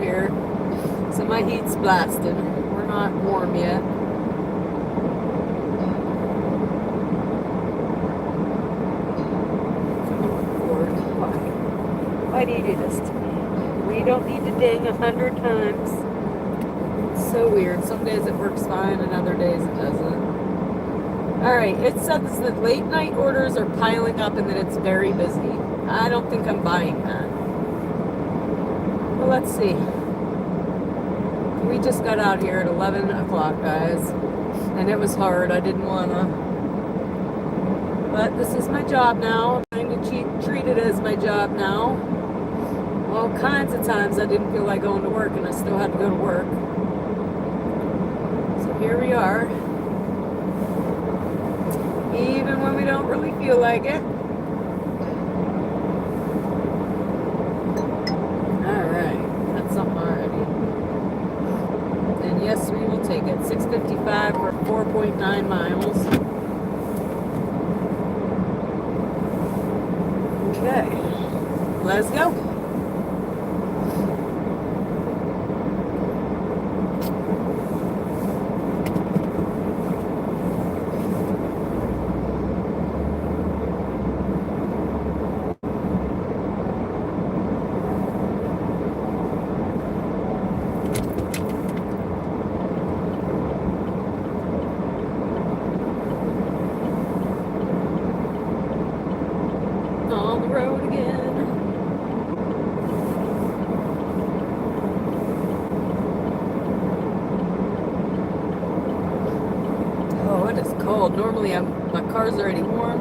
here. So my heat's blasted. We're not warm yet. Why do you do this to me? We don't need to ding 100 times. It's so weird. Some days it works fine and other days it doesn't. Alright, it says that late night orders are piling up and that it's very busy. I don't think I'm buying that. Well, let's see. We just got out here at 11 o'clock, guys. And it was hard. I didn't want to. But this is my job now. I'm going to treat it as my job now. All kinds of times I didn't feel like going to work and I still had to go to work. So here we are. Even when we don't really feel like it. Alright, that's something already. And yes, we will take it. $6.55 for 4.9 miles. Okay, let's go. Normally my car's already warm.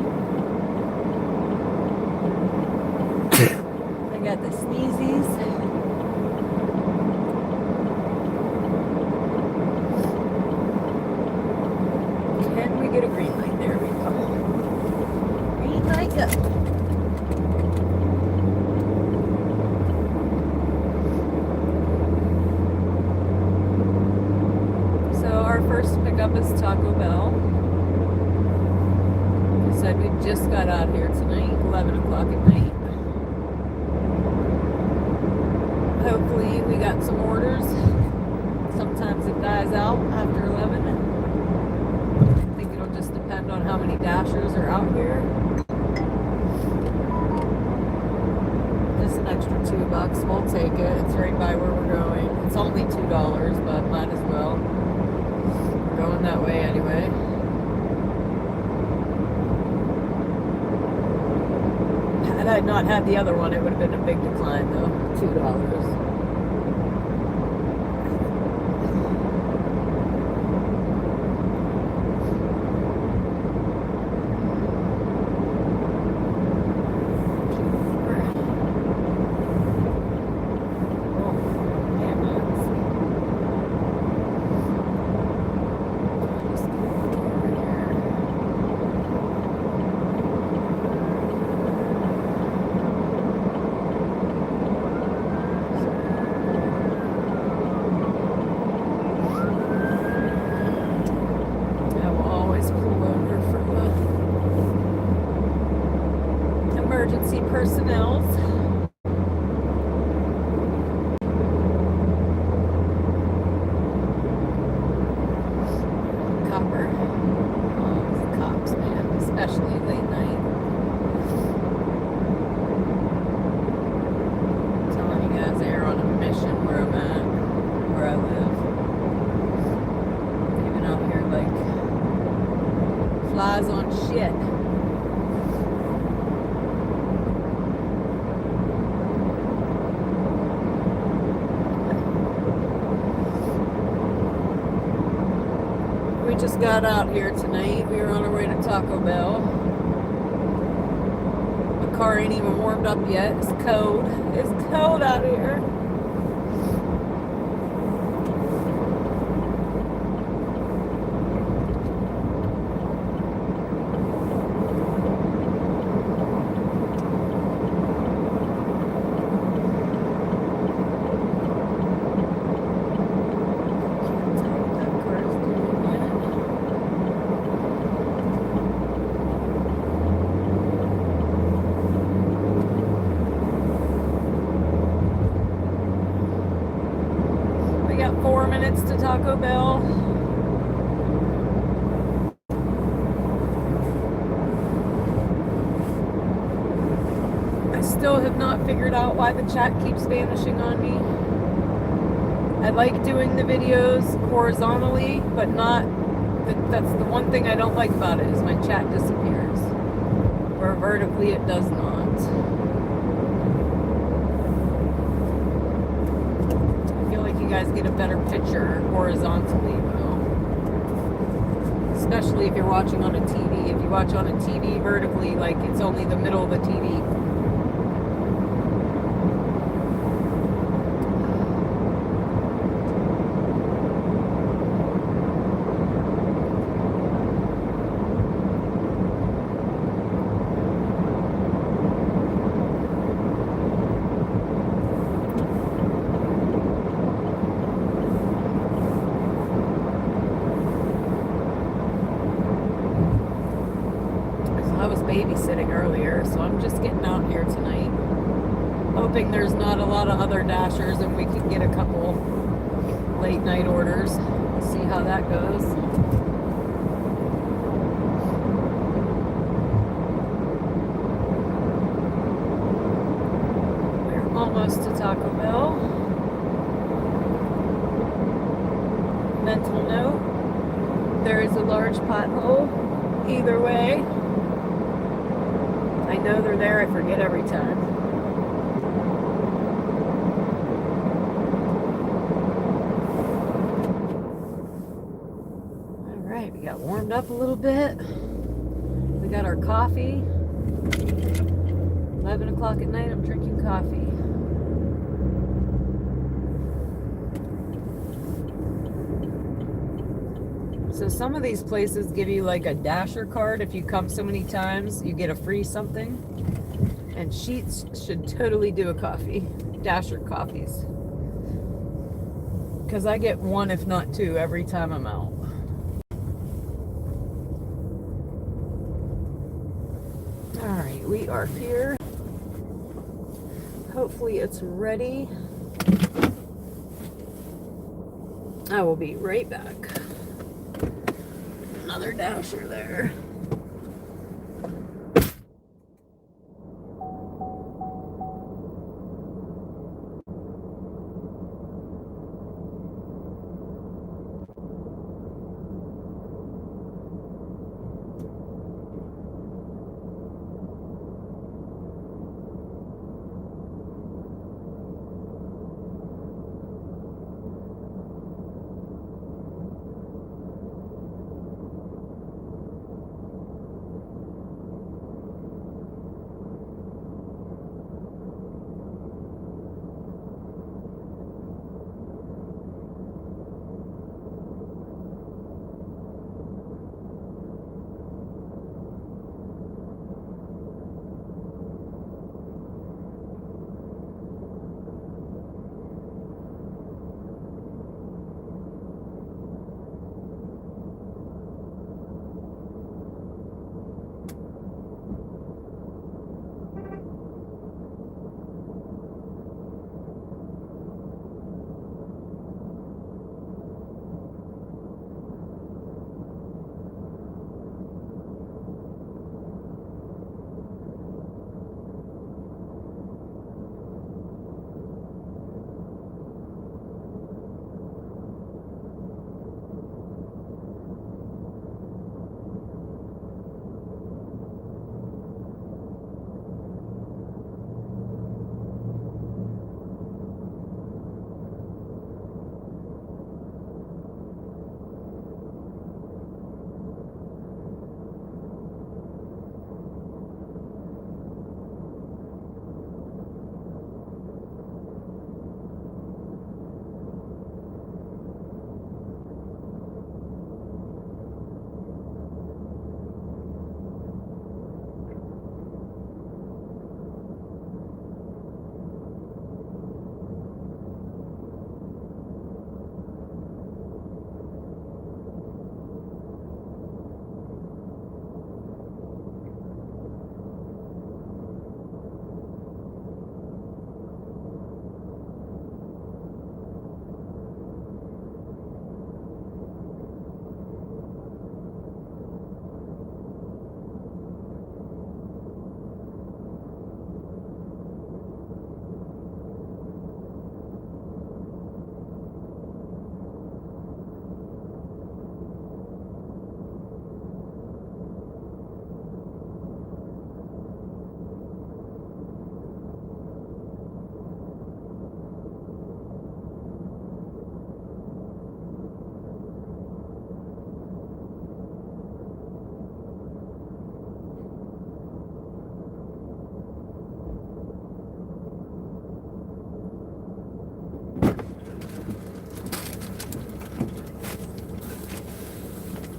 I got the sneezies. Can we get a green light? There we go. Green light go. So our first pickup is Taco Bell. Said we just got out here tonight, 11 o'clock at night. Hopefully we got some orders. Sometimes it dies out after 11. I think it'll just depend on how many dashers are out here. Just an extra $2, we'll take it. It's right by where we're going. It's only $2, but might as well. We're going that way anyway. Had I not had the other one, it would have been a big decline, though. $2. Personnel. Copper. Oh, cops, man, especially late night. I'm telling you guys, they're on a mission where I'm at, where I live. Even out here like flies on shit. We just got out here tonight. We were on our way to Taco Bell. My car ain't even warmed up yet. It's cold. It's cold out here. 4 minutes to Taco Bell. I still have not figured out why the chat keeps vanishing on me. I like doing the videos horizontally, but not, that's the one thing I don't like about it, is my chat disappears. Where vertically it does not. I feel like you guys get a better picture horizontally though. Especially if you're watching on a TV. If you watch on a TV vertically, like it's only the middle of the TV. Babysitting earlier, so I'm just getting out here tonight, hoping there's not a lot of other Dashers and we can get a couple late night orders. See how that goes. We're almost to Taco Bell. Mental note, there is a large pothole either way. I know they're there, I forget every time. Alright, we got warmed up a little bit. We got our coffee. 11 o'clock at night, I'm drinking coffee. So some of these places give you like a Dasher card. If you come so many times, you get a free something. And Sheets should totally do a coffee. Dasher coffees. Because I get one, if not two, every time I'm out. Alright, we are here. Hopefully it's ready. I will be right back. Another Dasher there.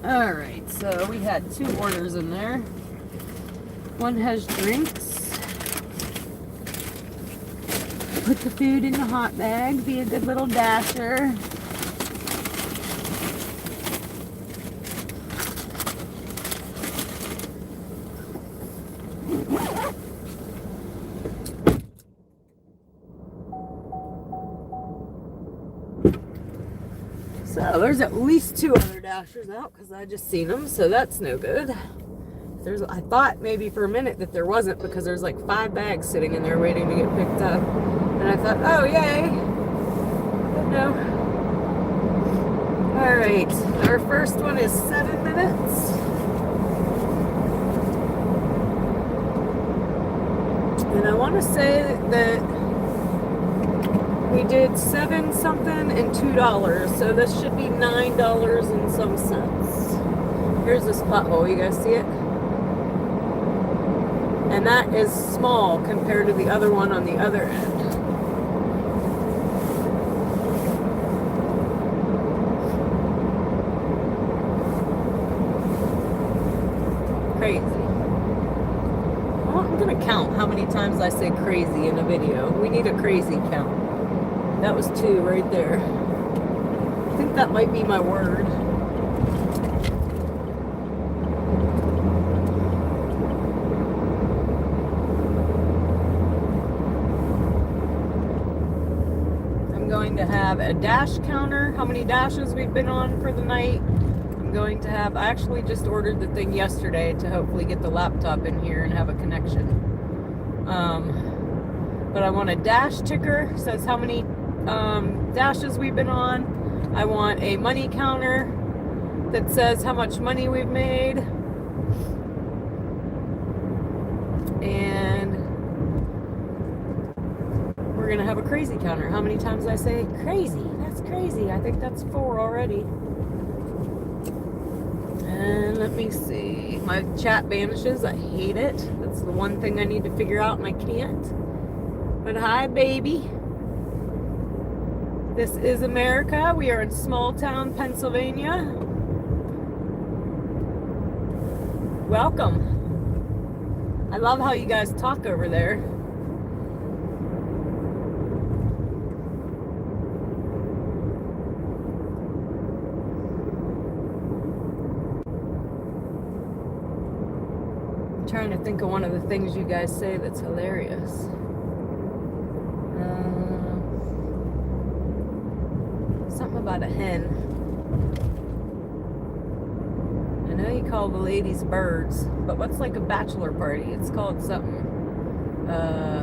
All right, so we had 2 orders in there. One has drinks. Put the food in the hot bag. Be a good little dasher. So there's at least 2 other dashers out because I just seen them, so that's no good. I thought maybe for a minute that there wasn't because there's like 5 bags sitting in there waiting to get picked up. And I thought, oh yay. But no. Alright, our first one is 7 minutes. And I want to say that we did 7 something and $2. So this should be $9 and some cents. Here's this pothole, you guys see it? And that is small compared to the other one on the other end. Crazy. Well, I'm gonna count how many times I say crazy in a video. We need a crazy count. That was 2 right there. I think that might be my word. Going to have a dash counter, how many dashes we've been on for the night. I'm going to have, I actually just ordered the thing yesterday to hopefully get the laptop in here and have a connection. But I want a dash ticker, says how many dashes we've been on. I want a money counter that says how much money we've made. And we're gonna have a crazy counter. How many times I say crazy? That's crazy. I think that's 4 already. And let me see. My chat vanishes. I hate it. That's the one thing I need to figure out and I can't. But hi, baby. This is America. We are in small town, Pennsylvania. Welcome. I love how you guys talk over there. Trying to think of one of the things you guys say that's hilarious. Something about a hen. I know you call the ladies birds, but what's like a bachelor party? It's called something.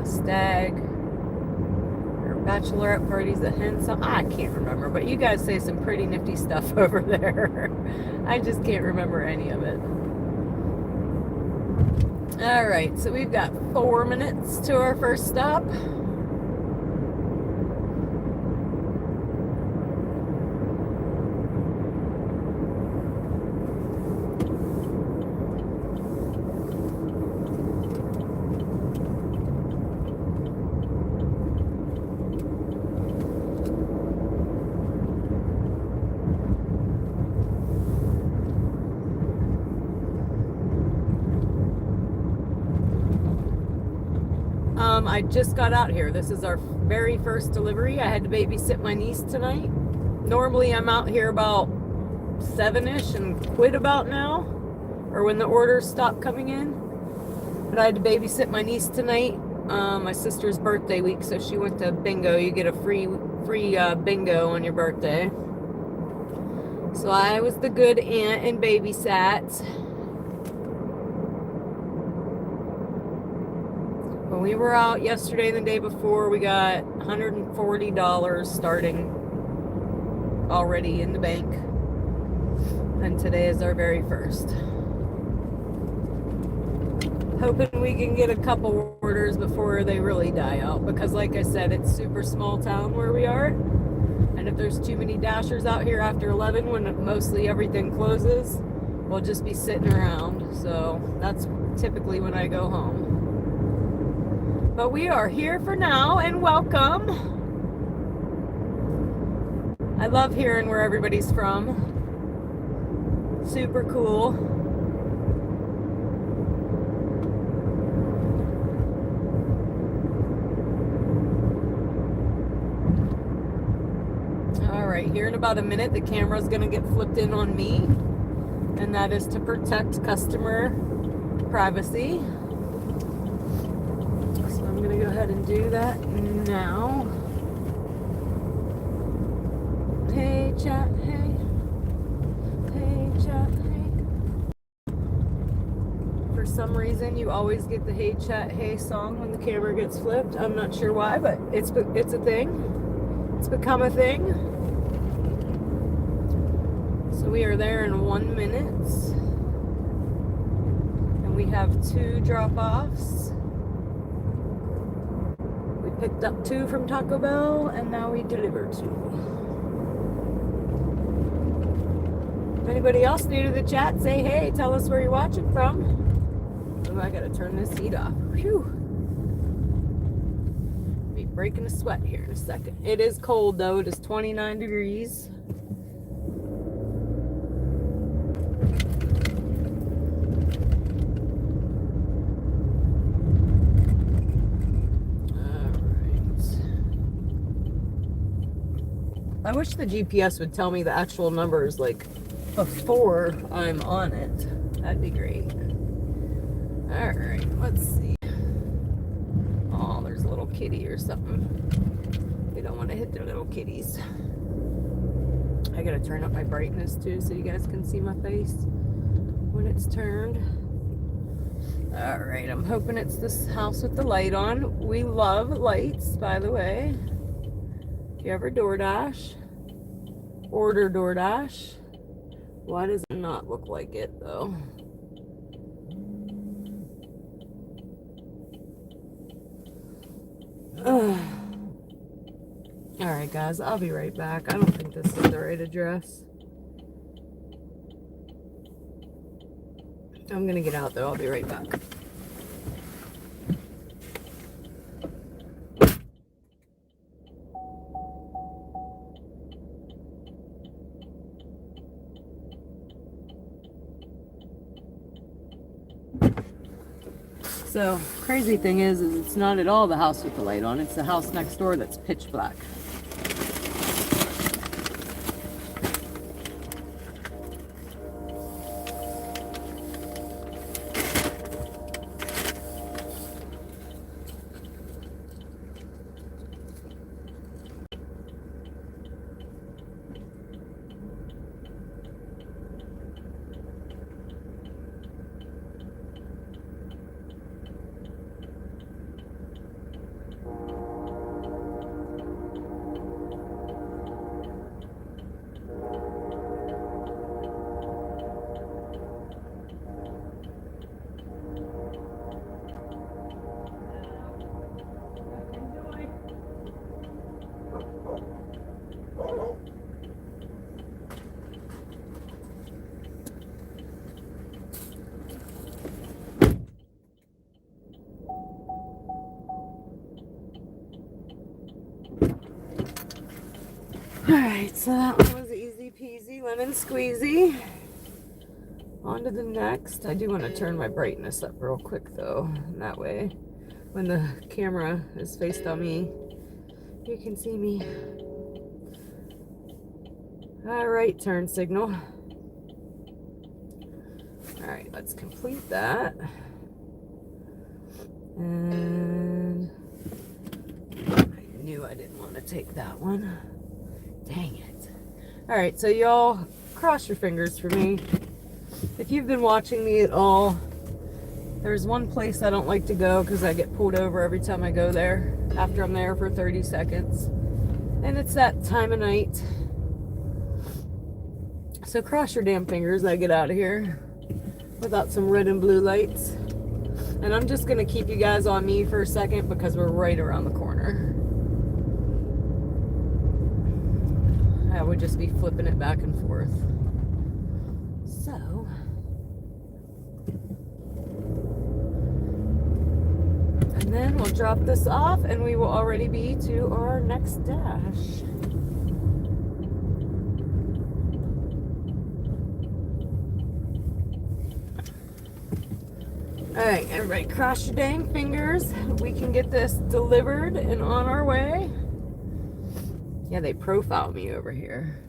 Stag or bachelorette parties, a hen, something. I can't remember, but you guys say some pretty nifty stuff over there. I just can't remember any of it. All right, so we've got 4 minutes to our first stop. I just got out here. This is our very first delivery. I had to babysit my niece tonight. Normally I'm out here about 7-ish and quit about now, or when the orders stop coming in. But I had to babysit my niece tonight. My sister's birthday week, so she went to bingo. You get a free bingo on your birthday. So I was the good aunt and babysat. When we were out yesterday and the day before, we got $140 starting already in the bank. And today is our very first. Hoping we can get a couple orders before they really die out, because like I said, it's super small town where we are. And if there's too many dashers out here after 11, when mostly everything closes, we'll just be sitting around. So that's typically when I go home. But we are here for now, and welcome. I love hearing where everybody's from. Super cool. All right, here in about a minute, the camera's gonna get flipped in on me, and that is to protect customer privacy. So I'm gonna go ahead and do that now. Hey chat, hey. Hey chat, hey. For some reason, you always get the hey chat, hey song when the camera gets flipped. I'm not sure why, but it's a thing. It's become a thing. So we are there in 1 minute. And we have 2 drop-offs. We picked up 2 from Taco Bell, and now we deliver 2. If anybody else new to the chat, say hey, tell us where you're watching from. Oh, I gotta turn this heat off. Whew. Be breaking a sweat here in a second. It is cold though, it is 29 degrees. I wish the GPS would tell me the actual numbers like before I'm on it. That'd be great. Alright, let's see. Oh, there's a little kitty or something. They don't want to hit their little kitties. I gotta turn up my brightness too so you guys can see my face when it's turned. Alright, I'm hoping it's this house with the light on. We love lights, by the way. If you ever DoorDash, order DoorDash. Why does it not look like it though? Alright guys, I'll be right back. I don't think this is the right address. I'm gonna get out though, I'll be right back. So, crazy thing is it's not at all the house with the light on. It's the house next door that's pitch black. Alright, so that one was easy peasy, lemon squeezy. On to the next. I do want to turn my brightness up real quick though. And that way, when the camera is faced on me, you can see me. Alright, turn signal. Alright, let's complete that. And I knew I didn't want to take that one. Dang it. Alright, so y'all cross your fingers for me. If you've been watching me at all, there's one place I don't like to go because I get pulled over every time I go there after I'm there for 30 seconds. And it's that time of night. So cross your damn fingers I get out of here without some red and blue lights. And I'm just going to keep you guys on me for a second because we're right around the corner. I would just be flipping it back and forth. So, and then we'll drop this off and we will already be to our next dash. Alright, everybody cross your dang fingers. We can get this delivered and on our way. Yeah, they profile me over here.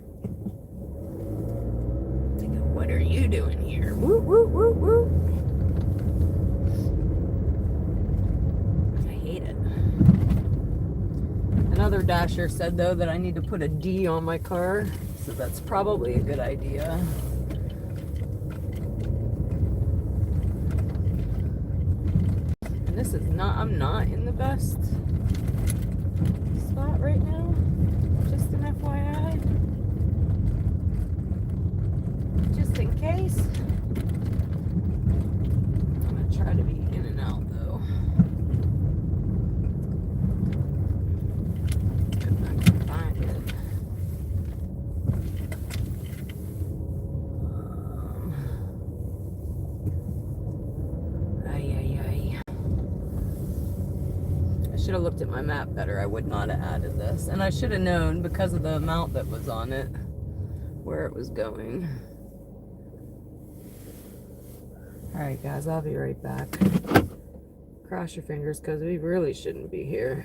What are you doing here? Woo, woo, woo, woo. I hate it. Another dasher said, though, that I need to put a D on my car. So that's probably a good idea. And this is not, I'm not in the best spot right now. Just an FYI. Just in case. I'm gonna try to be in and out though. I'm not gonna find it. I should have looked at my map better. I would not have added this. And I should have known because of the amount that was on it where it was going. Alright guys, I'll be right back. Cross your fingers because we really shouldn't be here.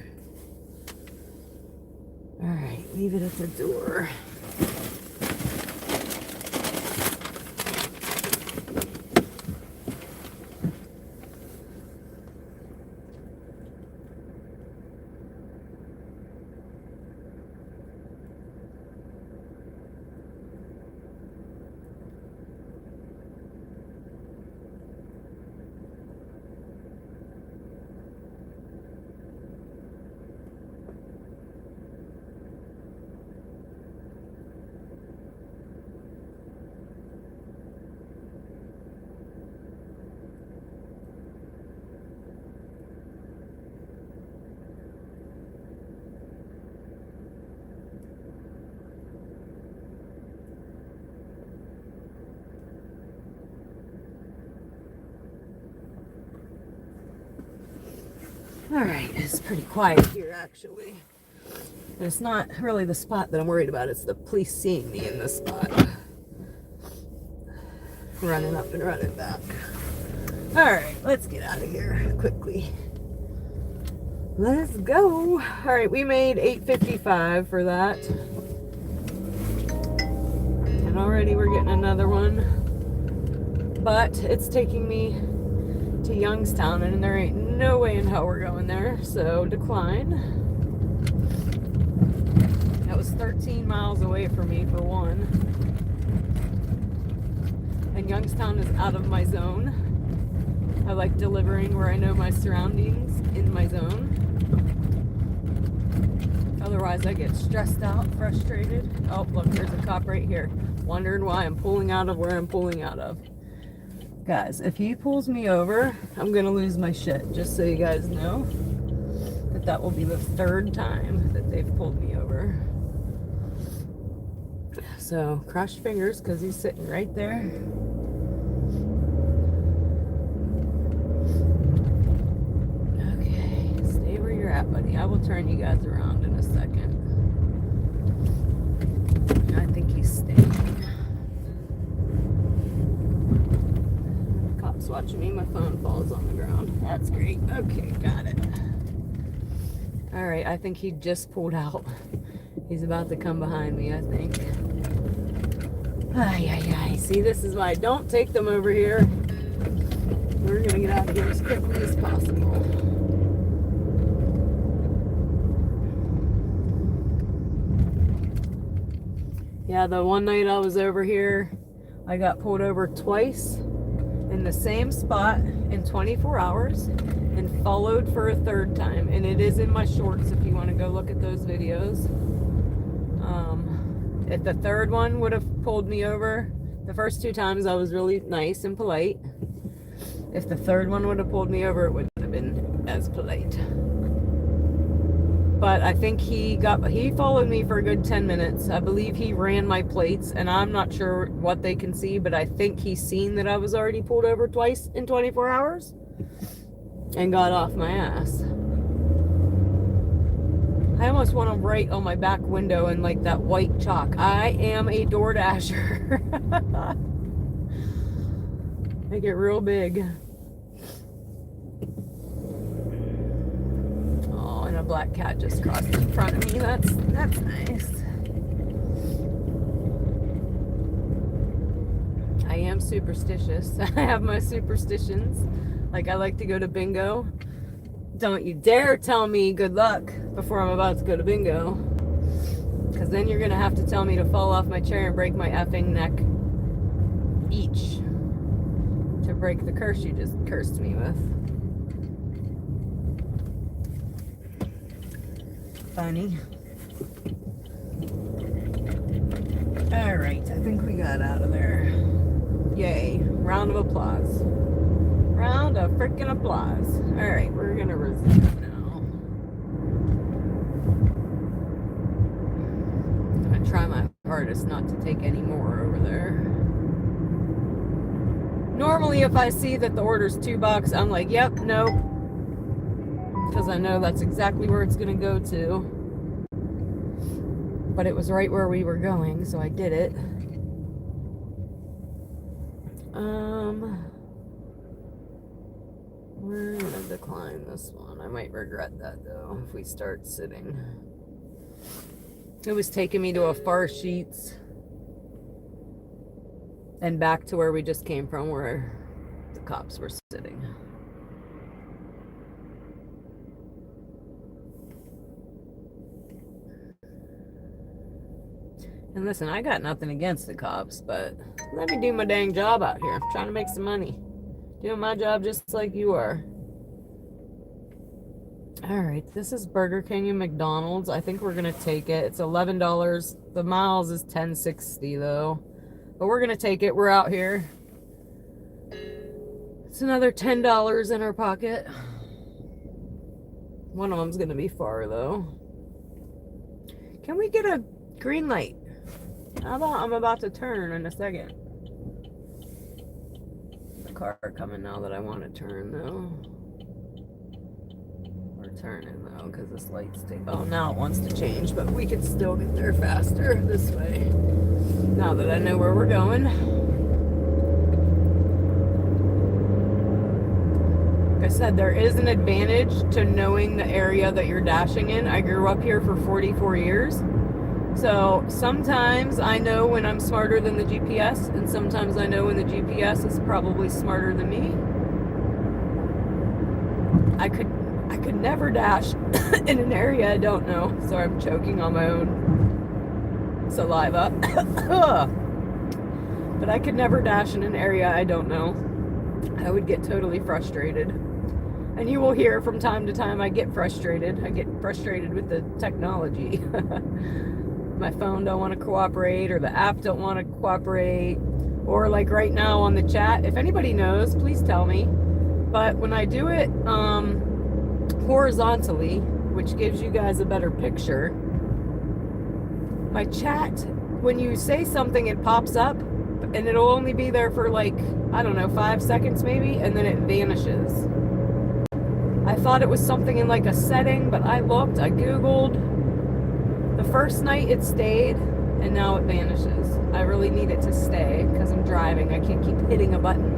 Alright, leave it at the door. Alright, it's pretty quiet here actually. And it's not really the spot that I'm worried about, it's the police seeing me in this spot. Running up and running back. Alright, let's get out of here quickly. Let's go. Alright, we made $8.55 for that. And already we're getting another one. But it's taking me to Youngstown, and there ain't no way in hell we're going there, so decline. That was 13 miles away from me for one, and Youngstown is out of my zone. I like delivering where I know my surroundings in my zone. Otherwise I get stressed out, frustrated. Oh look, there's a cop right here, wondering why I'm pulling out of where I'm pulling out of. Guys, if he pulls me over, I'm gonna lose my shit. Just so you guys know that will be the third time that they've pulled me over. So cross your fingers because he's sitting right there. Okay, stay where you're at, buddy. I will turn you guys around in a second. I think he's staying. Watching me, my phone falls on the ground. That's great. Okay, got it. All right, I think he just pulled out. He's about to come behind me, I think. Ay, ay, ay. See, this is why I don't take them over here. We're gonna get out of here as quickly as possible. Yeah, the one night I was over here, I got pulled over twice in the same spot in 24 hours and followed for a third time, and it is in my shorts if you want to go look at those videos. If the third one would have pulled me over, the first two times I was really nice and polite. If the third one would have pulled me over, it wouldn't have been as polite. But I think he followed me for a good 10 minutes. I believe he ran my plates, and I'm not sure what they can see, but I think he's seen that I was already pulled over twice in 24 hours and got off my ass. I almost want to write on my back window in like that white chalk, I am a DoorDasher. Make it real big. black cat just crossed in front of me. That's nice. I am superstitious. I have my superstitions. Like, I like to go to bingo. Don't you dare tell me good luck before I'm about to go to bingo. Because then you're going to have to tell me to fall off my chair and break my effing neck each. To break the curse you just cursed me with. Funny. Alright, I think we got out of there. Yay. Round of applause. Round of freaking applause. Alright, we're gonna resume now. I'm gonna try my hardest not to take any more over there. Normally, if I see that the order's $2, I'm like, yep, nope. Because I know that's exactly where it's gonna go to. But it was right where we were going, so I did it. We're gonna decline this one. I might regret that though if we start sitting. It was taking me to a Far Sheets and back to where we just came from, where the cops were sitting. And listen, I got nothing against the cops, but let me do my dang job out here. I'm trying to make some money. Doing my job just like you are. Alright, this is Burger King and McDonald's. I think we're going to take it. It's $11. The miles is $10.60 though. But we're going to take it. We're out here. It's another $10 in our pocket. One of them's going to be far though. Can we get a green light? How about I'm about to turn in a second? The car coming now that I want to turn though. We're turning though because this light's taking. Oh, now it wants to change, but we could still get there faster this way. Now that I know where we're going. Like I said, there is an advantage to knowing the area that you're dashing in. I grew up here for 44 years. So sometimes I know when I'm smarter than the GPS, and sometimes I know when the GPS is probably smarter than me. I could never dash in an area I don't know. Sorry, I'm choking on my own saliva. But I could never dash in an area I don't know. I would get totally frustrated. And you will hear from time to time I get frustrated. I get frustrated with the technology. My phone don't want to cooperate, or the app don't want to cooperate, or like right now on the chat, if anybody knows, please tell me. But when I do it horizontally, which gives you guys a better picture, my chat, when you say something, it pops up and it'll only be there for like, I don't know, 5 seconds maybe, and then it vanishes. I thought it was something in like a setting, but I looked, I Googled. The first night it stayed, and now it vanishes. I really need it to stay because I'm driving. I can't keep hitting a button.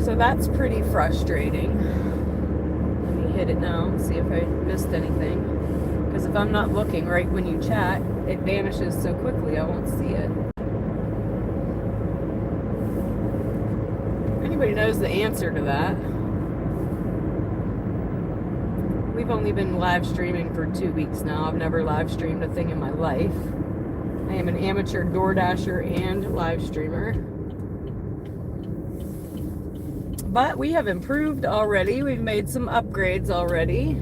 So that's pretty frustrating. Let me hit it now and see if I missed anything. Because if I'm not looking right when you chat, it vanishes so quickly I won't see it. If anybody knows the answer to that. We've only been live streaming for 2 weeks now. I've never live streamed a thing in my life. I am an amateur DoorDasher and live streamer. But we have improved already. We've made some upgrades already.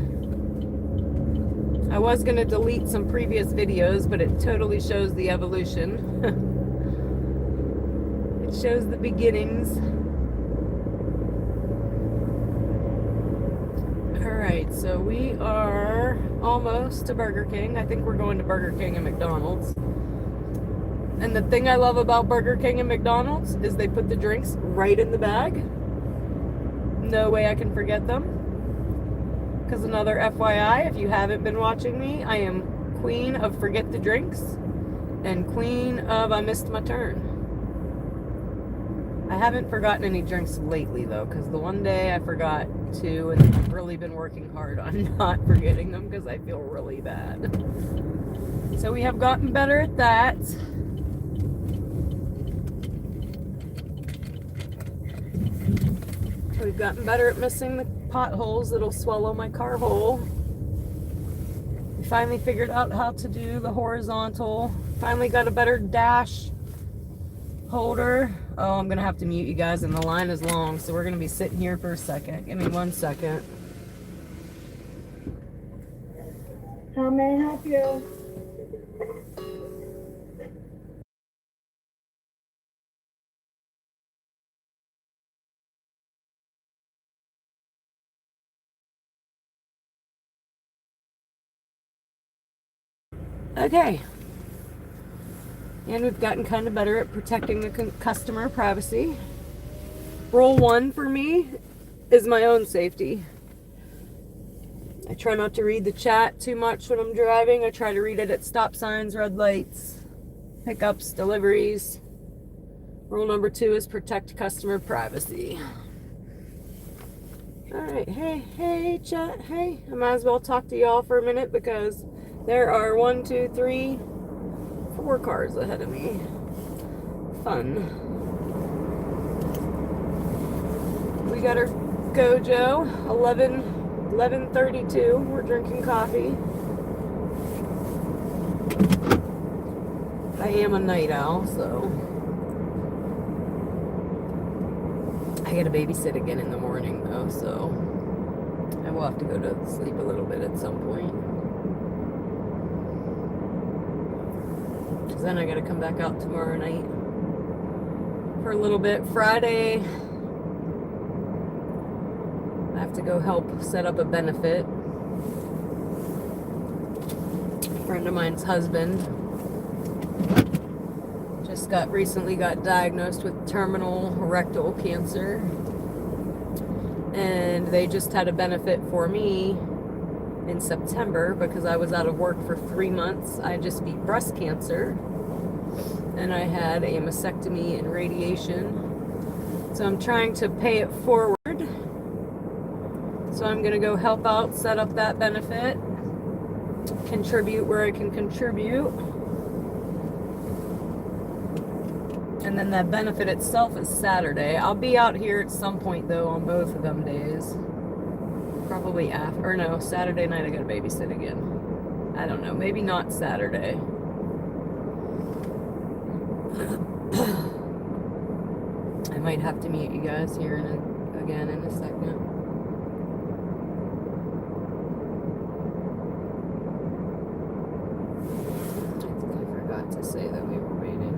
I was going to delete some previous videos, but it totally shows the evolution. It shows the beginnings. Alright, so we are almost to Burger King. I think we're going to Burger King and McDonald's. And the thing I love about Burger King and McDonald's is they put the drinks right in the bag. No way I can forget them. Because another FYI, if you haven't been watching me, I am queen of forget the drinks and queen of I missed my turn. I haven't forgotten any drinks lately, though, because the one day I forgot to, and I've really been working hard on not forgetting them because I feel really bad. So we have gotten better at that. We've gotten better at missing the potholes that'll swallow my car whole. We finally figured out how to do the horizontal. Finally got a better dash holder. Oh, I'm gonna have to mute you guys, and the line is long, so we're gonna be sitting here for a second. Give me 1 second. How may I help you? Okay. And we've gotten kind of better at protecting the customer privacy. Rule 1 for me is my own safety. I try not to read the chat too much when I'm driving. I try to read it at stop signs, red lights, pickups, deliveries. Rule number 2 is protect customer privacy. Alright, hey, chat, hey. I might as well talk to y'all for a minute because there are 1, 2, 3, 4 cars ahead of me. Fun. We got our Gojo, 11:32. We're drinking coffee. I am a night owl, so I gotta babysit again in the morning, though, so I will have to go to sleep a little bit at some point. Because then I gotta come back out tomorrow night for a little bit. Friday, I have to go help set up a benefit. A friend of mine's husband just recently got diagnosed with terminal rectal cancer, and they just had a benefit for me in September because I was out of work for 3 months. I just beat breast cancer, and I had a mastectomy and radiation, so I'm trying to pay it forward. So I'm gonna go help out, set up that benefit, contribute where I can contribute. And then that benefit itself is Saturday. I'll be out here at some point, though, on both of them days. Probably after, or no, Saturday night I gotta babysit again. I don't know, maybe not Saturday. I might have to mute you guys here again in a second. I think I forgot to say that we were waiting.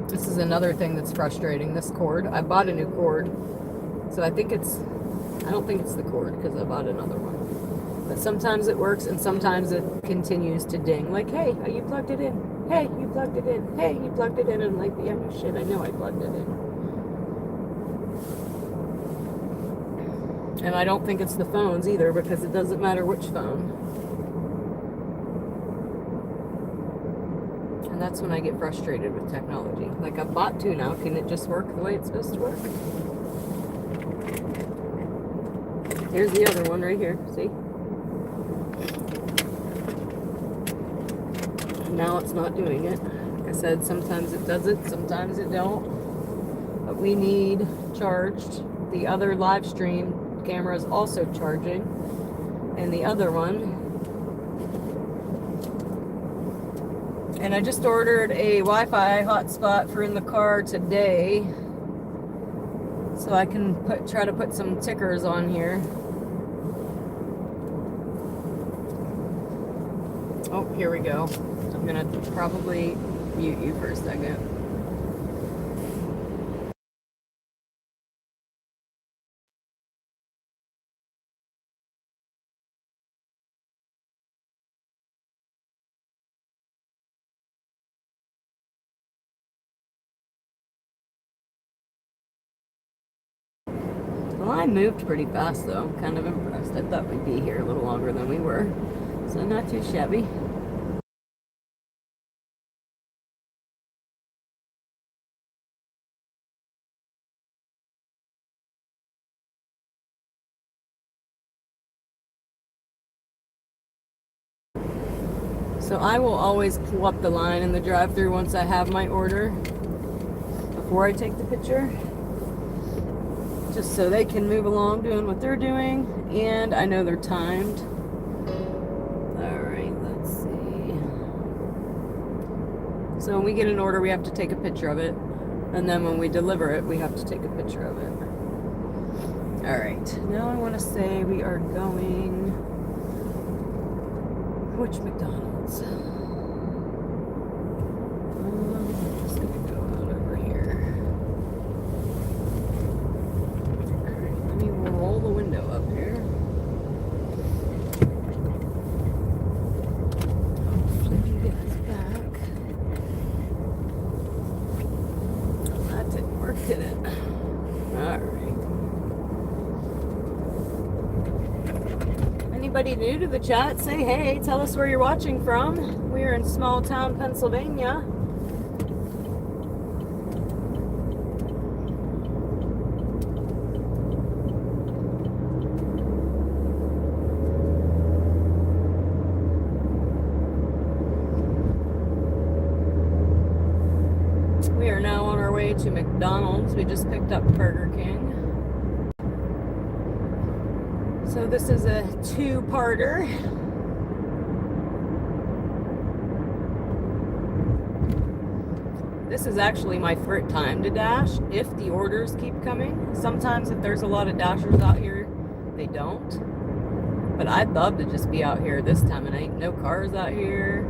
This is another thing that's frustrating, this cord. I bought a new cord, so I don't think it's the cord because I bought another one. But sometimes it works and sometimes it continues to ding. Like, hey, you plugged it in. Hey, you plugged it in. Hey, you plugged it in. And I'm like, yeah, no shit, I know I plugged it in. And I don't think it's the phones either because it doesn't matter which phone. And that's when I get frustrated with technology. Like, I've bought 2 now. Can it just work the way it's supposed to work? Here's the other one right here. See? Now it's not doing it. Like I said, sometimes it does it, sometimes it don't. But we need charged. The other live stream camera is also charging. And the other one. And I just ordered a Wi-Fi hotspot for in the car today. So I can try to put some tickers on here. Oh, here we go. I'm gonna probably mute you for a second. Well, I moved pretty fast though. I'm kind of impressed. I thought we'd be here a little longer than we were. So not too shabby. So I will always pull up the line in the drive-thru once I have my order before I take the picture, just so they can move along doing what they're doing, and I know they're timed. Alright, let's see. So when we get an order, we have to take a picture of it, and then when we deliver it, we have to take a picture of it. Alright, now I want to say we are going... Which McDonald's? I'm just gonna go out over here. Alright, let me roll the window up here. Hopefully we get this back. That didn't work, did it? Alright. Anybody new to the chat, say hey, tell us where you're watching from. We're in small town Pennsylvania. We are now on our way to McDonald's. We just picked up Burger King. So this is a two-parter. This is actually my first time to Dash, if the orders keep coming. Sometimes if there's a lot of Dashers out here, they don't. But I'd love to just be out here this time of night. No cars out here.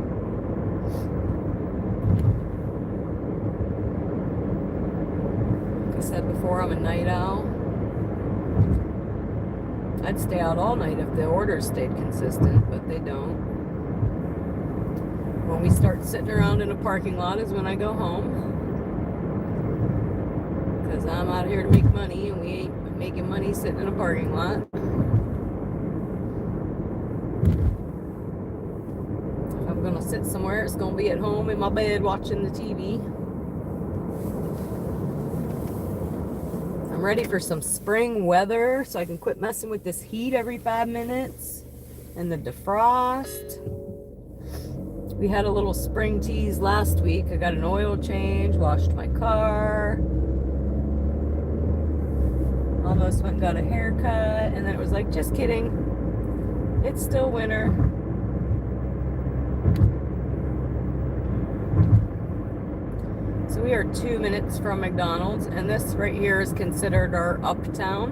Like I said before, I'm a night owl. I'd stay out all night if the orders stayed consistent, but they don't. When we start sitting around in a parking lot is when I go home. Because I'm out here to make money, and we ain't making money sitting in a parking lot. If I'm gonna sit somewhere, it's gonna be at home in my bed watching the TV. I'm ready for some spring weather so I can quit messing with this heat every 5 minutes and the defrost. We had a little spring tease last week. I got an oil change, washed my car, almost went and got a haircut, and then it was like, just kidding, it's still winter. So we are 2 minutes from McDonald's, and this right here is considered our uptown.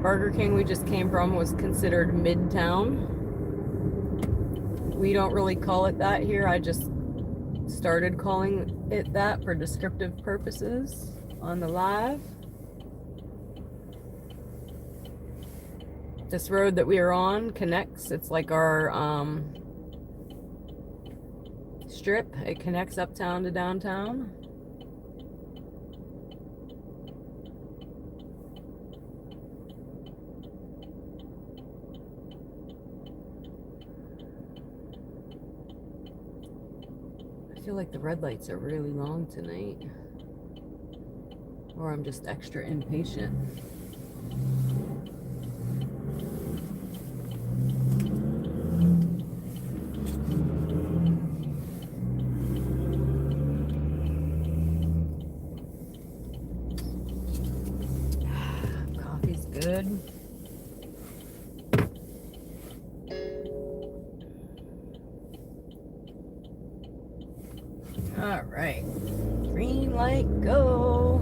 Burger King we just came from was considered midtown. We don't really call it that here. I just started calling it that for descriptive purposes on the live. This road that we are on connects. It's like our strip. It connects uptown to downtown. I feel like the red lights are really long tonight, or I'm just extra impatient. Coffee's good. All right, green light, go.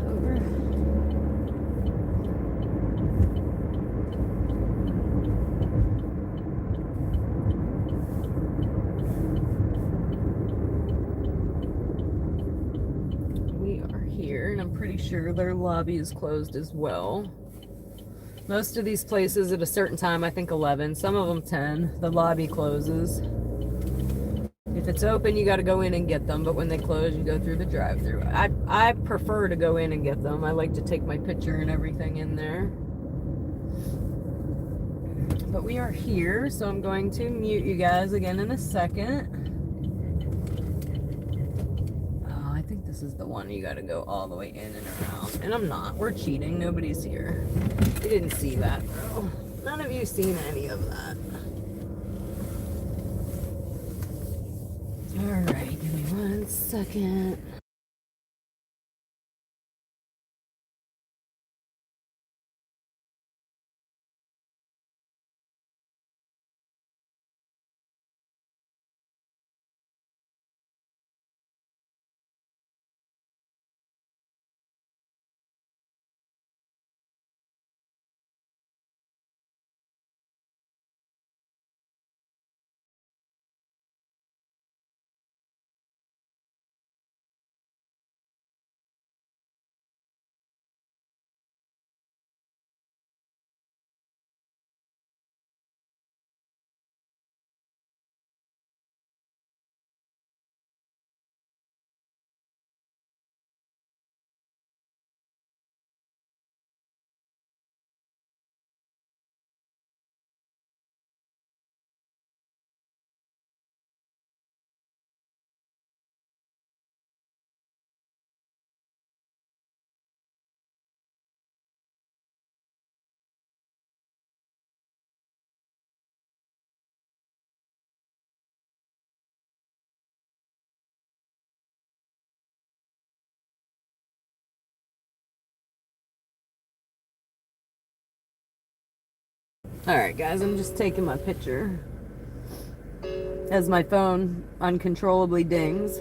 Over. We are here, and I'm pretty sure their lobby is closed as well. Most of these places at a certain time, I think 11, some of them 10, the lobby closes. If it's open, you got to go in and get them, but when they close, you go through the drive-thru. I prefer to go in and get them. I like to take my picture and everything in there. But we are here, so I'm going to mute you guys again in a second. Oh, I think this is the one you gotta go all the way in and around. And I'm not. We're cheating. Nobody's here. You didn't see that, though. None of you seen any of that. Alright, give me 1 second. Alright guys, I'm just taking my picture as my phone uncontrollably dings.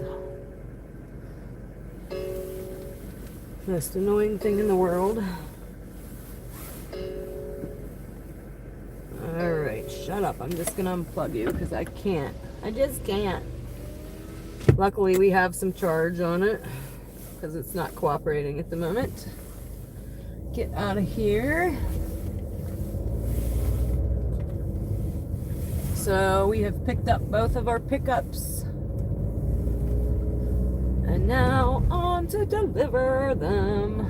Most annoying thing in the world. Alright, shut up. I'm just gonna unplug you because I can't. I just can't. Luckily we have some charge on it because it's not cooperating at the moment. Get out of here. So we have picked up both of our pickups. And now on to deliver them.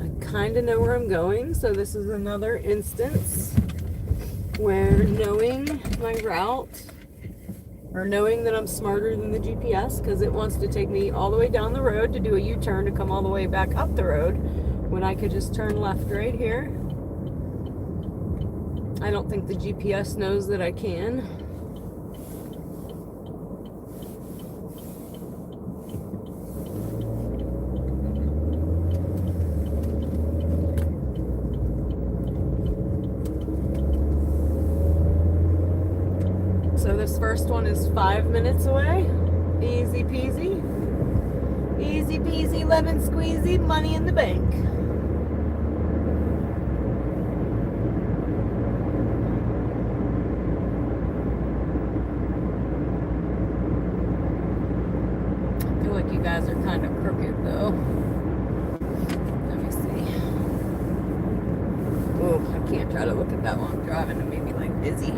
I kind of know where I'm going, so this is another instance where knowing my route, or knowing that I'm smarter than the GPS, because it wants to take me all the way down the road to do a U-turn to come all the way back up the road, when I could just turn left right here. I don't think the GPS knows that I can. So this first one is 5 minutes away. Easy peasy. Easy peasy, lemon squeezy, money in the bank. You guys are kind of crooked though. Let me see. Oh, I can't try to look at that while I'm driving. It made me like dizzy.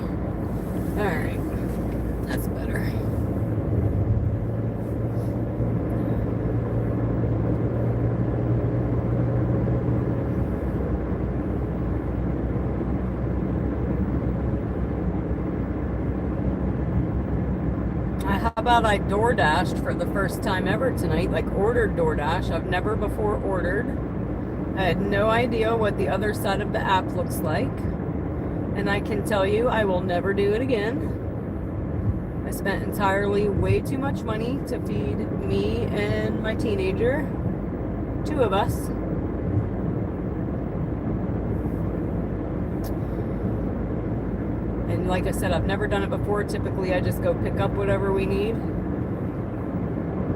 Alright. That's better. How about I DoorDashed for the first time ever tonight, like ordered DoorDash. I've never before ordered. I had no idea what the other side of the app looks like. And I can tell you, I will never do it again. I spent entirely way too much money to feed me and my teenager. 2 of us. And like I said, I've never done it before. Typically, I just go pick up whatever we need.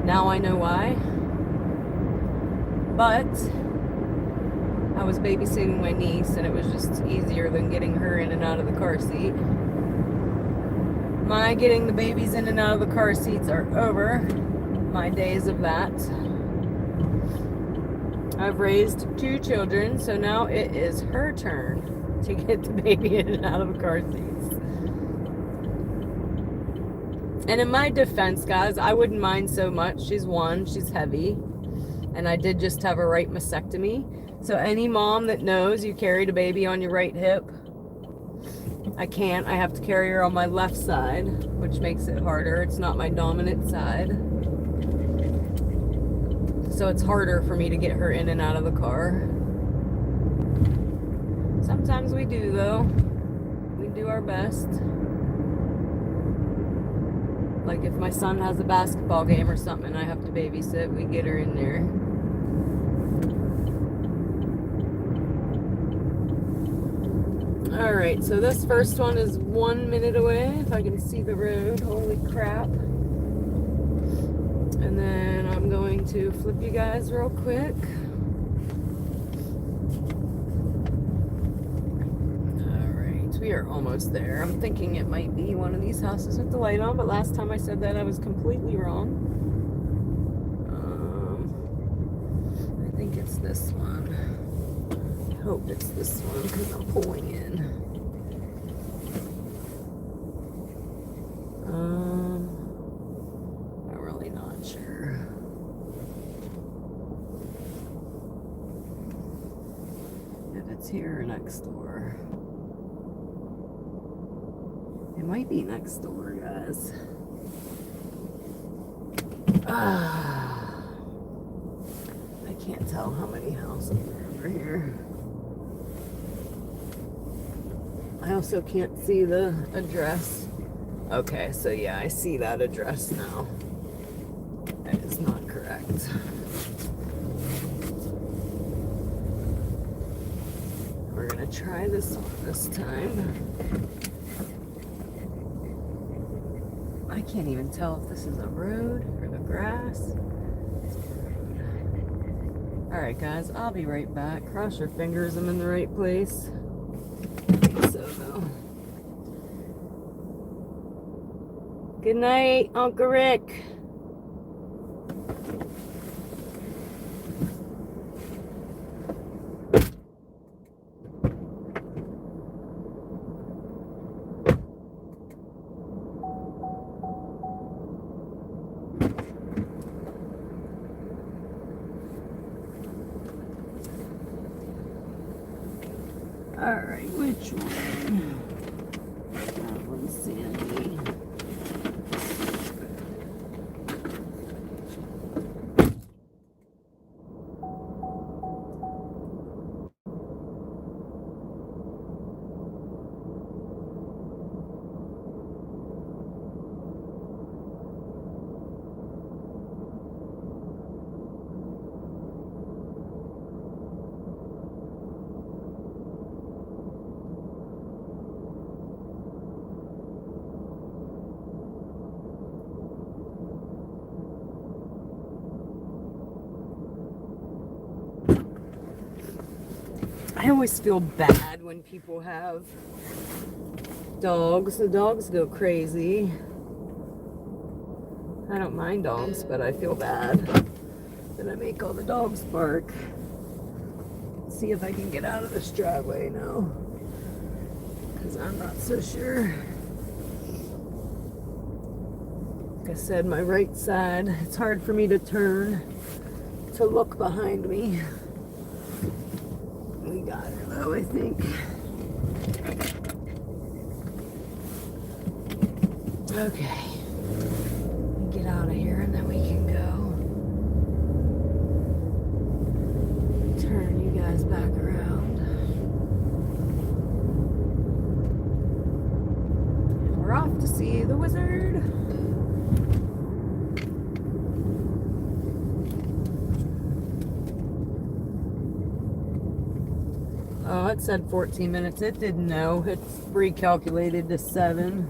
Now I know why. But I was babysitting my niece, and it was just easier than getting her in and out of the car seat. My getting the babies in and out of the car seats are over. My days of that. I've raised 2 children, so now it is her turn to get the baby in and out of the car seats. And in my defense, guys, I wouldn't mind so much. She's 1, she's heavy, and I did just have a right mastectomy. So any mom that knows you carried a baby on your right hip, I can't. I have to carry her on my left side, which makes it harder. It's not my dominant side. So it's harder for me to get her in and out of the car. Sometimes we do, though. We do our best. Like if my son has a basketball game or something and I have to babysit, we get her in there. Alright, so this first one is 1 minute away, if I can see the road. Holy crap. And then I'm going to flip you guys real quick. Alright, we are almost there. I'm thinking it might be one of these houses with the light on, but last time I said that I was completely wrong. I think it's this one. I hope it's this one because I'm pulling in. I'm really not sure. If it's here or next door. It might be next door, guys. I can't tell how many houses are over here. I also can't see the address. Okay, so yeah, I see that address now. That is not correct. We're gonna try this one this time. I can't even tell if this is a road or the grass. Alright guys, I'll be right back. Cross your fingers I'm in the right place. I think so though. Good night, Uncle Rick. Alright, which one? That one's Sandy. I always feel bad when people have dogs. The dogs go crazy. I don't mind dogs, but I feel bad that I make all the dogs bark. Let's see if I can get out of this driveway now, because I'm not so sure. Like I said, my right side, it's hard for me to turn to look behind me. We got her though, I think. Okay. Get out of here and then we can go. Turn you guys back around. And we're off to see the wizard. Oh, it said 14 minutes. It didn't know. It's recalculated to 7.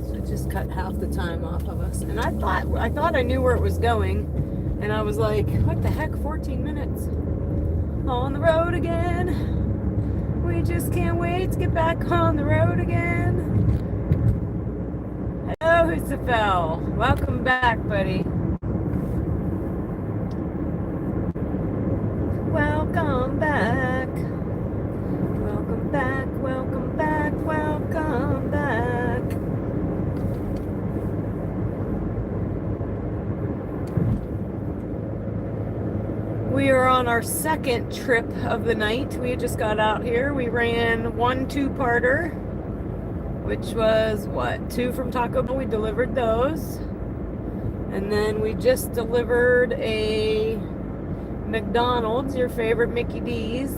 So it just cut half the time off of us. And I thought I knew where it was going. And I was like, what the heck, 14 minutes? On the road again. We just can't wait to get back on the road again. Hello, Husafel. Welcome back, buddy. Welcome back. Welcome back, welcome back, welcome back. We are on on our second trip of the night. We just got out here. We ran 1 2-parter, which was what? 2 from Taco Bell. We delivered those. And then we just delivered a McDonald's, your favorite Mickey D's.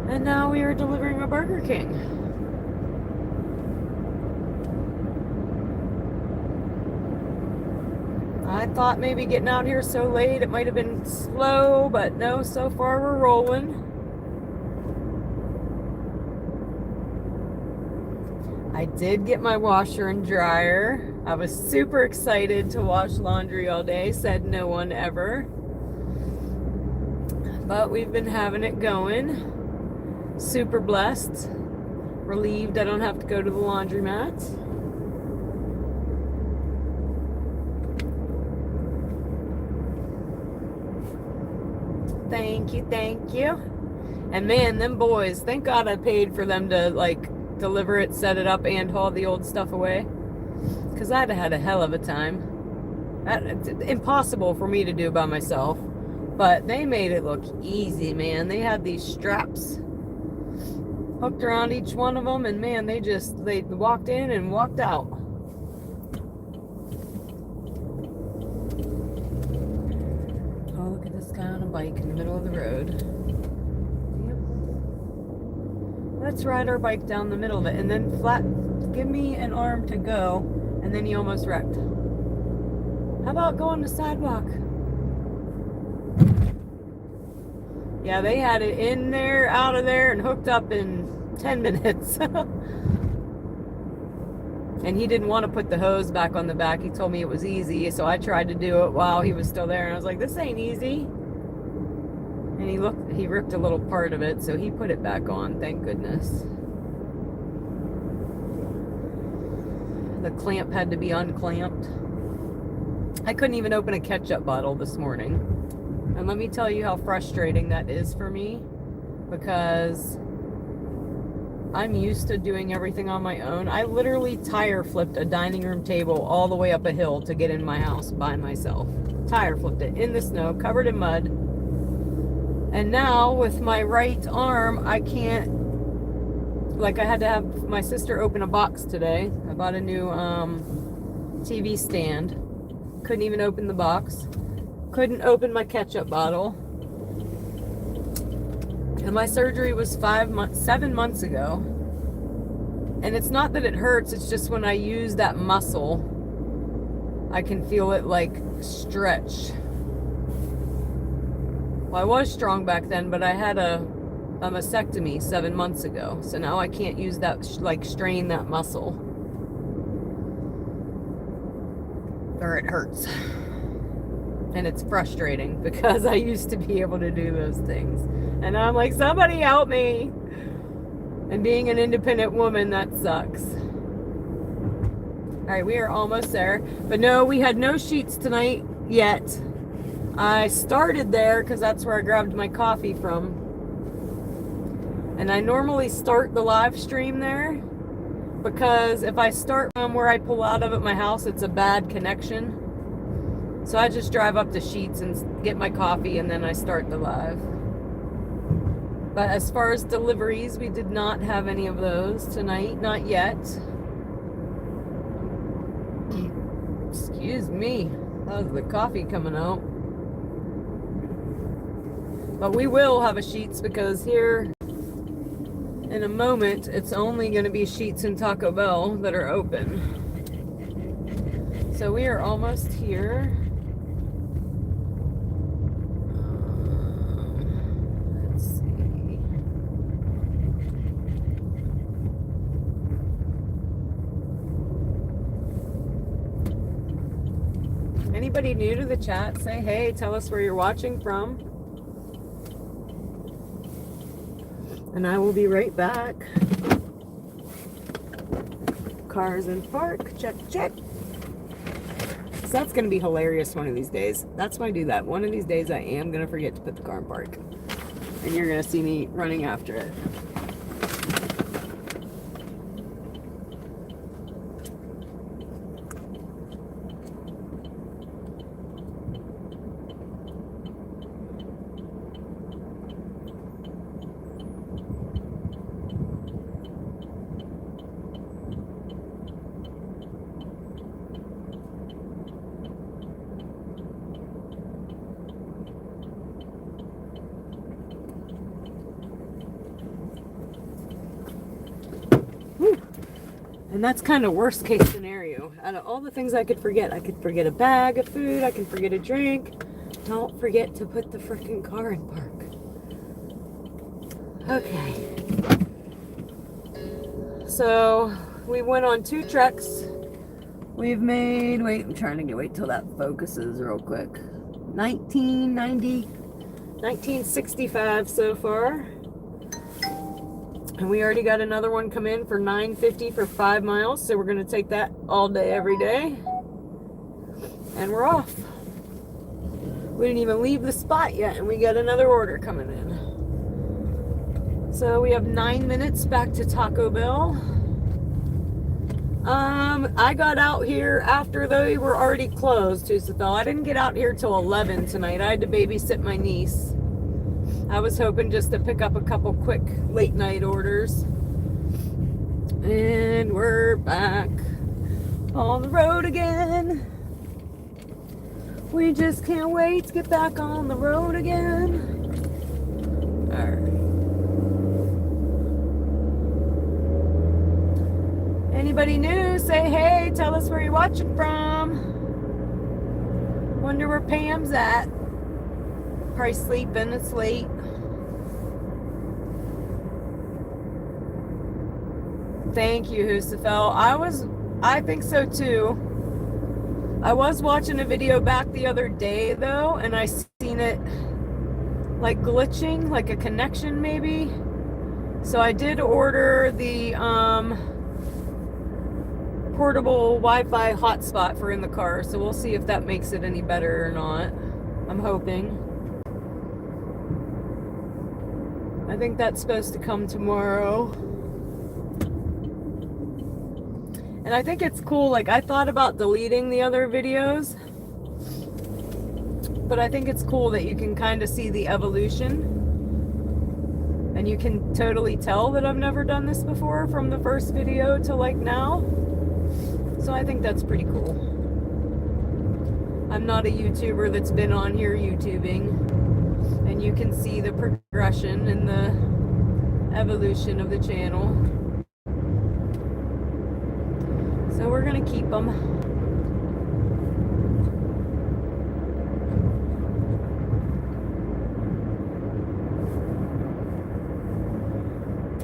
And now we are delivering a Burger King. I thought maybe getting out here so late it might have been slow, but no, so far we're rolling. I did get my washer and dryer. I was super excited to wash laundry all day, said no one ever. But we've been having it going. Super blessed. Relieved I don't have to go to the laundromat. Thank you, thank you. And man, them boys, thank God I paid for them to like deliver it, set it up, and haul the old stuff away. Because I'd have had a hell of a time. Impossible for me to do by myself. But they made it look easy, man. They had these straps hooked around each one of them, and man, they walked in and walked out. Oh, look at this guy on a bike in the middle of the road. Yep. Let's ride our bike down the middle of it, and then give me an arm to go, and then he almost wrecked. How about going to sidewalk? Yeah, they had it in there, out of there, and hooked up in 10 minutes. And he didn't want to put the hose back on the back. He told me it was easy, so I tried to do it while he was still there, and I was like, this ain't easy. And he ripped a little part of it, so he put it back on, thank goodness. The clamp had to be unclamped. I couldn't even open a ketchup bottle this morning. And let me tell you how frustrating that is for me, because I'm used to doing everything on my own. I literally tire flipped a dining room table all the way up a hill to get in my house by myself. Tire flipped it in the snow, covered in mud. And now with my right arm, I can't, like I had to have my sister open a box today. I bought a new TV stand. Couldn't even open the box. Couldn't open my ketchup bottle. And my surgery was 7 months ago. And it's not that it hurts, it's just when I use that muscle, I can feel it like stretch. Well, I was strong back then, but I had a mastectomy 7 months ago. So now I can't use that, like strain that muscle. Or it hurts. And it's frustrating because I used to be able to do those things. And I'm like, somebody help me. And being an independent woman, that sucks. All right, we are almost there. But no, we had no sheets tonight yet. I started there because that's where I grabbed my coffee from. And I normally start the live stream there, because if I start from where I pull out of at my house, it's a bad connection. So I just drive up to Sheets and get my coffee, and then I start the live. But as far as deliveries, we did not have any of those tonight. Not yet. Excuse me. That was the coffee coming out. But we will have a Sheets, because here in a moment, it's only going to be Sheets and Taco Bell that are open. So we are almost here. Let's see. Anybody new to the chat, say hey, tell us where you're watching from. And I will be right back. Cars in park, check, check. So that's going to be hilarious one of these days. That's why I do that. One of these days I am going to forget to put the car in park. And you're going to see me running after it. And that's kind of worst case scenario. Out of all the things I could forget a bag of food, I can forget a drink. Don't forget to put the freaking car in park. Okay. So we went on 2 treks. We've made, wait till that focuses real quick. 1965 so far. And we already got another one come in for $9.50 for 5 miles. So we're going to take that all day, every day. And we're off. We didn't even leave the spot yet, and we got another order coming in. So we have 9 minutes back to Taco Bell. I got out here after they were already closed, Tusafel. I didn't get out here till 11 tonight. I had to babysit my niece. I was hoping just to pick up a couple quick late night orders. And we're back on the road again. We just can't wait to get back on the road again. Alright. Anybody new? Say hey. Tell us where you're watching from. Wonder where Pam's at. Probably sleeping. It's late. Thank you, Husafel. I think so too. I was watching a video back the other day though, and I seen it like glitching, like a connection maybe. So I did order the portable Wi-Fi hotspot for in the car. So we'll see if that makes it any better or not. I'm hoping. I think that's supposed to come tomorrow. And I think it's cool, like I thought about deleting the other videos, but I think it's cool that you can kind of see the evolution, and you can totally tell that I've never done this before from the first video to like now. So I think that's pretty cool. I'm not a YouTuber that's been on here YouTubing, and you can see the progression and the evolution of the channel. So we're gonna keep them.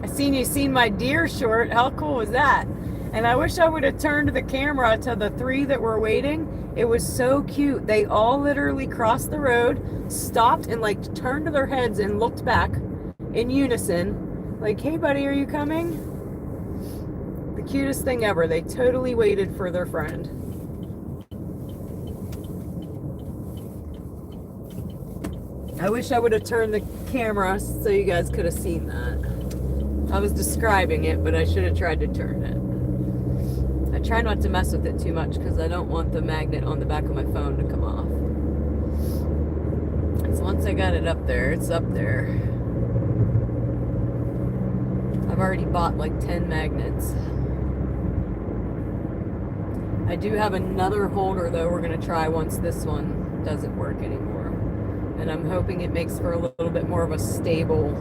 I seen my deer short. How cool was that? And I wish I would have turned the camera to the 3 that were waiting. It was so cute. They all literally crossed the road, stopped, and like turned their heads and looked back in unison. Like, hey buddy, are you coming? The cutest thing ever. They totally waited for their friend. I wish I would have turned the camera so you guys could have seen that. I was describing it, but I should have tried to turn it. I try not to mess with it too much because I don't want the magnet on the back of my phone to come off. So once I got it up there, it's up there. I've already bought like 10 magnets. I do have another holder though we're going to try once this one doesn't work anymore. And I'm hoping it makes for a little bit more of a stable.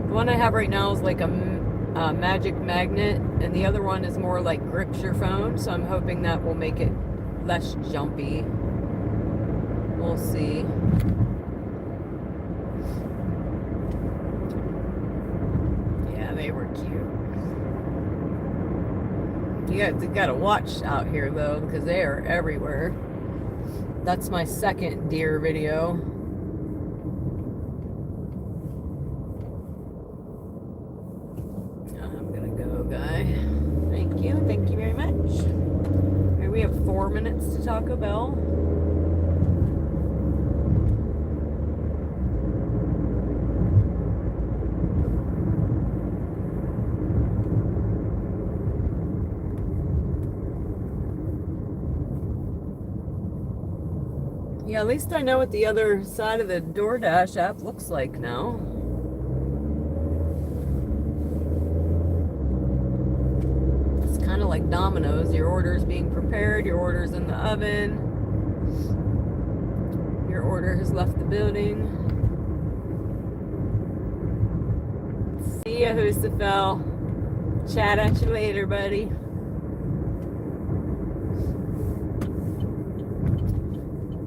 The one I have right now is like a magic magnet, and the other one is more like grips your phone. So I'm hoping that will make it less jumpy. We'll see. Yeah, they were cute. You gotta watch out here though, because they are everywhere. That's my second deer video. I'm gonna go, guy. Thank you very much. Okay, we have 4 minutes to Taco Bell. Yeah, at least I know what the other side of the DoorDash app looks like now. It's kind of like Domino's. Your order's being prepared, your order's in the oven, your order has left the building. See ya, Husafel. Chat at you later, buddy.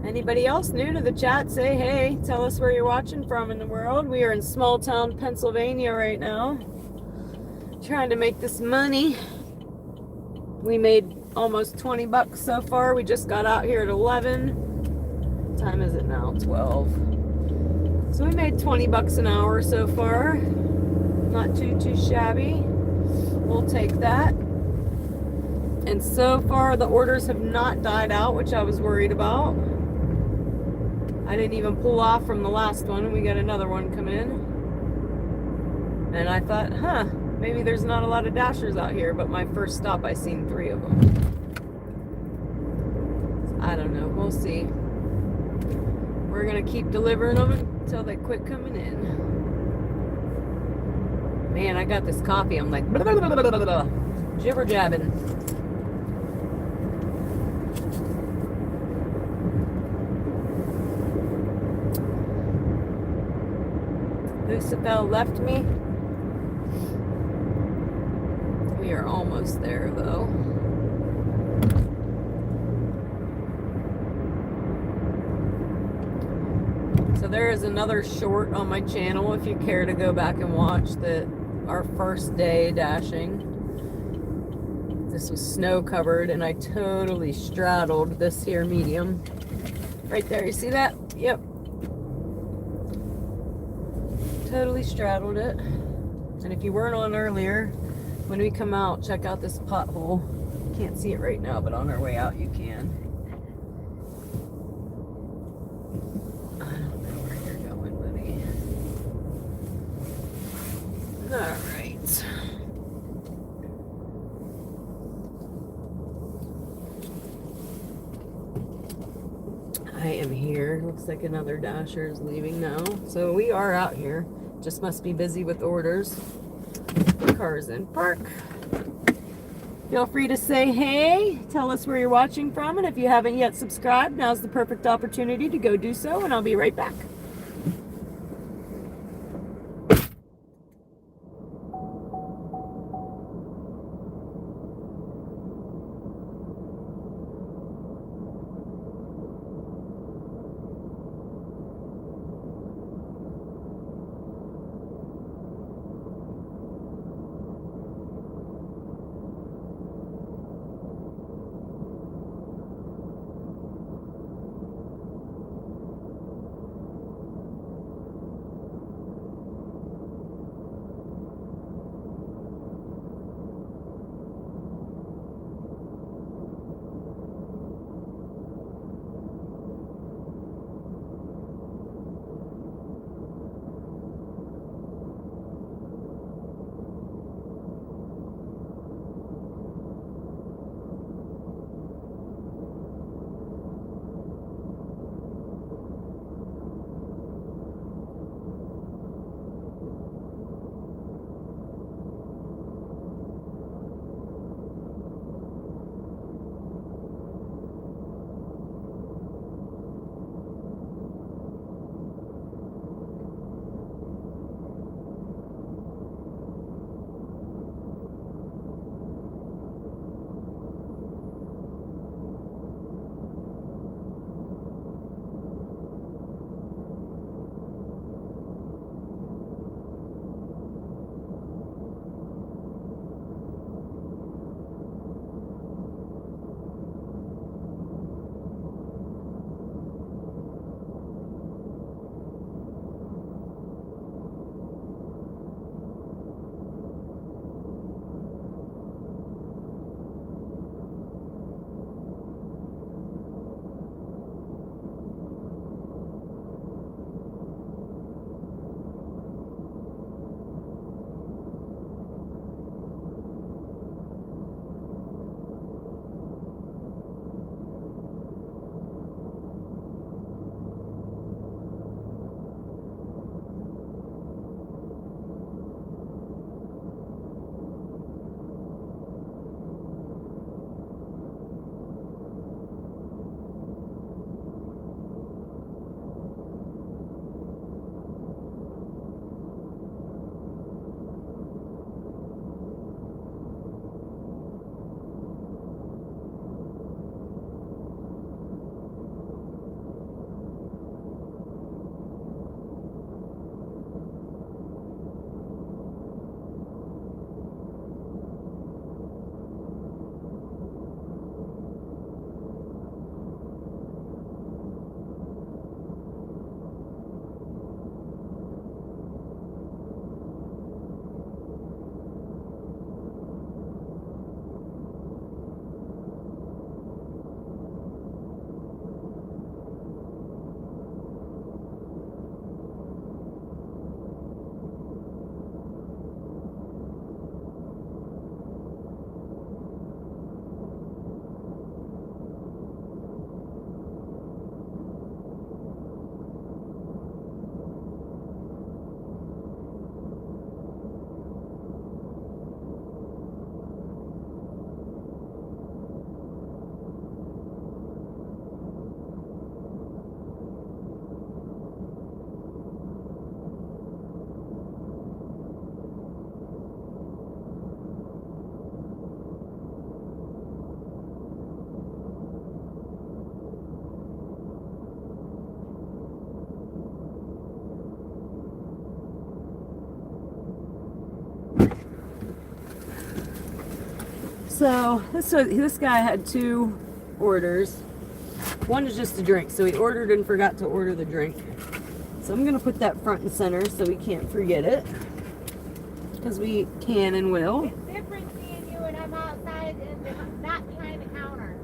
Anybody else new to the chat, say hey. Tell us where you're watching from in the world. We are in small town Pennsylvania right now. Trying to make this money. We made almost 20 bucks so far. We just got out here at 11. What time is it now? 12. So we made 20 bucks an hour so far. Not too shabby. We'll take that. And so far the orders have not died out, which I was worried about. I didn't even pull off from the last one. We got another one come in. And I thought, maybe there's not a lot of Dashers out here, but my first stop I seen 3 of them. So I don't know. We'll see. We're going to keep delivering them until they quit coming in. Man, I got this coffee. I'm like, blah, blah, blah, blah, blah, blah, jibber jabbing. Lucifel left me. We are almost there though. So there is another short on my channel if you care to go back and watch our first day dashing. This was snow covered and I totally straddled this here medium. Right there, you see that? Yep. Totally straddled it. And if you weren't on earlier, when we come out, check out this pothole. Can't see it right now, but on our way out you can. I don't know where you're going, buddy. Alright. I am here. Looks like another Dasher is leaving now. So we are out here. Just must be busy with orders. The car's in park. Feel free to say hey. Tell us where you're watching from. And if you haven't yet subscribed, now's the perfect opportunity to go do so. And I'll be right back. So this guy had 2 orders. One is just a drink, so he ordered and forgot to order the drink. So I'm gonna put that front and center so we can't forget it, because we can and will. It's different seeing you and I'm outside and not behind the counter.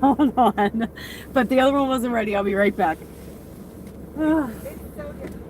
Hold on, but the other one wasn't ready. I'll be right back. Ugh. It's so different.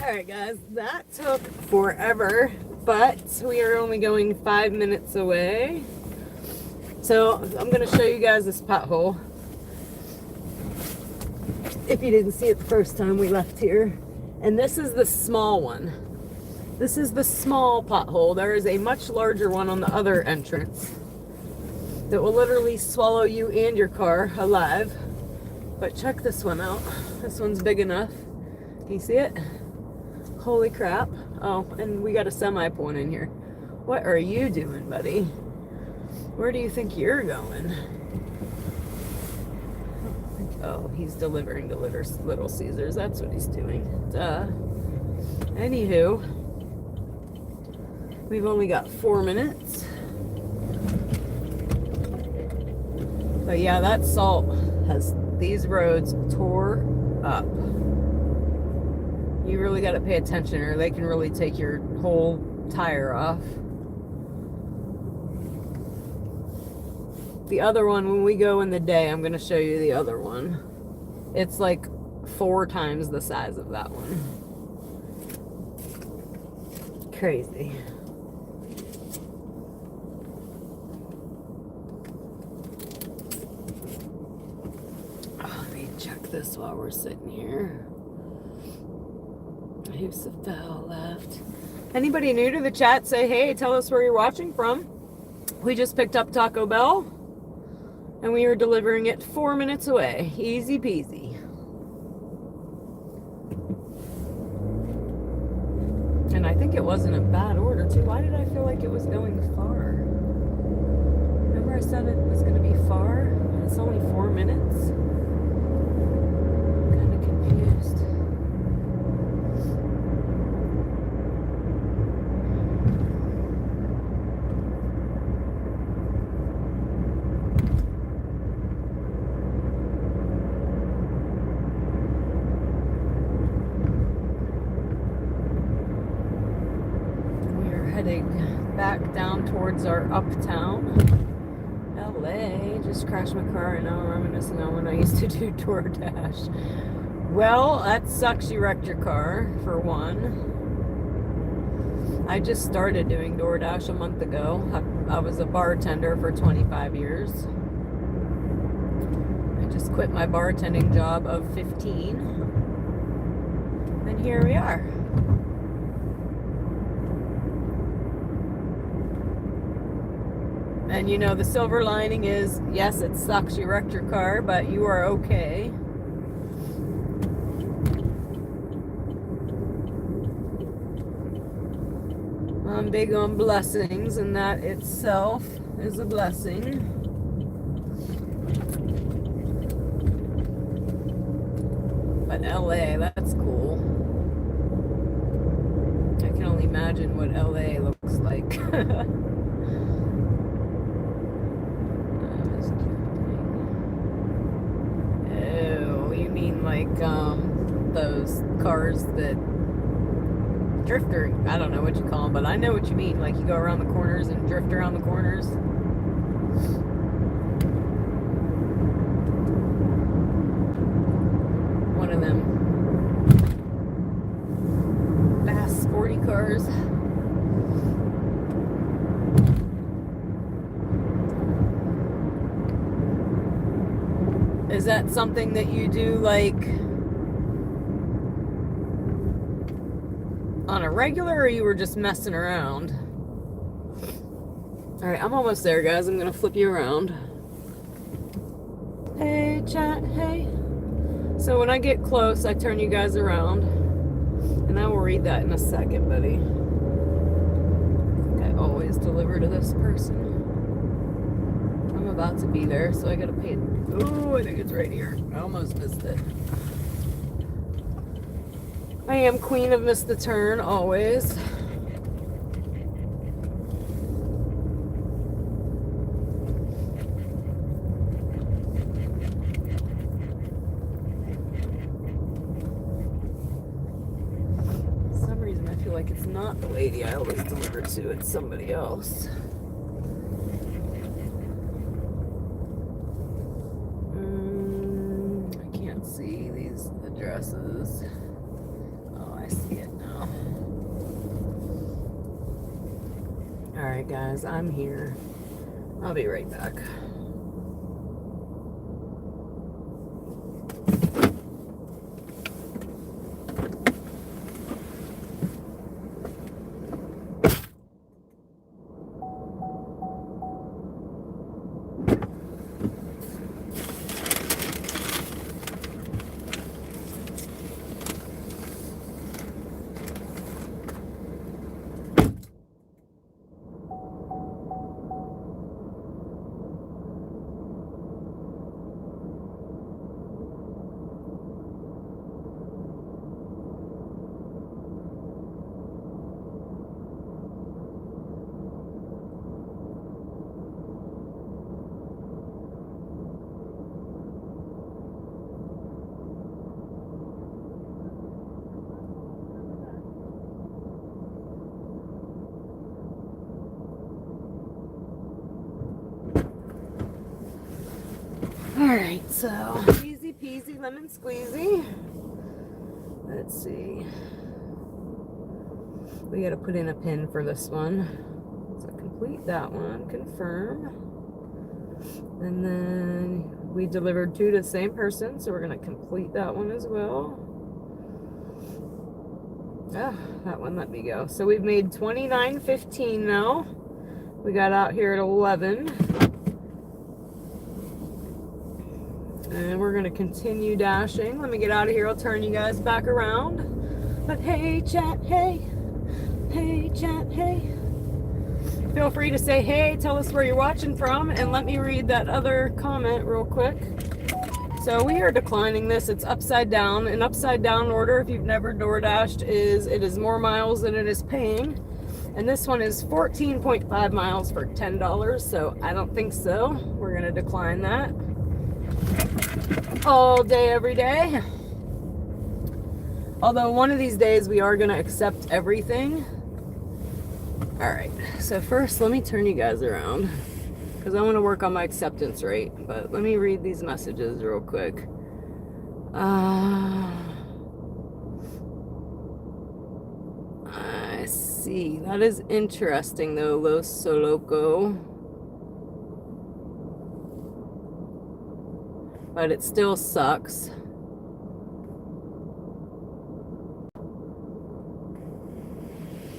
Alright guys, that took forever, but we are only going 5 minutes away. So I'm going to show you guys this pothole. If you didn't see it the first time we left here. And this is the small one. This is the small pothole. There is a much larger one on the other entrance that will literally swallow you and your car alive. But check this one out. This one's big enough. Can you see it? Holy crap. Oh, and we got a semi pulling in here. What are you doing, buddy? Where do you think you're going? Oh, he's delivering to Little Caesars. That's what he's doing. Duh. Anywho, we've only got 4 minutes. But yeah, that salt has these roads tore up. You really got to pay attention or they can really take your whole tire off. The other one, when we go in the day, I'm going to show you the other one. It's like 4 times the size of that one. Crazy. Oh, let me check this while we're sitting here. Who's the fell left? Anybody new to the chat, say hey, tell us where you're watching from. We just picked up Taco Bell. And we are delivering it 4 minutes away. Easy peasy. And I think it wasn't a bad order too. Why did I feel like it was going far? Remember I said it was going to be far? And it's only 4 minutes? I'm kind of confused. Back down towards our uptown LA. Just crashed my car and now I'm reminiscing on when I used to do DoorDash. Well, that sucks. You wrecked your car for one. I just started doing DoorDash a month ago. I was a bartender for 25 years. I just quit my bartending job of 15 and here we are. And you know, the silver lining is, yes, it sucks you wrecked your car, but you are okay. I'm big on blessings, and that itself is a blessing. But LA, that's cool. I can only imagine what LA looks like. Like those cars that drifter, I don't know what you call them, but I know what you mean. Like you go around the corners and drift around the corners. One of them fast sporty cars. Is that something that you do like on a regular, or you were just messing around? All right, I'm almost there, guys. I'm gonna flip you around. Hey, chat, hey. So when I get close, I turn you guys around, and I will read that in a second, buddy. I always deliver to this person. I'm about to be there, so I gotta pay. Oh, I think it's right here. I almost missed it. I am queen of miss the turn, always. For some reason, I feel like it's not the lady I always deliver to, it's somebody else. See these addresses. Oh, I see it now. guys. I'm here. I'll be right back. Alright, so easy peasy lemon squeezy. Let's see. We gotta put in a pin for this one. So complete that one, confirm. And then we delivered 2 to the same person, so we're gonna complete that one as well. Ah, that one let me go. So we've made $29.15 now. We got out here at 11. And we're gonna continue dashing. Let me get out of here. I'll turn you guys back around. But hey, chat, hey. Hey, chat, hey. Feel free to say hey, tell us where you're watching from, and let me read that other comment real quick. So we are declining this. It's upside down. An upside down order, if you've never DoorDashed, it is more miles than it is paying. And this one is 14.5 miles for $10, so I don't think so. We're gonna decline that. All day, every day. Although one of these days we are going to accept everything. Alright, so first let me turn you guys around, because I want to work on my acceptance rate. But let me read these messages real quick. I see. That is interesting though, Los Soloco. But it still sucks.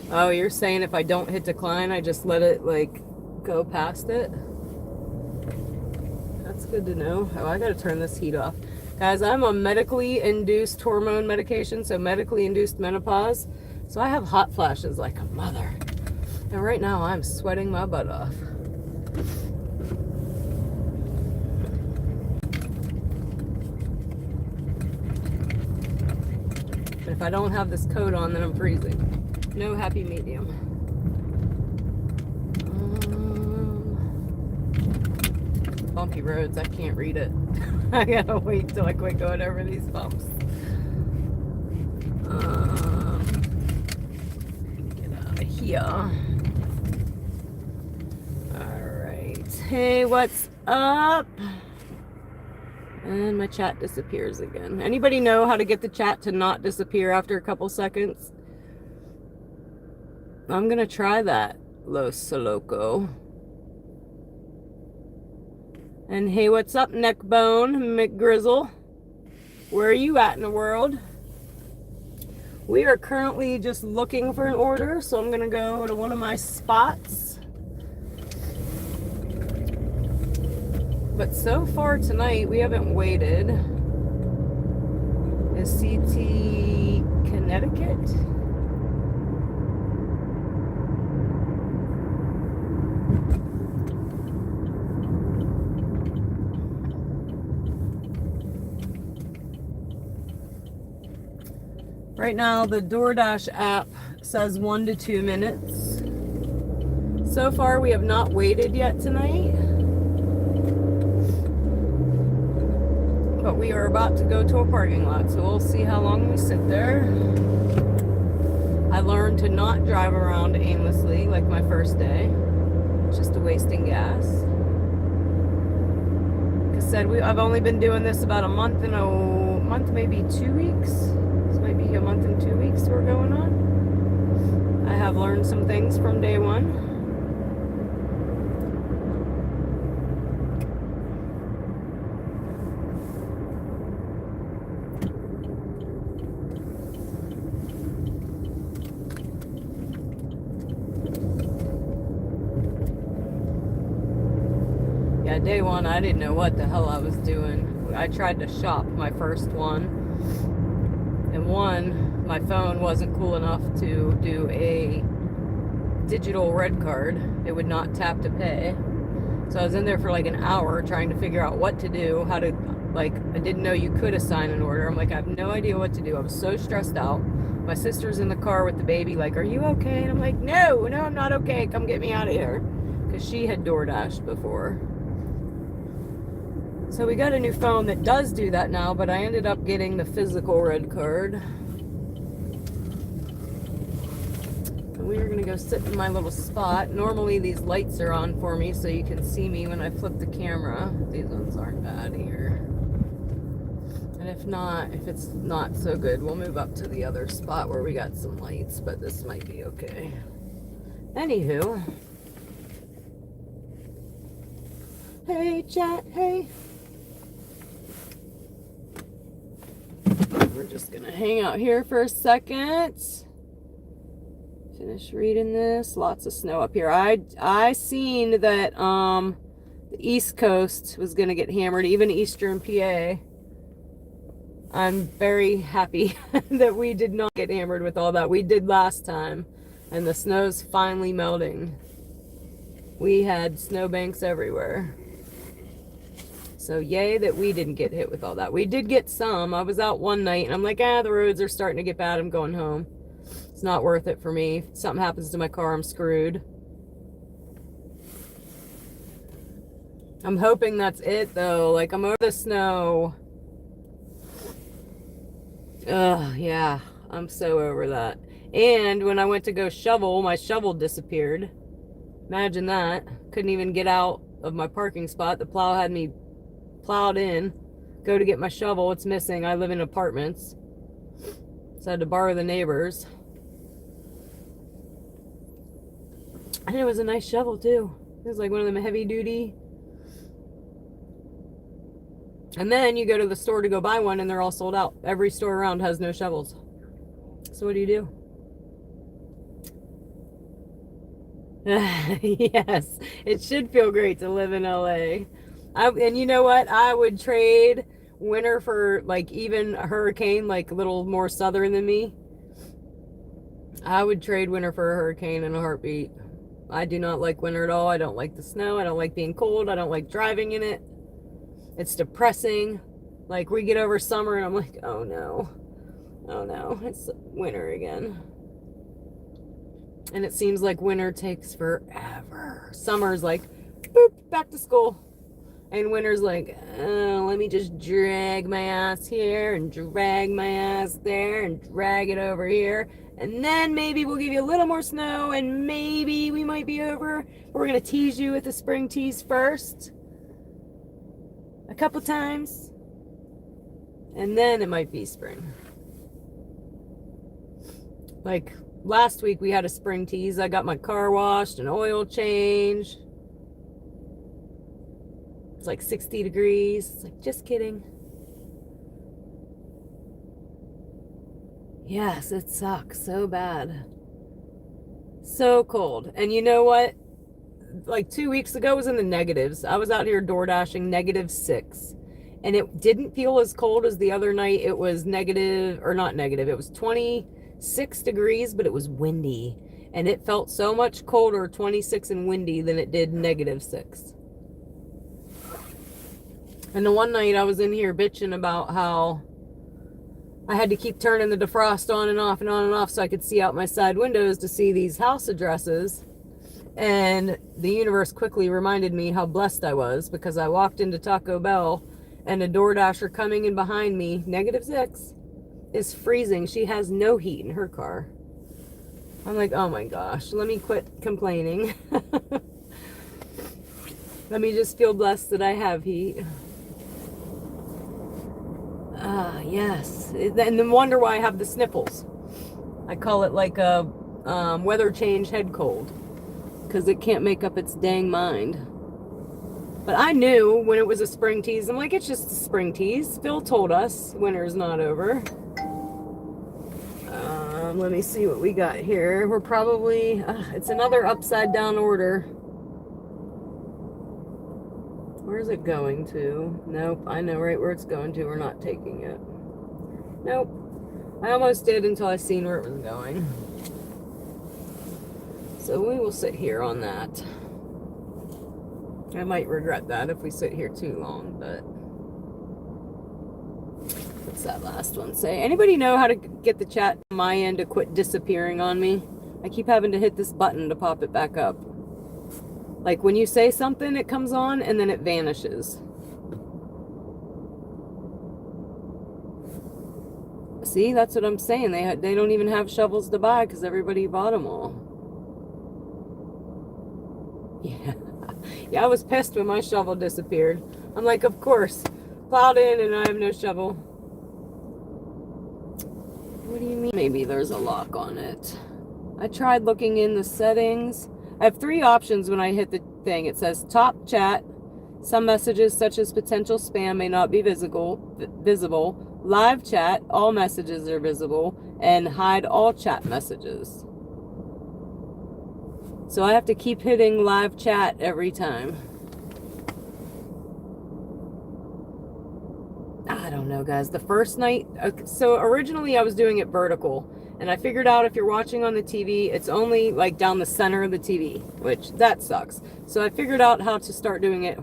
Oh, you're saying if I don't hit decline, I just let it like go past it? That's good to know. Oh, I gotta turn this heat off. Guys, I'm on medically induced hormone medication, so medically induced menopause. So I have hot flashes like a mother. And right now I'm sweating my butt off. If I don't have this coat on, then I'm freezing. No happy medium. Bumpy roads, I can't read it. I gotta wait till I quit going over these bumps. Get out of here. Alright. Hey, what's up? And my chat disappears again. Anybody know how to get the chat to not disappear after a couple seconds? I'm gonna try that, Los Soloco. And hey, what's up, Neckbone McGrizzle? Where are you at in the world? We are currently just looking for an order, so I'm gonna go to one of my spots. But so far tonight, we haven't waited. Is CT Connecticut? Right now, the DoorDash app says 1 to 2 minutes. So far, we have not waited yet tonight. But we are about to go to a parking lot, so we'll see how long we sit there. I learned to not drive around aimlessly like my first day. It's just a wasting gas. Like I said, I've only been doing this about a month and maybe 2 weeks. This might be a month and 2 weeks we're going on. I have learned some things from day one. Yeah, day one, I didn't know what the hell I was doing. I tried to shop my first one. And one, my phone wasn't cool enough to do a digital red card. It would not tap to pay. So I was in there for like an hour trying to figure out what to do, how to, like, I didn't know you could assign an order. I'm like, I have no idea what to do. I was so stressed out. My sister's in the car with the baby, like, are you okay? And I'm like, no, I'm not okay. Come get me out of here. Because she had DoorDashed before. So we got a new phone that does do that now, but I ended up getting the physical red card. And we are going to go sit in my little spot. Normally these lights are on for me so you can see me when I flip the camera. These ones aren't bad here. And if it's not so good, we'll move up to the other spot where we got some lights, but this might be okay. Anywho. Hey, chat, hey. We're just gonna hang out here for a second. Finish reading this. Lots of snow up here. I seen that the East Coast was gonna get hammered, even Eastern PA. I'm very happy that we did not get hammered with all that we did last time, and the snow's finally melting. We had snowbanks everywhere. So yay that we didn't get hit with all that. We did get some. I was out one night and I'm like, the roads are starting to get bad. I'm going home. It's not worth it for me. If something happens to my car, I'm screwed. I'm hoping that's it though. Like, I'm over the snow. Ugh, yeah. I'm so over that. And when I went to go shovel, my shovel disappeared. Imagine that. Couldn't even get out of my parking spot. The plow had me plowed in. Go to get my shovel. It's missing. I live in apartments. So I had to borrow the neighbors. And it was a nice shovel too. It was like one of them heavy duty. And then you go to the store to go buy one and they're all sold out. Every store around has no shovels. So what do you do? Yes, it should feel great to live in LA. And you know what? I would trade winter for like even a hurricane, like a little more southern than me. I would trade winter for a hurricane in a heartbeat. I do not like winter at all. I don't like the snow. I don't like being cold. I don't like driving in it. It's depressing. Like, we get over summer and I'm like, oh no, it's winter again. And it seems like winter takes forever. Summer's like, boop, back to school. And winter's like, oh, let me just drag my ass here and drag my ass there and drag it over here. And then maybe we'll give you a little more snow and maybe we might be over. We're going to tease you with the spring tease first. A couple times. And then it might be spring. Like, last week we had a spring tease. I got my car washed and oil changed. It's like 60 degrees. It's like, just kidding. Yes, it sucks so bad. So cold. And you know what? Like 2 weeks ago, it was in the negatives. I was out here door dashing -6. And it didn't feel as cold as the other night. It was negative, or not negative. It was 26 degrees, but it was windy. And it felt so much colder, 26 and windy, than it did -6. And the one night I was in here bitching about how I had to keep turning the defrost on and off and on and off so I could see out my side windows to see these house addresses. And the universe quickly reminded me how blessed I was, because I walked into Taco Bell and a DoorDasher coming in behind me, -6, is freezing. She has no heat in her car. I'm like, oh my gosh, let me quit complaining. Let me just feel blessed that I have heat. Yes. And then wonder why I have the sniffles. I call it like a weather change head cold, because it can't make up its dang mind. But I knew when it was a spring tease. I'm like, it's just a spring tease. Phil told us winter's not over. Let me see what we got here. We're probably, it's another upside down order. Where's it going to? Nope, I know right where it's going to. We're not taking it. Nope. I almost did until I seen where it was going. So we will sit here on that. I might regret that if we sit here too long, but what's that last one say? Anybody know how to get the chat on my end to quit disappearing on me? I keep having to hit this button to pop it back up. Like when you say something, it comes on and then it vanishes. See, that's what I'm saying. They don't even have shovels to buy because everybody bought them all. Yeah. Yeah, I was pissed when my shovel disappeared. I'm like, of course. Plowed in and I have no shovel. What do you mean? Maybe there's a lock on it. I tried looking in the settings. I have 3 options when I hit the thing. It says top chat. Some messages such as potential spam may not be visible. Live chat. All messages are visible. And hide all chat messages. So I have to keep hitting live chat every time. I don't know, guys. The first night, so originally I was doing it vertical, and I figured out if you're watching on the TV, it's only like down the center of the TV, which that sucks. So I figured out how to start doing it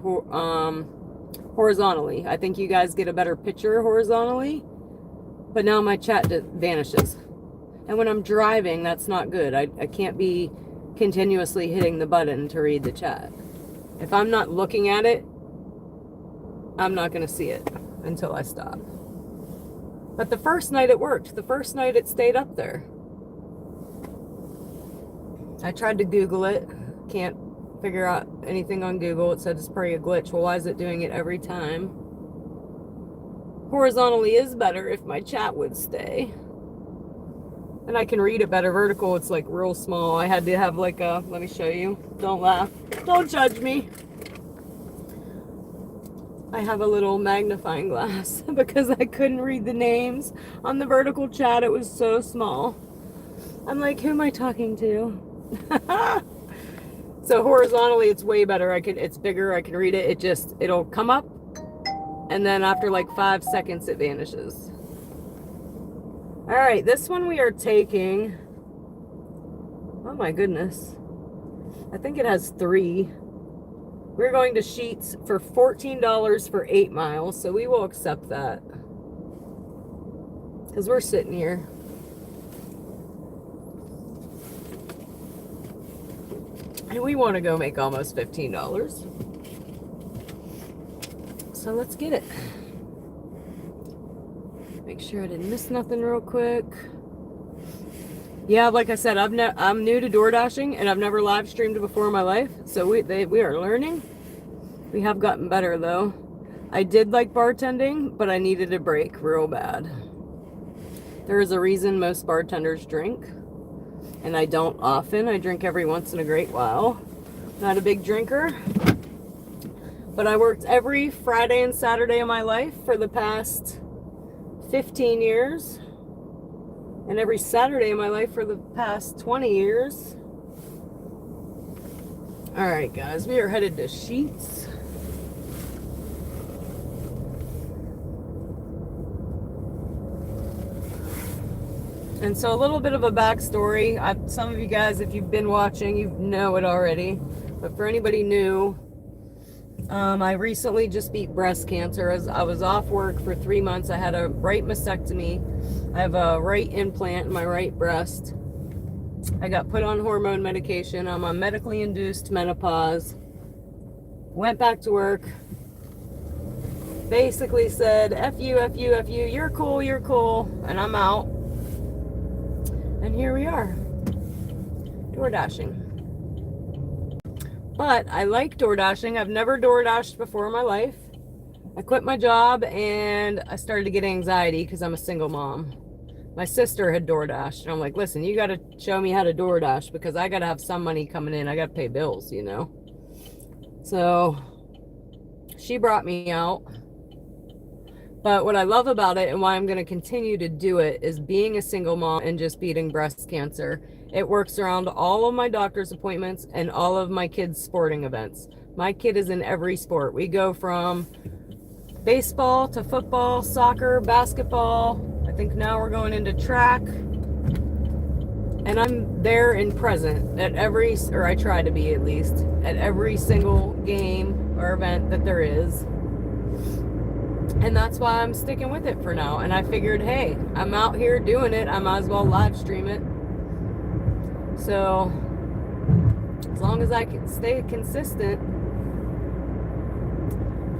horizontally. I think you guys get a better picture horizontally, but now my chat vanishes. And when I'm driving, that's not good. I can't be continuously hitting the button to read the chat. If I'm not looking at it, I'm not going to see it until I stop. But the first night it worked. The first night it stayed up there. I tried to Google it. Can't figure out anything on Google. It said it's probably a glitch. Well, why is it doing it every time? Horizontally is better if my chat would stay. And I can read it better. Vertical, it's like real small. I had to have like a, let me show you. Don't laugh. Don't judge me. I have a little magnifying glass because I couldn't read the names on the vertical chat. It was so small. I'm like, who am I talking to? So horizontally, it's way better. It's bigger. I can read it. It'll come up. And then after like 5 seconds, it vanishes. All right, this one we are taking. Oh my goodness. I think it has 3. We're going to Sheets for $14 for 8 miles, so we will accept that. Because we're sitting here. And we want to go make almost $15. So let's get it. Make sure I didn't miss nothing real quick. Yeah, like I said, I'm new to DoorDashing, and I've never live streamed before in my life. So we are learning. We have gotten better though. I did like bartending, but I needed a break real bad. There is a reason most bartenders drink, and I don't often. I drink every once in a great while. Not a big drinker, but I worked every Friday and Saturday of my life for the past 15 years. And every Saturday of my life for the past 20 years. All right, guys, we are headed to Sheets. And so a little bit of a backstory. Some of you guys, if you've been watching, you know it already. But for anybody new, I recently just beat breast cancer. As I was off work for 3 months. I had a right mastectomy. I have a right implant in my right breast. I got put on hormone medication. I'm on medically induced menopause. Went back to work. Basically said, F you, F you, F you. You're cool. And I'm out. And here we are. DoorDashing. But I like DoorDashing. I've never DoorDashed before in my life. I quit my job and I started to get anxiety because I'm a single mom. My sister had DoorDashed, and I'm like, listen, you got to show me how to DoorDash because I got to have some money coming in. I got to pay bills, you know. So she brought me out. But what I love about it and why I'm going to continue to do it is being a single mom and just beating breast cancer. It works around all of my doctor's appointments and all of my kids' sporting events. My kid is in every sport. We go from baseball to football, soccer, basketball. I think now we're going into track. And I'm there and present at every, or I try to be at least, at every single game or event that there is. And that's why I'm sticking with it for now. And I figured, hey, I'm out here doing it. I might as well live stream it. So, as long as I can stay consistent,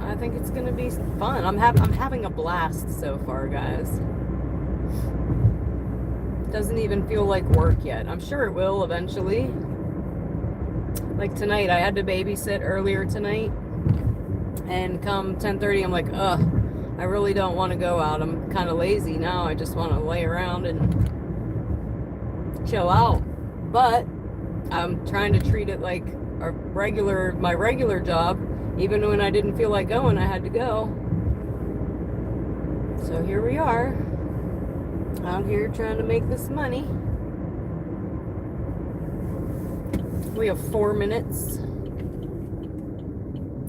I think it's going to be fun. I'm having a blast so far, guys. Doesn't even feel like work yet. I'm sure it will eventually. Like tonight, I had to babysit earlier tonight. And come 10:30, I'm like, I really don't want to go out. I'm kind of lazy now. I just want to lay around and chill out. But I'm trying to treat it like my regular job. Even when I didn't feel like going, I had to go. So here we are, out here trying to make this money. We have 4 minutes.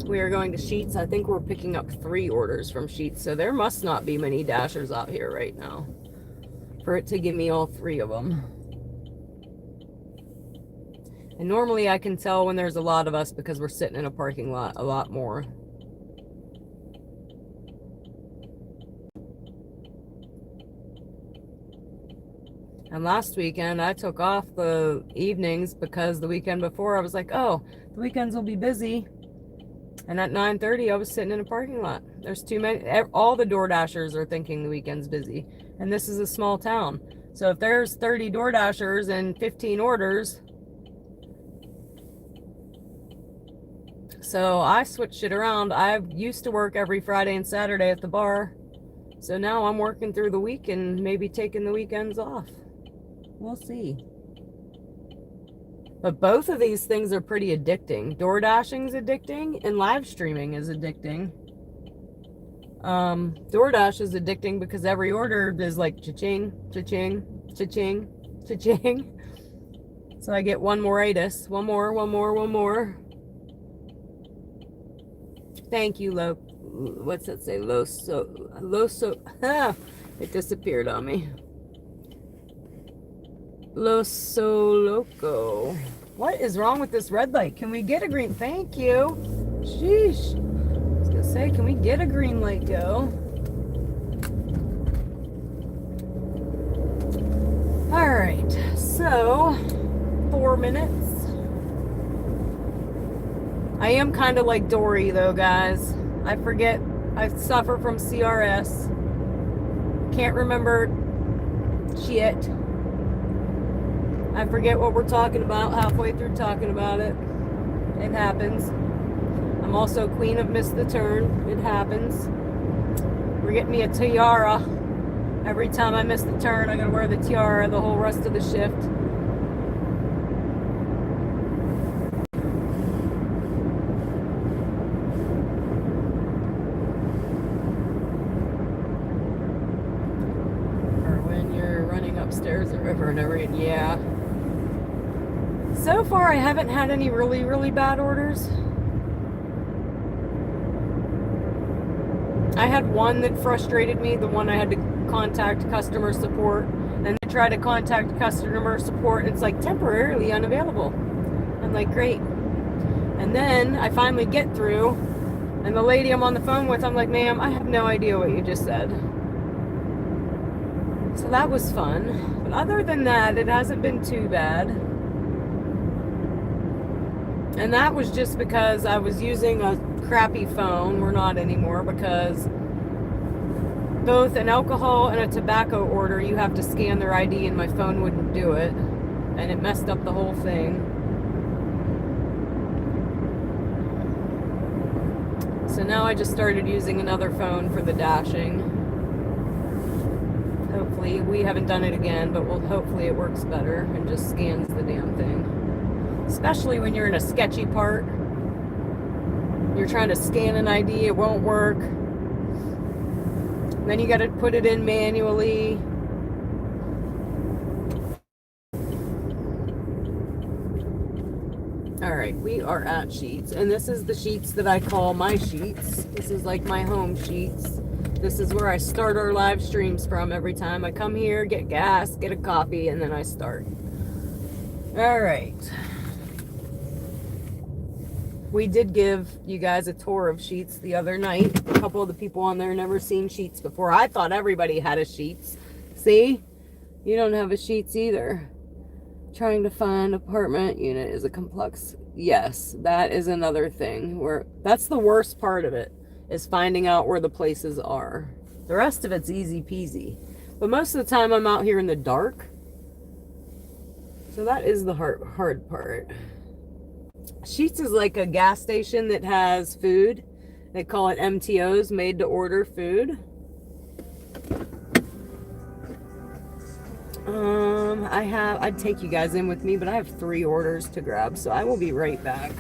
We are going to Sheets. I think we're picking up 3 orders from Sheets, so there must not be many Dashers out here right now for it to give me all 3 of them. And normally I can tell when there's a lot of us because we're sitting in a parking lot a lot more. And last weekend I took off the evenings because the weekend before I was like, oh, the weekends will be busy. And at 9:30, I was sitting in a parking lot. There's too many. All the DoorDashers are thinking the weekend's busy. And this is a small town. So if there's 30 DoorDashers and 15 orders. So I switched it around. I used to work every Friday and Saturday at the bar. So now I'm working through the week and maybe taking the weekends off. We'll see. But both of these things are pretty addicting. DoorDashing's addicting and live streaming is addicting. DoorDash is addicting because every order is like cha-ching, cha-ching, cha-ching, cha-ching. So I get one more itis. One more. Thank you, what's that say? It disappeared on me. Loso Loco. What is wrong with this red light? Can we get a green? Thank you. Sheesh. I was gonna say, can we get a green light go? Alright, so 4 minutes. I am kind of like Dory though, guys. I forget. I suffer from CRS. Can't remember shit. I forget what we're talking about halfway through talking about it. It happens. I'm also queen of miss the turn. It happens. We're getting me a tiara. Every time I miss the turn, I gotta wear the tiara the whole rest of the shift. Or when you're running upstairs or over and over again. Yeah. So far, I haven't had any really, really bad orders. I had one that frustrated me, the one I had to contact customer support, and I try to contact customer support, and it's like temporarily unavailable. I'm like, great. And then I finally get through, and the lady I'm on the phone with, I'm like, ma'am, I have no idea what you just said. So that was fun. But other than that, it hasn't been too bad. And that was just because I was using a crappy phone. We're not anymore because both an alcohol and a tobacco order, you have to scan their ID, and my phone wouldn't do it. And it messed up the whole thing. So now I just started using another phone for the dashing. Hopefully, we haven't done it again, but hopefully it works better and just scans the damn thing. Especially when you're in a sketchy part. You're trying to scan an ID, it won't work. Then you got to put it in manually. All right, we are at Sheets, and this is the Sheets that I call my Sheets. This is like my home Sheets. This is where I start our live streams from every time I come here, get gas, get a coffee, and then I start. All right. We did give you guys a tour of Sheets the other night. A couple of the people on there never seen Sheets before. I thought everybody had a Sheets. See? You don't have a Sheets either. Trying to find apartment unit is a complex. Yes, that is another thing where that's the worst part of it, is finding out where the places are. The rest of it's easy peasy. But most of the time I'm out here in the dark. So that is the hard part. Sheets is like a gas station that has food. They call it MTOs, made to order food. I'd take you guys in with me, but I have 3 orders to grab, so I will be right back.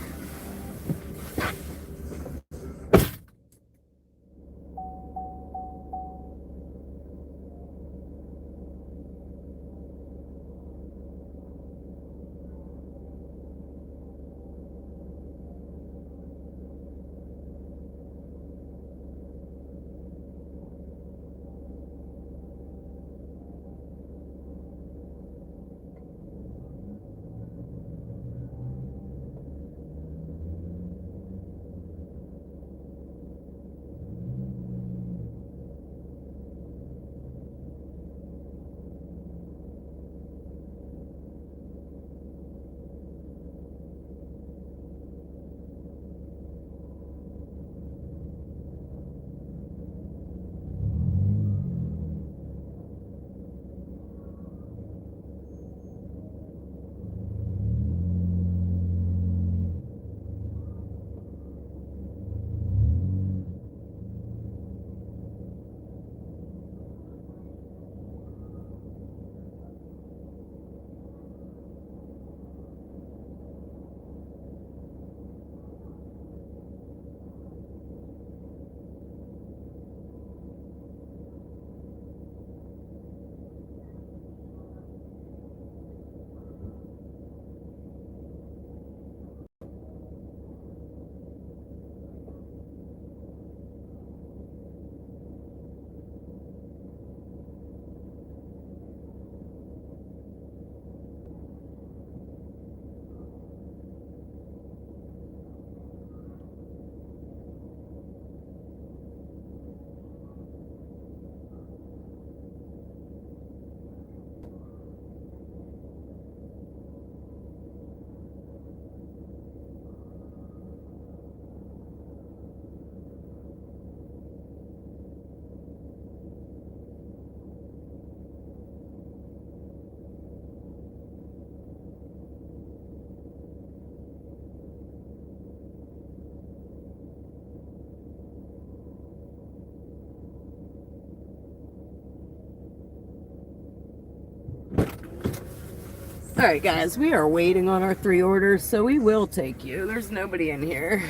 All right, guys, we are waiting on our 3 orders, so we will take you. There's nobody in here.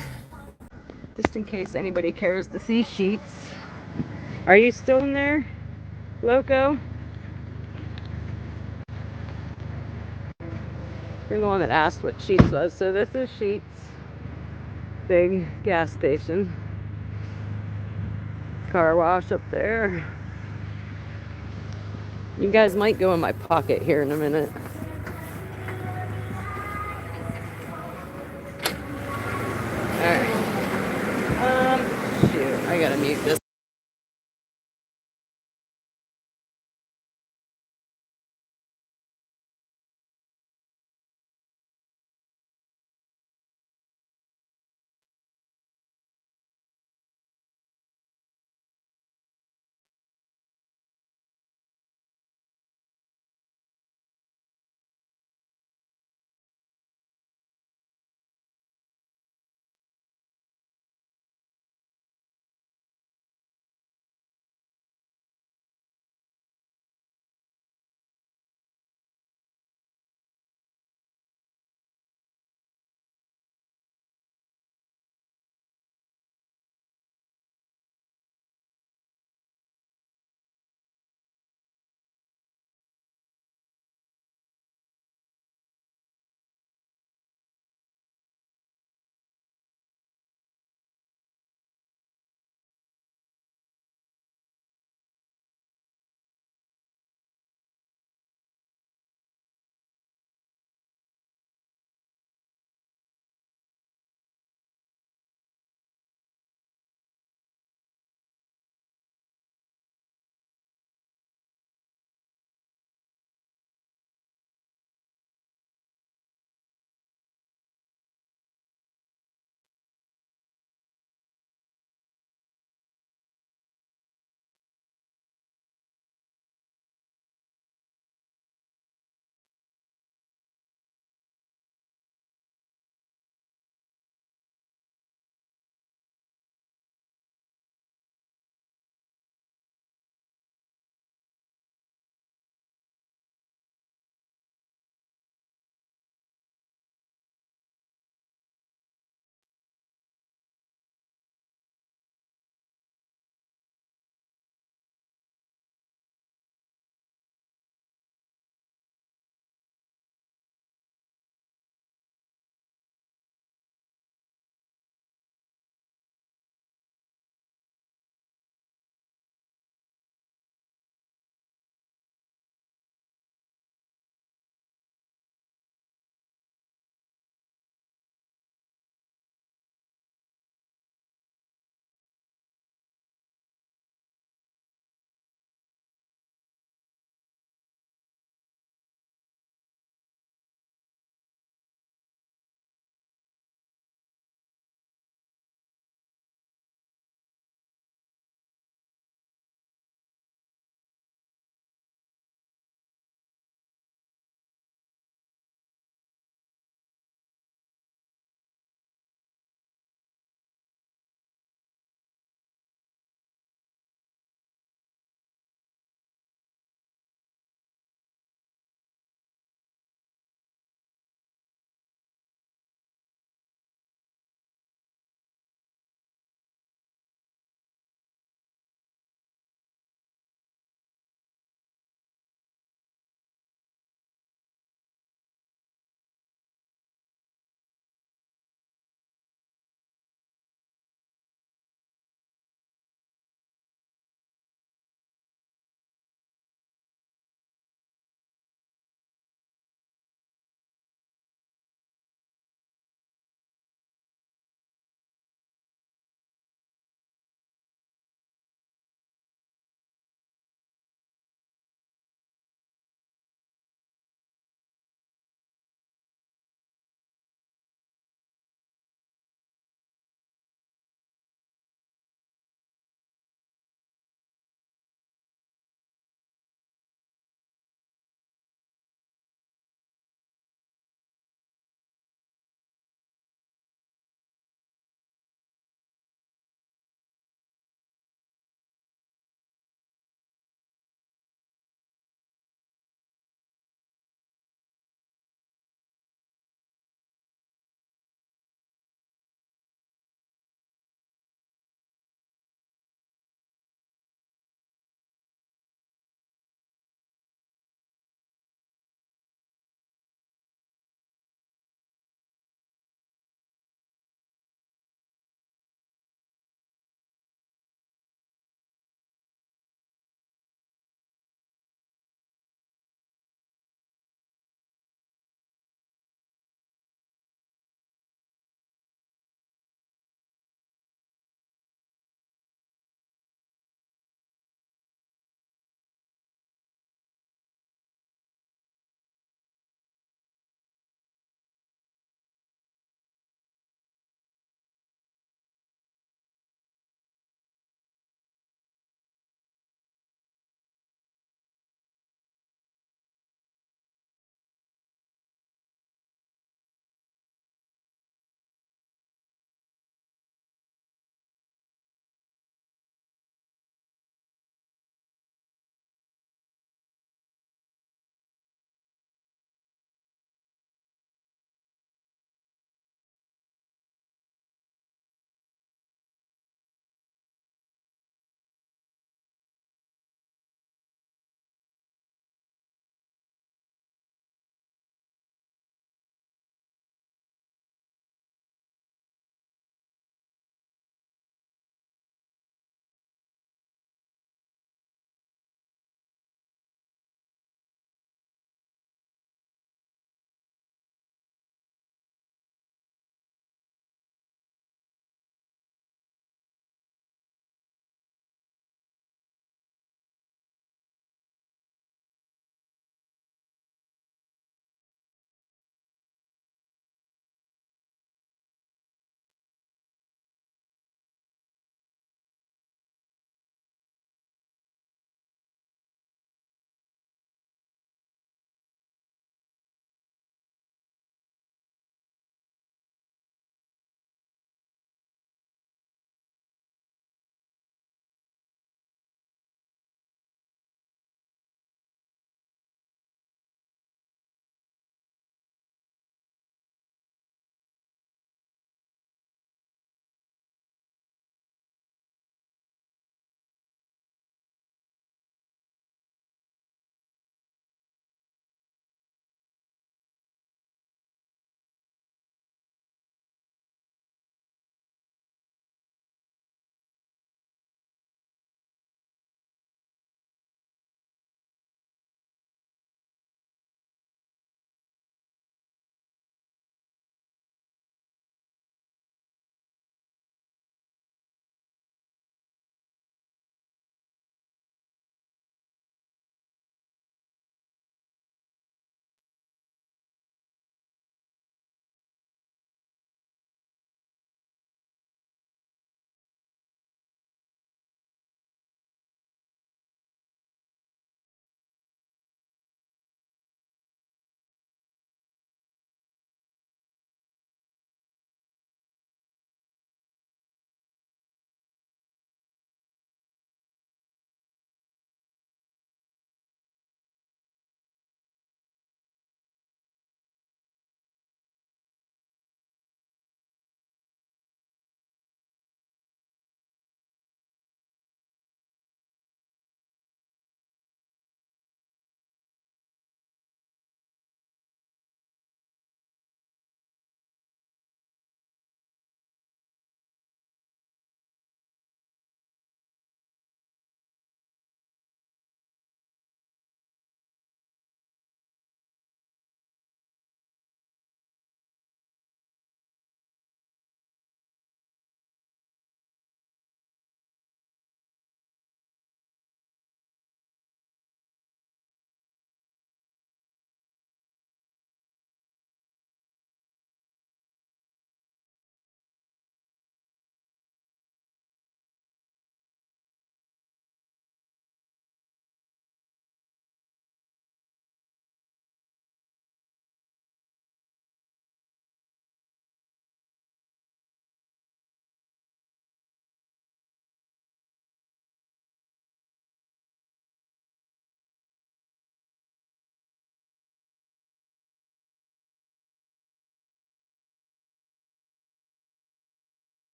Just in case anybody cares to see Sheets. Are you still in there, Loco? You're the one that asked what Sheets was. So this is Sheets. Big gas station. Car wash up there. You guys might go in my pocket here in a minute. Alright. Shoot, I gotta mute this.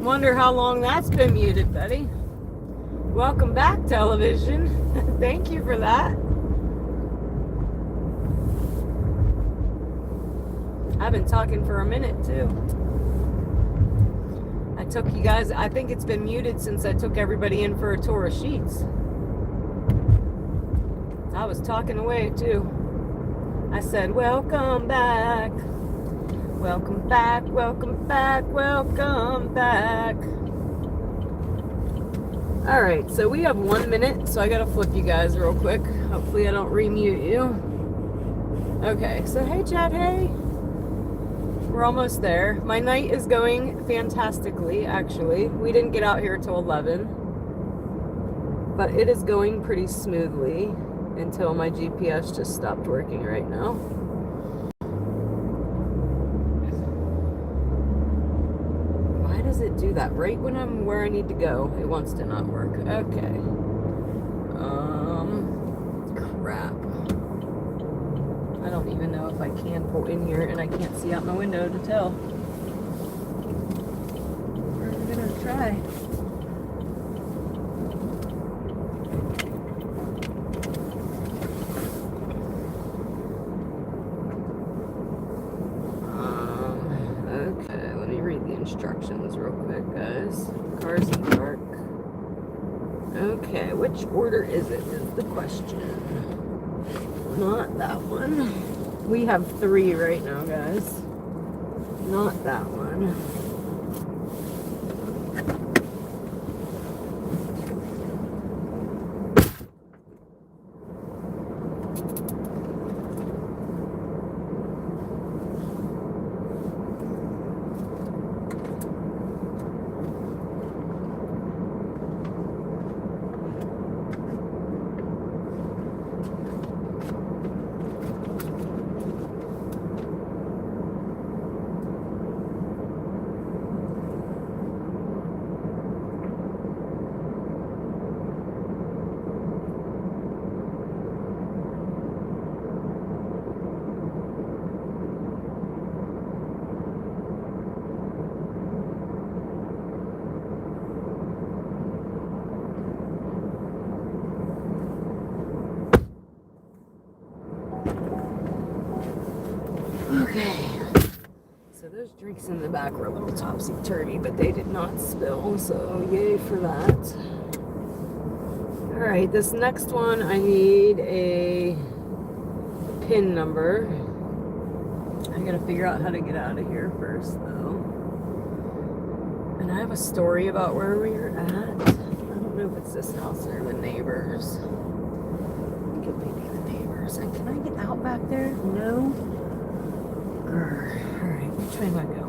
wonder how long that's been muted, buddy. Welcome back, television. Thank you for that. I've been talking for a minute too. I took you guys, I think it's been muted since I took everybody in for a tour of Sheets. I was talking away too. I said, welcome back. Welcome back, welcome back, welcome back. All right, so we have 1 minute, so I gotta flip you guys real quick. Hopefully I don't remute you. Okay, so hey Chad, hey. We're almost there. My night is going fantastically, actually. We didn't get out here till 11, but it is going pretty smoothly until my GPS just stopped working right now. Why does it do that right when I'm where I need to go? It wants to not work. Okay. Crap. I don't even know if I can pull in here, and I can't see out my window to tell. We're gonna try. Okay, let me read the instructions real quick, guys. Cars in park. Okay, which order is it is the question. Not that one. We have 3 right now, guys. Not that one. Okay, so those drinks in the back were a little topsy-turvy, but they did not spill, so yay for that. Alright, this next one, I need a PIN number. I gotta figure out how to get out of here first, though. And I have a story about where we are at. I don't know if it's this house or the neighbors. I think it may be the neighbors. And can I get out back there? No? Alright, which way am I going?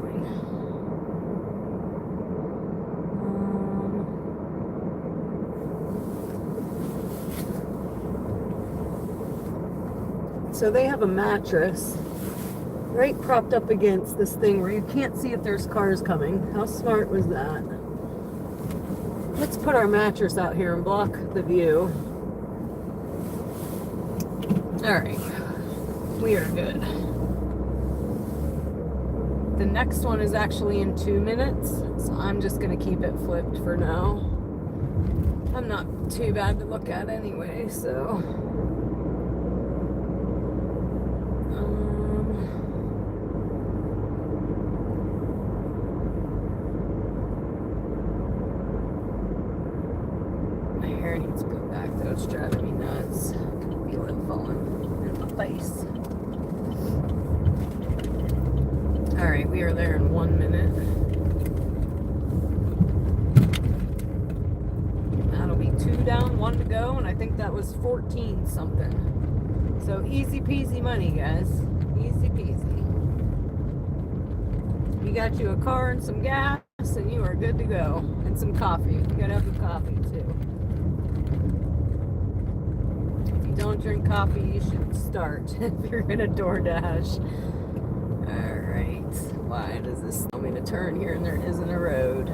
So they have a mattress right propped up against this thing where you can't see if there's cars coming. How smart was that? Let's put our mattress out here and block the view. Alright, we are good. The next one is actually in 2 minutes, so I'm just going to keep it flipped for now. I'm not too bad to look at anyway, so... my hair needs put back, though. It's driving me nuts. I can feel it falling in my face. Alright, we are there in 1 minute. That'll be 2 down, 1 to go, and I think that was 14 something. So easy peasy money, guys. Easy peasy. You got you a car and some gas, and you are good to go. And some coffee. You gotta have the coffee, too. If you don't drink coffee, you should start if you're gonna DoorDash. Alright. Why does this tell me to turn here and there isn't a road?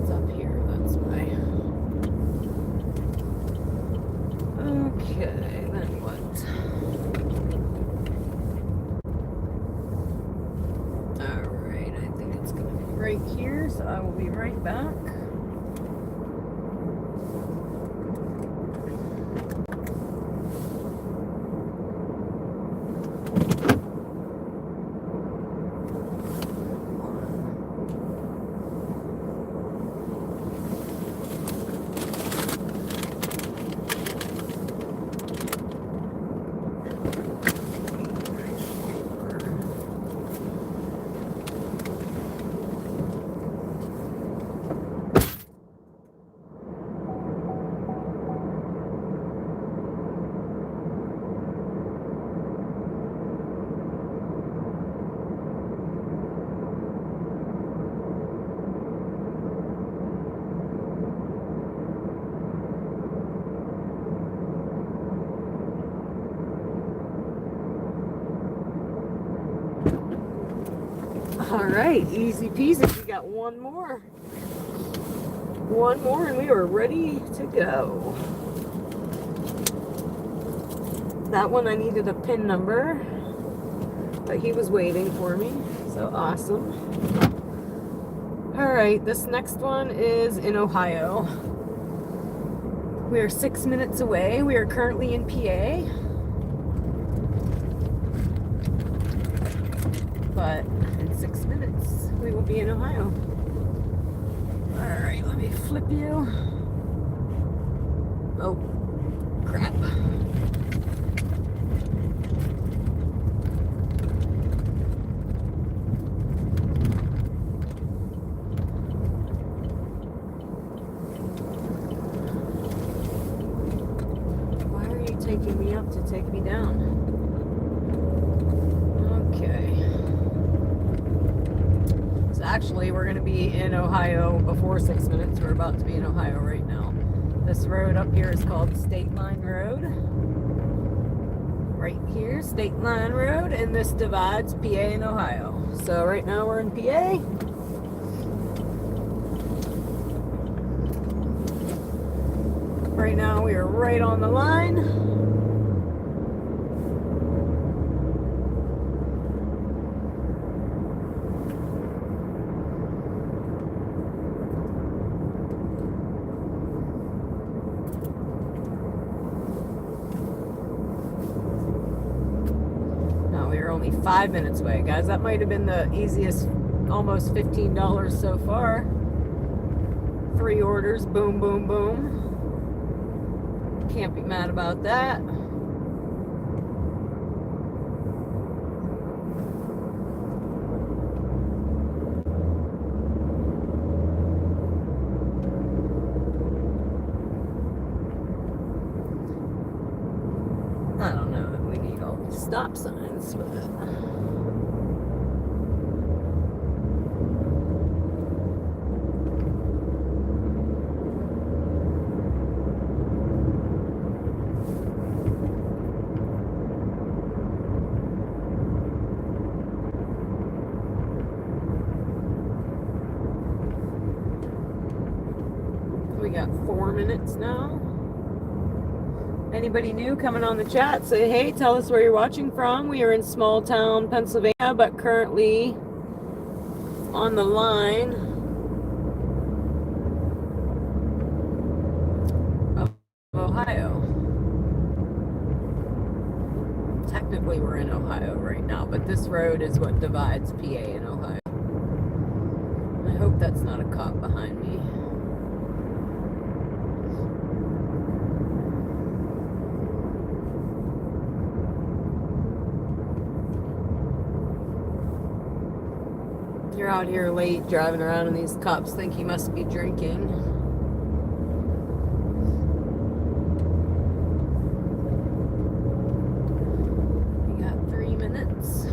It's up here, that's why. Okay, then what? Alright, I think right here, so I will be right back. All right, easy peasy. We got one more. One more and we are ready to go. That one I needed a PIN number, but he was waiting for me, so awesome. All right, this next one is in Ohio. We are 6 minutes away. We are currently in PA, but in 6 minutes we will be in Ohio. All right, let me flip you. Oh, crap. Why are you taking me up to take me down? Okay. Actually, we're going to be in Ohio before 6 minutes. We're about to be in Ohio right now. This road up here is called State Line Road. Right here, State Line Road, and this divides PA and Ohio. So right now we're in PA. Right now we are right on the line. Only 5 minutes away, guys. That might have been the easiest, almost $15 so far. 3 orders, boom, boom, boom. Can't be mad about that. I don't know that we need all these stop signs for that. We got 4 minutes now. Anybody new coming on the chat, say hey, tell us where you're watching from. We are in small town Pennsylvania, but currently on the line of Ohio. Technically we're in Ohio right now, but this road is what divides PA and Ohio. I hope that's not a cop behind me. You're out here late driving around and these cops think you must be drinking. We got 3 minutes.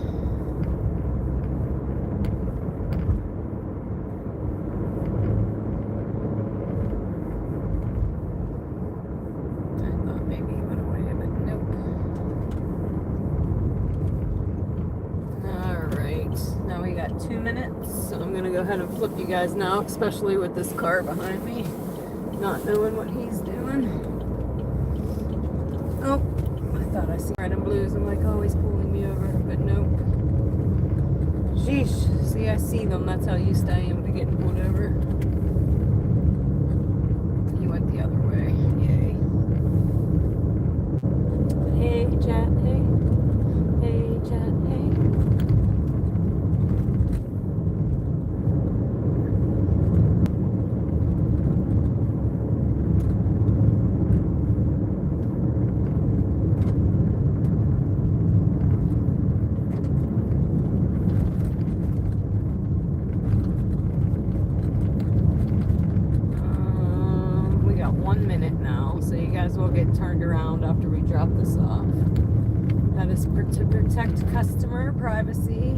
I thought maybe you went away, but nope. Alright, now we got 2 minutes. So I'm gonna go ahead and flip you guys now, especially with this car behind me, not knowing what he's doing. Oh, I thought I see red and blues. I'm like, oh, he's pulling me over, but nope. Sheesh. See, I see them. That's how used I am to getting pulled over. He went the other way. Yay. Hey, chat. Hey. Hey, chat. Hey. We got 1 minute now, so you guys will get turned around after we drop this off. That is to protect customer privacy.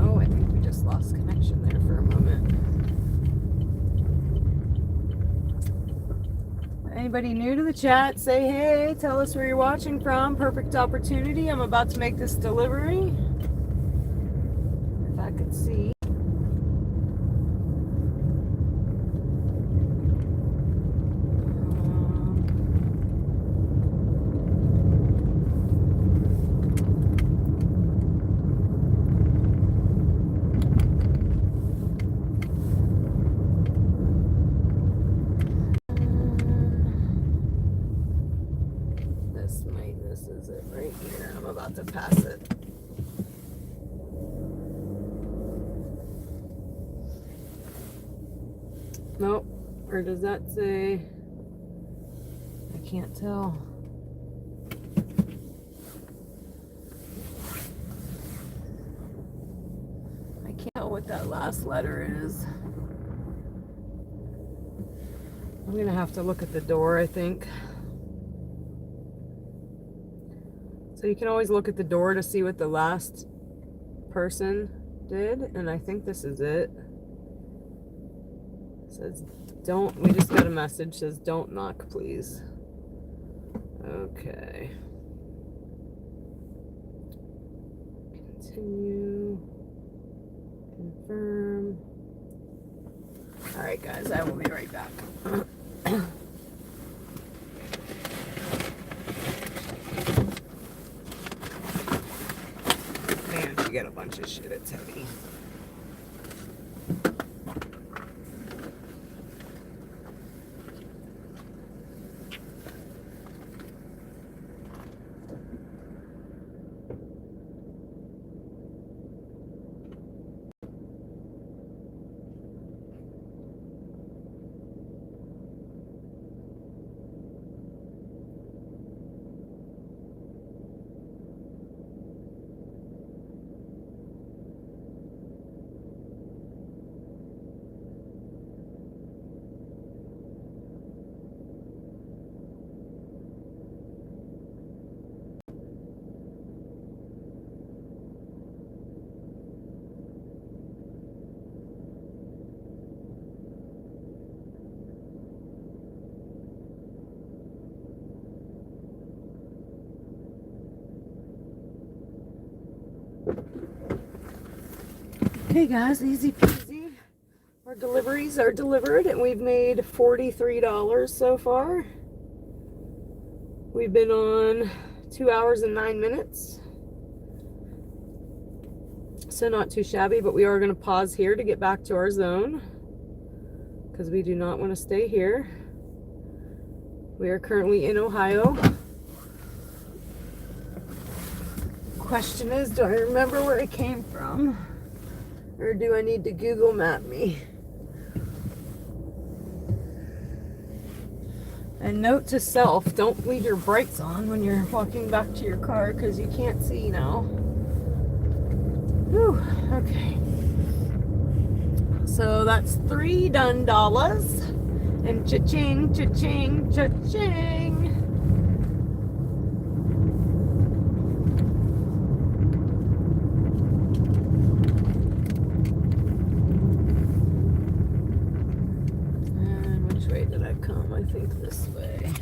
Oh, I think we just lost connection there for a moment. Anybody new to the chat, say hey, tell us where you're watching from. Perfect opportunity. I'm about to make this delivery. If I could see. This is it right here. I'm about to pass it. Nope. Or does that say? I can't tell. I can't tell what that last letter is. I'm gonna have to look at the door, I think. So you can always look at the door to see what the last person did, and I think this is it. It says, don't, we just got a message, says, don't knock, please. Okay. Continue. Confirm. All right, guys, I will be right back. You get a bunch of shit, it's heavy. Okay guys, easy peasy. Our deliveries are delivered and we've made $43 so far. We've been on 2 hours and 9 minutes. So not too shabby, but we are going to pause here to get back to our zone because we do not want to stay here. We are currently in Ohio. Question is, do I remember where I came from? Or do I need to Google map me? And note to self, don't leave your brakes on when you're walking back to your car because you can't see now. Whew, okay. So that's $3 done. And cha-ching, cha-ching, cha-ching. I think this way.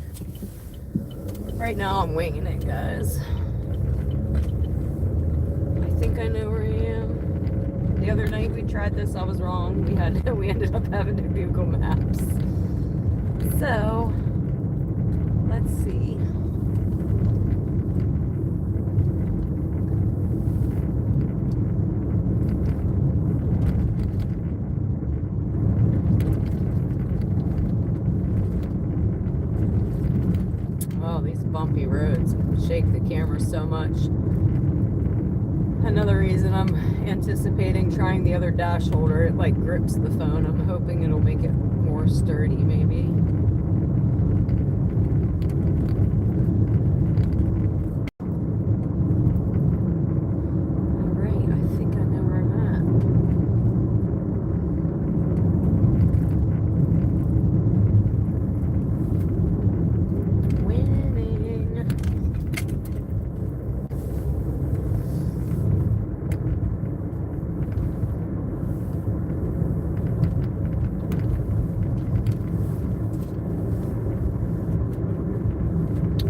Right now I'm winging it, guys. I think I know where I am. The other night we tried this, I was wrong. We ended up having to Google Maps. So let's see. camera so much. Another reason I'm anticipating trying the other dash holder, it like grips the phone. I'm hoping it'll make it more sturdy maybe. Alright, I think I know where I'm at. Winning.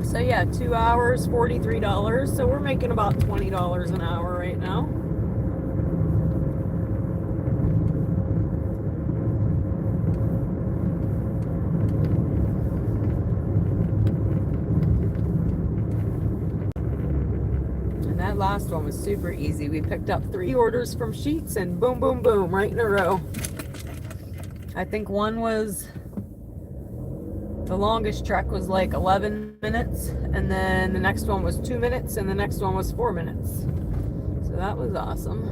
So yeah, 2 hours, $43. So we're making about $20 an hour right now. And that last one was super easy. We picked up 3 orders from Sheets and boom, boom, boom, right in a row. I think one was, the longest trek was like 11 minutes, and then the next one was 2 minutes, and the next one was 4 minutes. So that was awesome.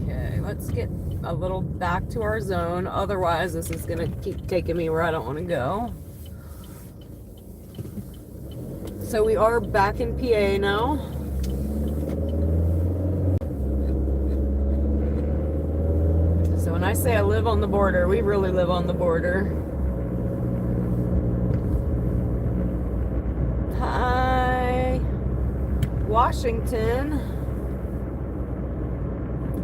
Okay, let's get a little back to our zone. Otherwise, this is gonna keep taking me where I don't want to go. So we are back in PA now. So when I say I live on the border, we really live on the border. Hi, Washington.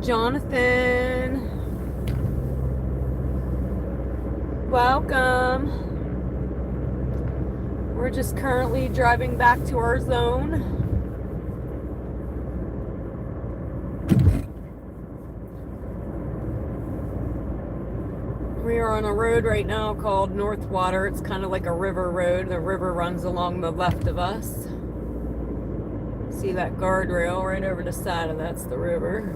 Jonathan. Welcome. We're just currently driving back to our zone. We are on a road right now called North Water. It's kind of like a river road. The river runs along the left of us. See that guardrail right over the side of that's the river.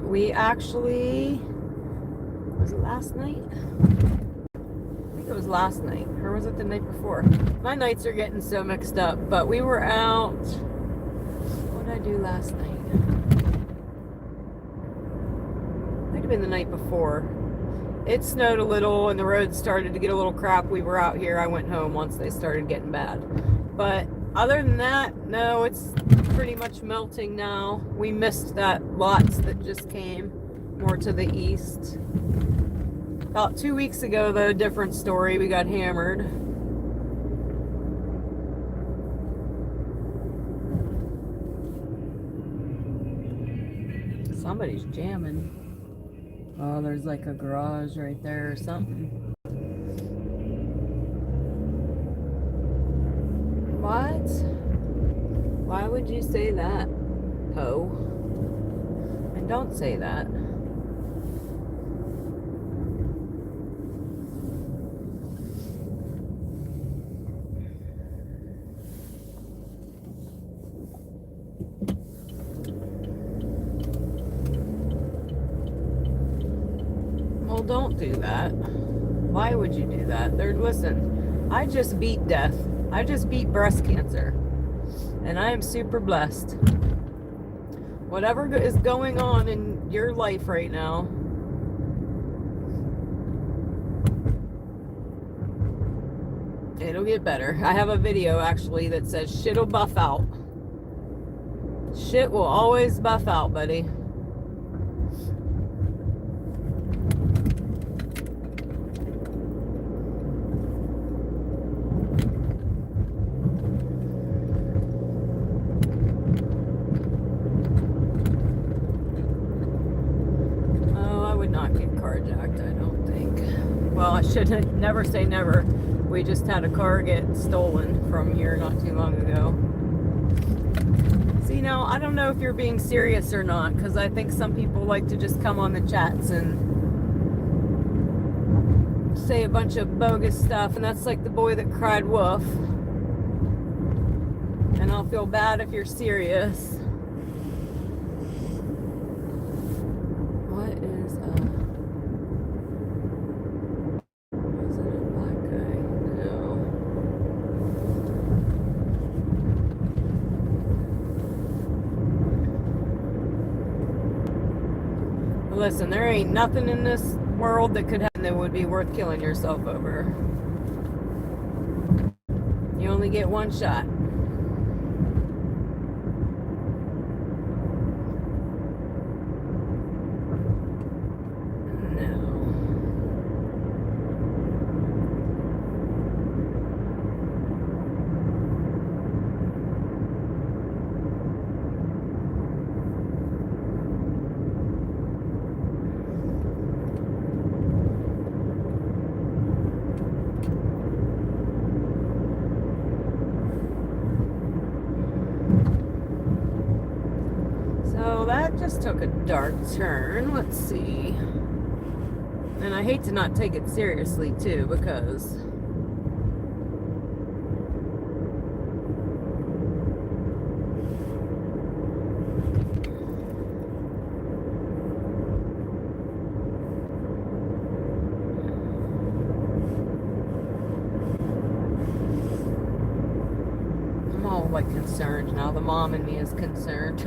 We actually, was it last night? I think it was last night, or was it the night before? My nights are getting so mixed up, but we were out, what did I do last night? Might have been the night before. It snowed a little and the roads started to get a little crap. We were out here. I went home once they started getting bad. But other than that, no, it's pretty much melting now. We missed that lots that just came more to the east. About 2 weeks ago, though, different story. We got hammered. Somebody's jamming. Oh, there's like a garage right there or something. What? Why would you say that, Poe? And don't say that. Well, don't do that. Why would you do that? Listen, I just beat death. I just beat breast cancer. And I am super blessed. Whatever is going on in your life right now, it'll get better. I have a video actually that says shit'll buff out. Shit will always buff out, buddy. Well, I shouldn't never say never. We just had a car get stolen from here not too long ago. See, now, I don't know if you're being serious or not, because I think some people like to just come on the chats and say a bunch of bogus stuff, and that's like the boy that cried wolf. And and I'll feel bad if you're serious. What is is it a black guy? No. Listen, there ain't nothing in this world that could happen that would be worth killing yourself over. You only get one shot. So that just took a dark turn. Let's see. And I hate to not take it seriously too, because I'm all like concerned now. The mom in me is concerned.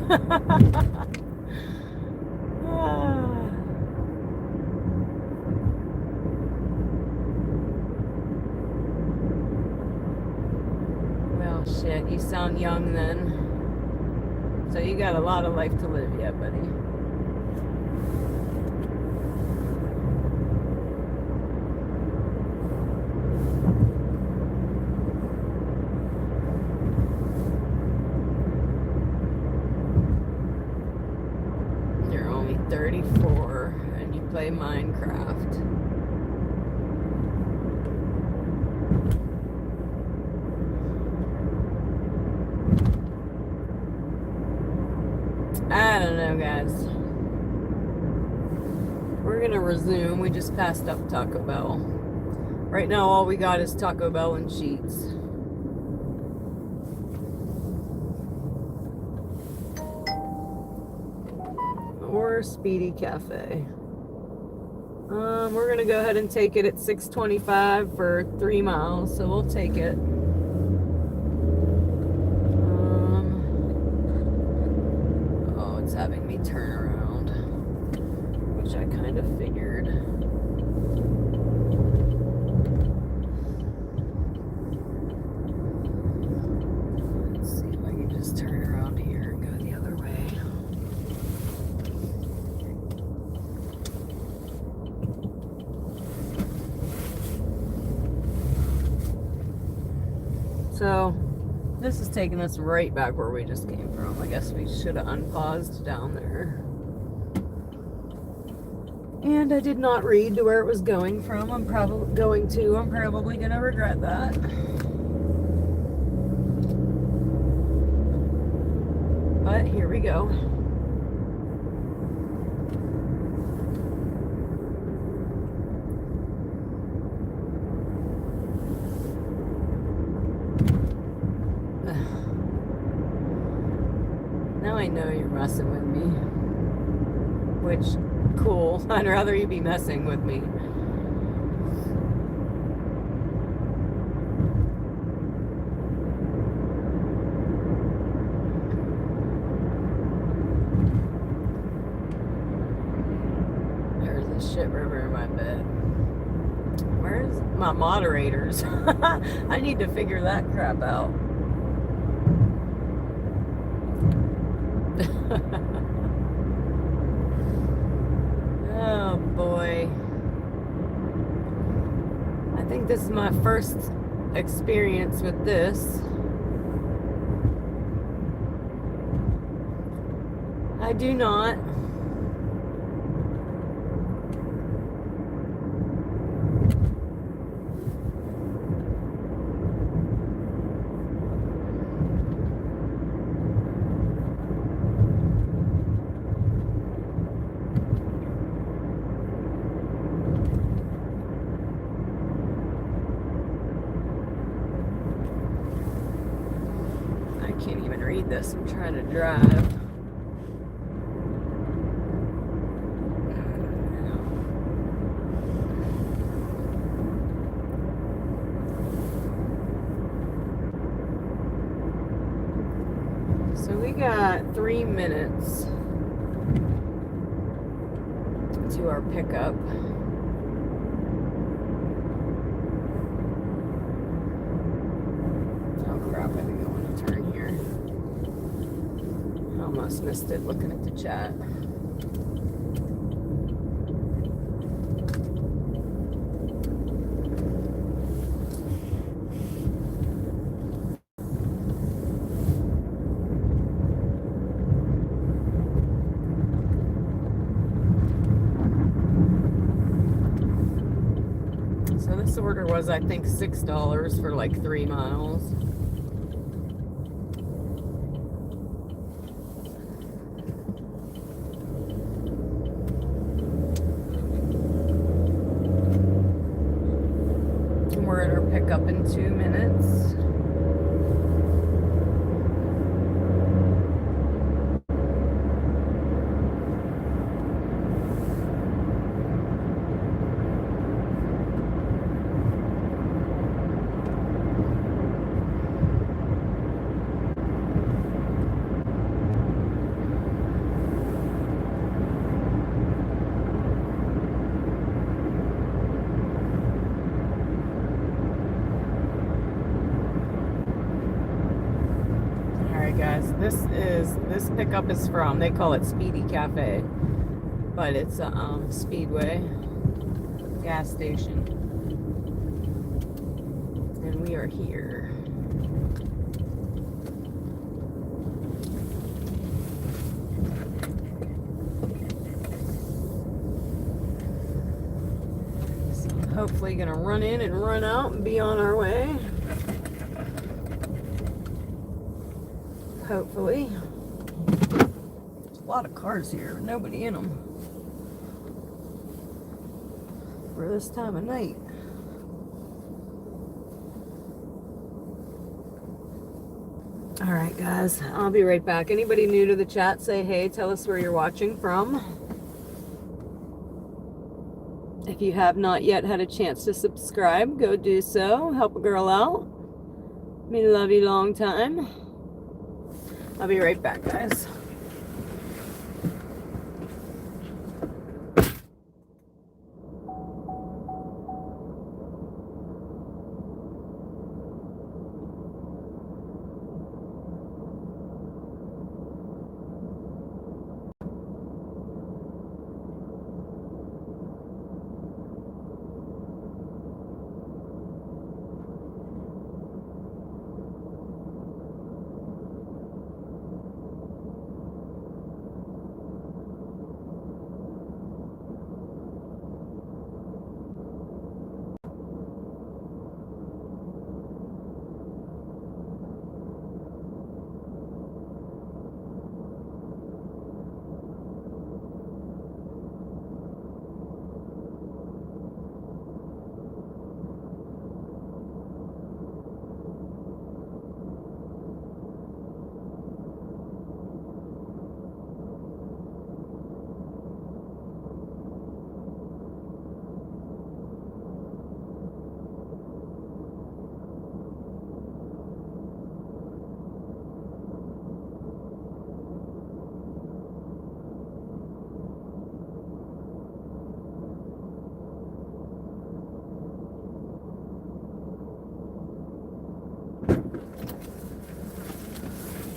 Well, shit, you sound young then. So you got a lot of life to live yet, buddy. You're only 34 and you play Minecraft. I don't know, guys. We're gonna resume. We just passed up Taco Bell. Right now, all we got is Taco Bell and Sheets. Or Speedy Cafe. We're gonna go ahead and take it at $6.25 for 3 miles, so we'll take it. Oh, it's having me turn around, which I kind of figured. Let's see if I can just turn around here and go the other way. So, this is taking us right back where we just came from. I guess we should have unpaused down there. And I did not read to where it was going from. I'm probably going to regret that. But here we go. Now I know you're messing with me. Which, cool. I'd rather you be messing with me. There's a shit river in my bed. Where's my moderators? I need to figure that crap out. Oh boy. I think this is my first experience with this. I do not. I can't this. I'm trying to drive. So we got 3 minutes to our pickup. Oh crap, I think I want to turn here. I almost missed it looking at the chat. So this order was, I think, $6 for like 3 miles. And we're at our pickup in 2 minutes. Guys, this pickup is from, they call it Speedy Cafe, but it's a Speedway gas station, and we are here. So hopefully gonna run in and run out and be on our way. Hopefully. There's a lot of cars here, nobody in them for this time of night. All right, guys, I'll be right back. Anybody new to the chat, say hey, tell us where you're watching from. If you have not yet had a chance to subscribe, go do so. Help a girl out. Me love you long time. I'll be right back, guys.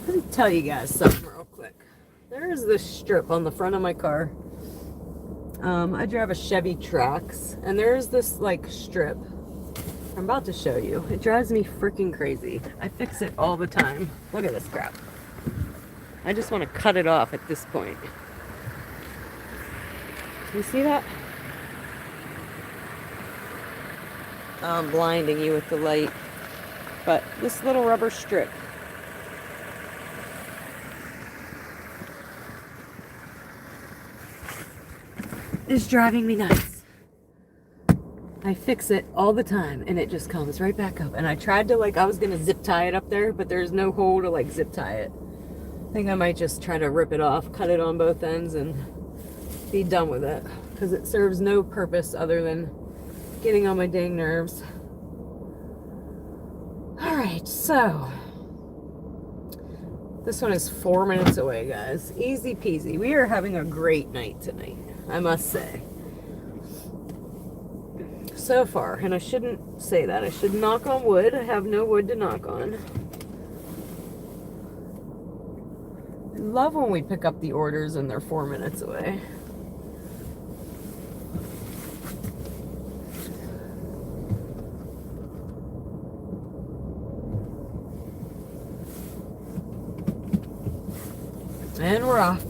Let me tell you guys something real quick. There's this strip on the front of my car. I drive a Chevy Trax, and there's this like strip. I'm about to show you. It drives me freaking crazy. I fix it all the time. Look at this crap. I just want to cut it off at this point. You see that? I'm blinding you with the light. But this little rubber strip is driving me nuts. I fix it all the time and it just comes right back up. And I tried to I was gonna zip tie it up there, but there's no hole to zip tie it. I think I might just try to rip it off, cut it on both ends, and be done with it. Because it serves no purpose other than getting on my dang nerves. Alright, so this one is 4 minutes away, guys. Easy peasy. We are having a great night tonight, I must say. So far, and I shouldn't say that. I should knock on wood. I have no wood to knock on. I love when we pick up the orders and they're 4 minutes away. And we're off.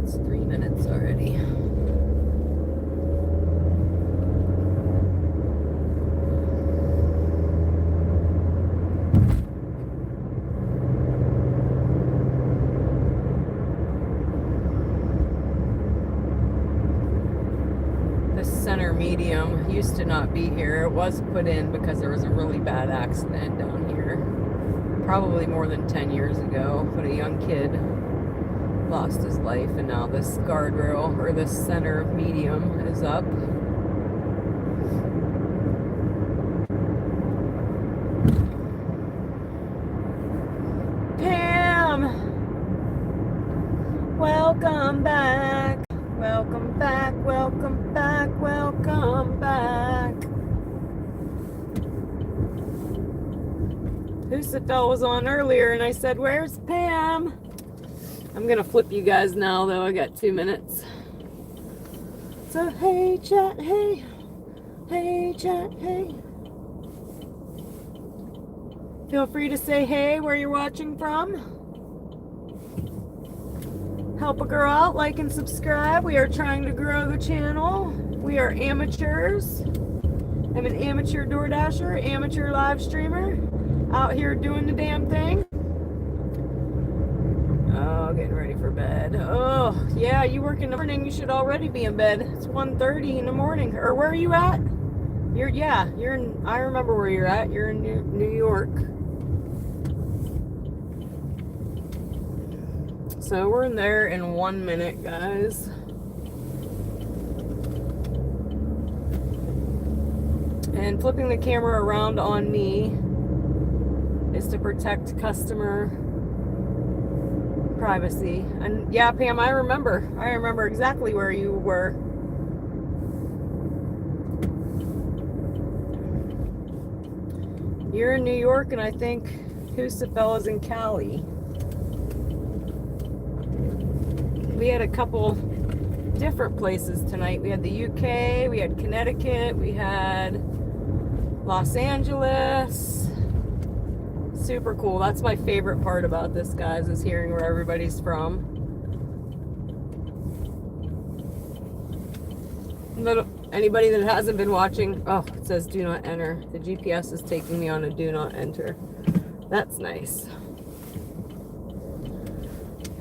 It's 3 minutes already. Center medium used to not be here. It was put in because there was a really bad accident down here probably more than 10 years ago, but a young kid lost his life, and now this guardrail, or this center medium, is up. Pam, welcome back. Welcome back, welcome back, welcome back. Husafel was on earlier and I said, where's Pam? I'm gonna flip you guys now though, I got 2 minutes. So hey chat, hey. Hey chat, hey. Feel free to say hey where you're watching from. Help a girl out, like and subscribe. We are trying to grow the channel. We are amateurs. I'm an amateur DoorDasher, amateur live streamer, out here doing the damn thing. Oh, getting ready for bed. Oh, yeah, you work in the morning, you should already be in bed. It's 1:30 in the morning. Or where are you at? You're in, I remember where you're at. You're in New York. So we're in there in 1 minute, guys. And flipping the camera around on me is to protect customer privacy. And yeah, Pam, I remember exactly where you were. You're in New York, and I think Husafel is in Cali. We had a couple different places tonight. We had the UK, we had Connecticut, we had Los Angeles. Super cool. That's my favorite part about this, guys, is hearing where everybody's from. Anybody that hasn't been watching, oh, it says do not enter. The GPS is taking me on a do not enter. That's nice.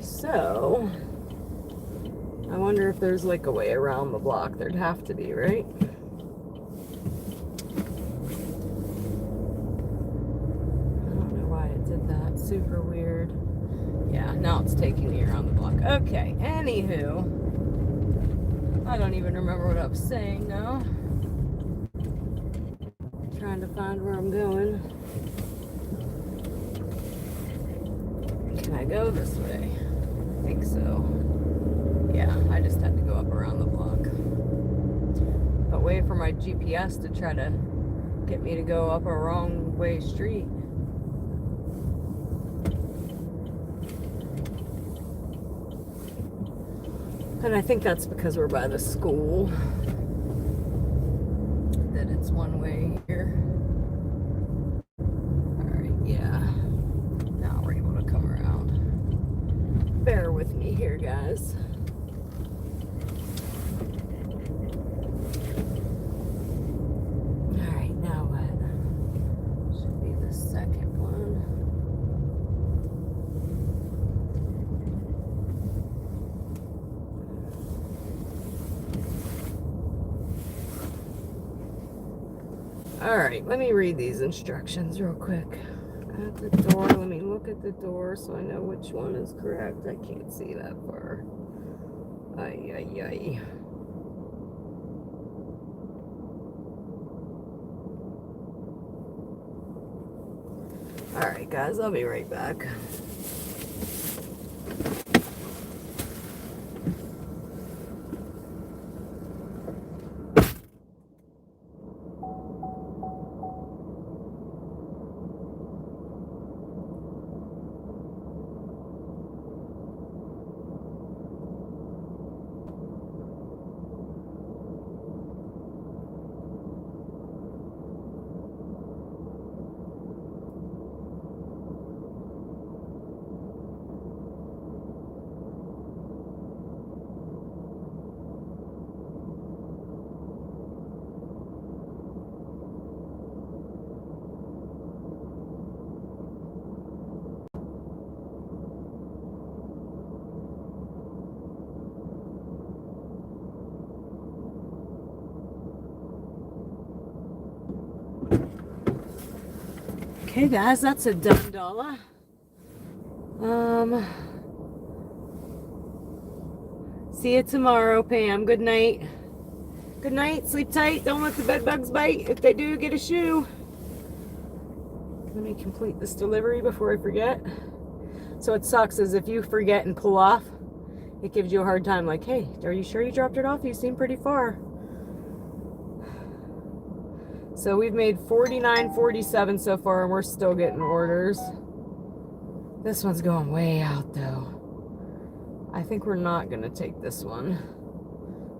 So I wonder if there's like a way around the block. There'd have to be, right? I don't know why it did that. Super weird. Yeah, now it's taking me around the block. Okay, anywho. I don't even remember what I was saying now. Trying to find where I'm going. Can I go this way? I think so. Yeah, I just had to go up around the block. But wait for my GPS to try to get me to go up a wrong way street. And I think that's because we're by the school, that it's one way here. Alright, yeah. Now we're able to come around. Bear with me here, guys. Alright, now what? Alright, let me read these instructions real quick. At the door, let me look at the door so I know which one is correct. I can't see that far. Ay, ay, ay. Alright, guys, I'll be right back. Okay, guys, that's a done dollar. See you tomorrow, Pam. Good night. Good night. Sleep tight. Don't let the bed bugs bite. If they do, get a shoe. Let me complete this delivery before I forget. So what sucks is if you forget and pull off, it gives you a hard time. Like, hey, are you sure you dropped it off? You seem pretty far. So we've made $49.47 so far, and we're still getting orders. This one's going way out, though. I think we're not going to take this one.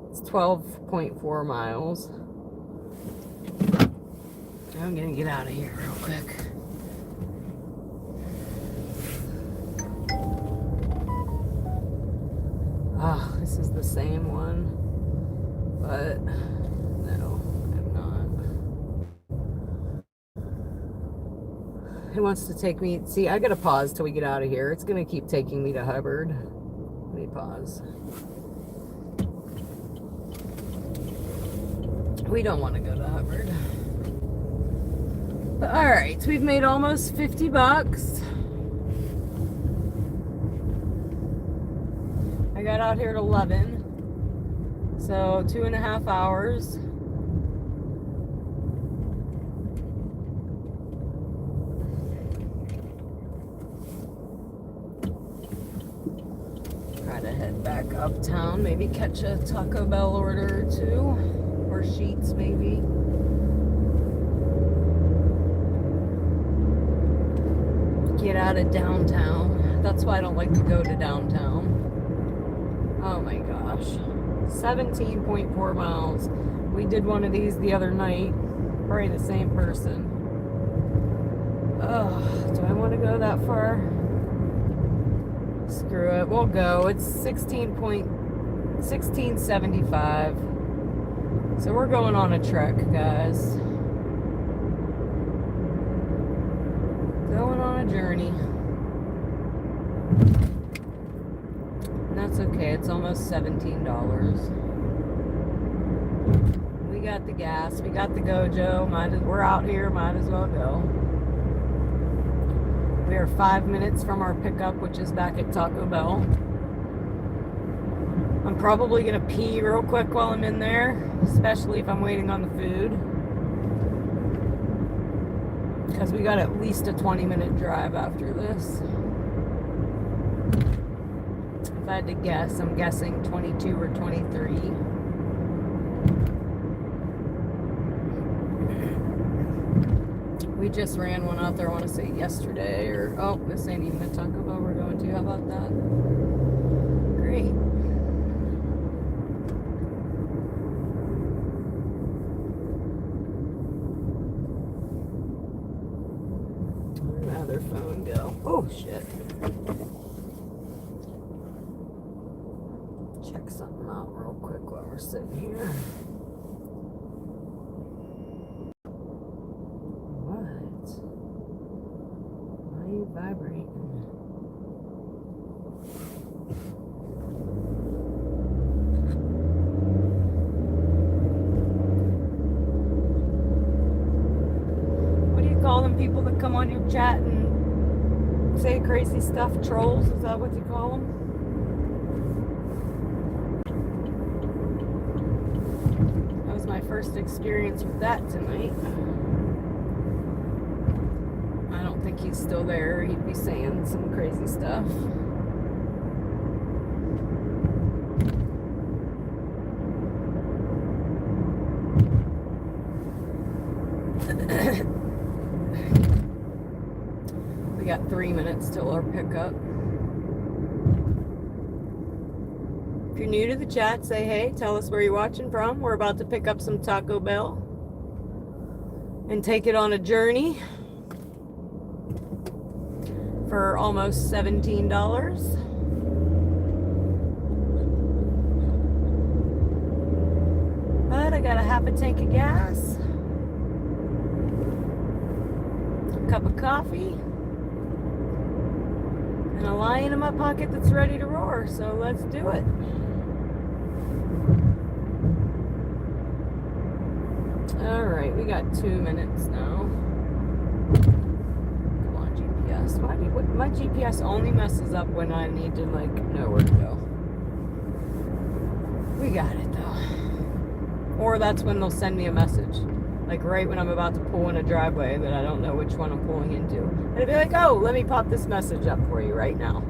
It's 12.4 miles. I'm going to get out of here real quick. Ah, oh, this is the same one. But, no, I'm not. It wants to take me... See, I got to pause till we get out of here. It's going to keep taking me to Hubbard. Let me pause. We don't want to go to Hubbard. But alright, we've made almost 50 bucks. I got out here at 11. So 2.5 hours. Try to head back uptown, maybe catch a Taco Bell order or two, or Sheets maybe. Get out of downtown. That's why I don't like to go to downtown. Oh my gosh. 17.4 miles. We did one of these the other night. Probably the same person. Oh, do I want to go that far? Screw it. We'll go. It's 1675. So we're going on a trek, guys. Going on a journey. And that's okay. It's almost $17. We got the gas. We got the Gojo. We're out here. Might as well go. We are 5 minutes from our pickup, which is back at Taco Bell. I'm probably going to pee real quick while I'm in there, especially if I'm waiting on the food. Because we got at least a 20-minute drive after this. If I had to guess, I'm guessing 22 or 23. We just ran one out there, I want to say yesterday, or, oh, this ain't even a Taco Bell we're going to. How about that? Great. Where'd my other phone go? Oh, shit. Check something out real quick while we're sitting here. Vibrating. people that come on your chat and say crazy stuff? Trolls, is that what you call them? That was my first experience with that tonight. I don't think he's still there. He'd be saying some crazy stuff. We got 3 minutes till our pickup. If you're new to the chat, say hey, tell us where you're watching from. We're about to pick up some Taco Bell and take it on a journey for almost $17. But I got a half a tank of gas, a cup of coffee, and a lion in my pocket that's ready to roar. So let's do it. All right, we got 2 minutes now. Come on, GPS. My GPS only messes up when I need to like know where to go. We got it though. Or that's when they'll send me a message, like right when I'm about to pull in a driveway that I don't know which one I'm pulling into. And it'll be like, oh, let me pop this message up for you right now.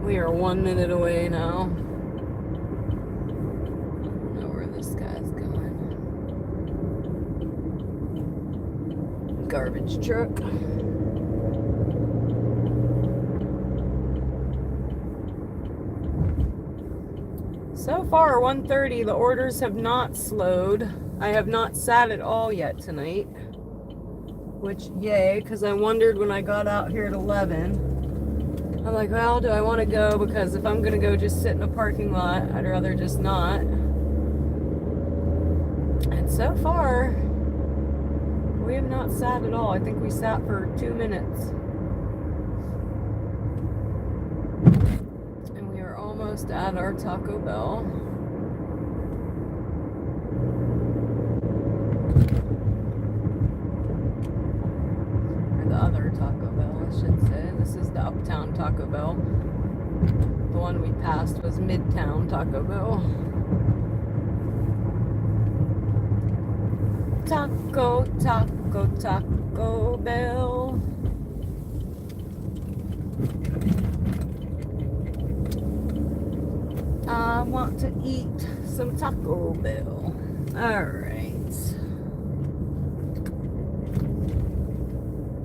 We are 1 minute away now. I don't know where this guy's going. Garbage truck. So far, 1:30, the orders have not slowed. I have not sat at all yet tonight. Which, yay, because I wondered when I got out here at 11. I'm like, well, do I want to go? Because if I'm going to go just sit in a parking lot, I'd rather just not. And so far, we have not sat at all. I think we sat for 2 minutes. And we are almost at our Taco Bell. Or the other Taco Bell, I should say. This is the Uptown Taco Bell. The one we passed was Midtown Taco Bell. Taco, Taco, Taco Bell. I want to eat some Taco Bell. Alright.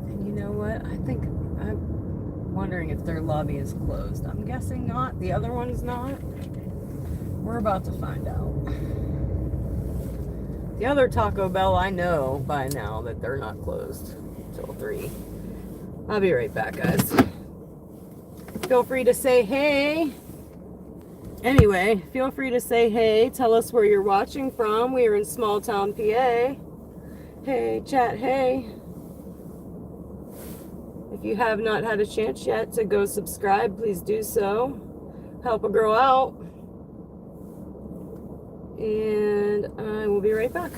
And you know what? I think I'm wondering if their lobby is closed. I'm guessing not. The other one's not. We're about to find out. The other Taco Bell, I know by now that they're not closed till 3. I'll be right back, guys. Feel free to say hey. Anyway, feel free to say hey. Tell us where you're watching from. We are in small town PA. Hey, chat, hey. If you have not had a chance yet to go subscribe, please do so. Help a girl out. And I will be right back.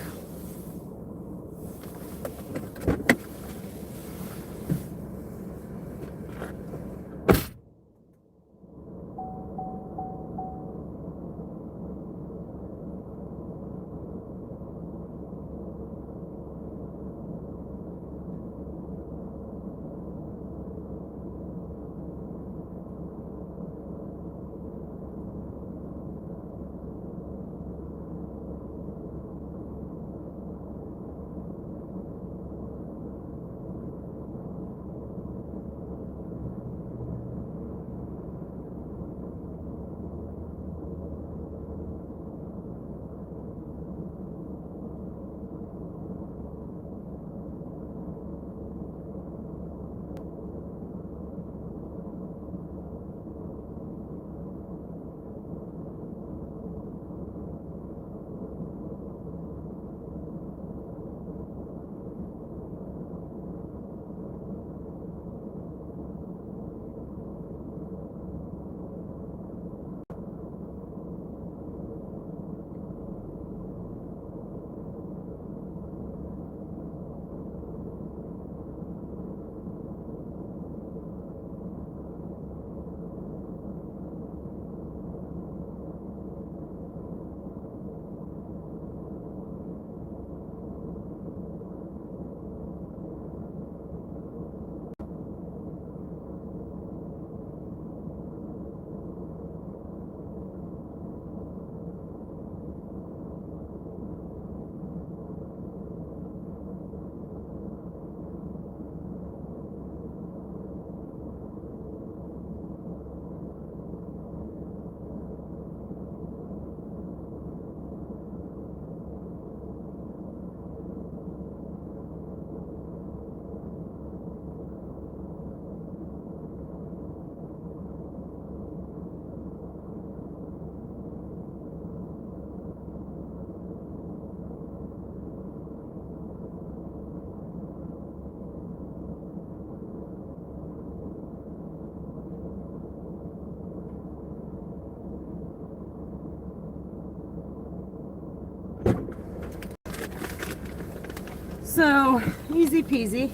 So, easy peasy.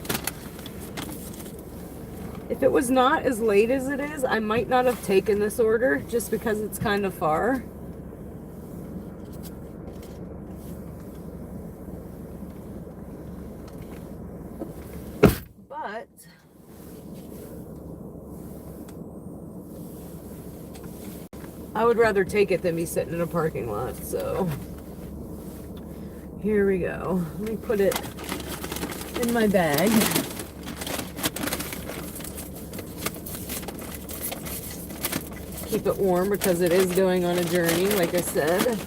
If it was not as late as it is, I might not have taken this order just because it's kind of far. But I would rather take it than be sitting in a parking lot, so here we go. Let me put it in my bag. Keep it warm because it is going on a journey, like I said.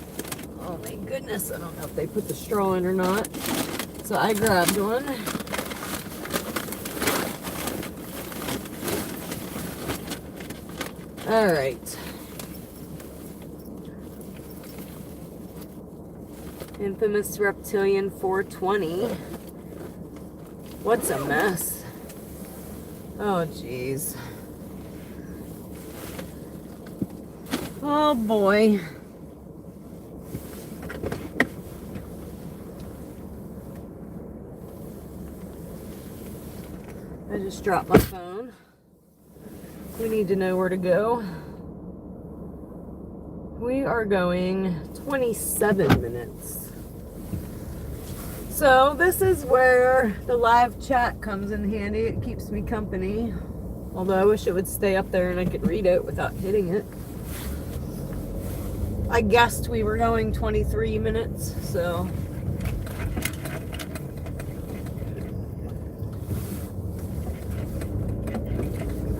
Oh my goodness, I don't know if they put the straw in or not. So I grabbed one. All right. Infamous Reptilian 420. What's a mess? Oh, jeez. Oh, boy. I just dropped my phone. We need to know where to go. We are going 27 minutes. So this is where the live chat comes in handy. It keeps me company. Although I wish it would stay up there and I could read it without hitting it. I guessed we were going 23 minutes, so.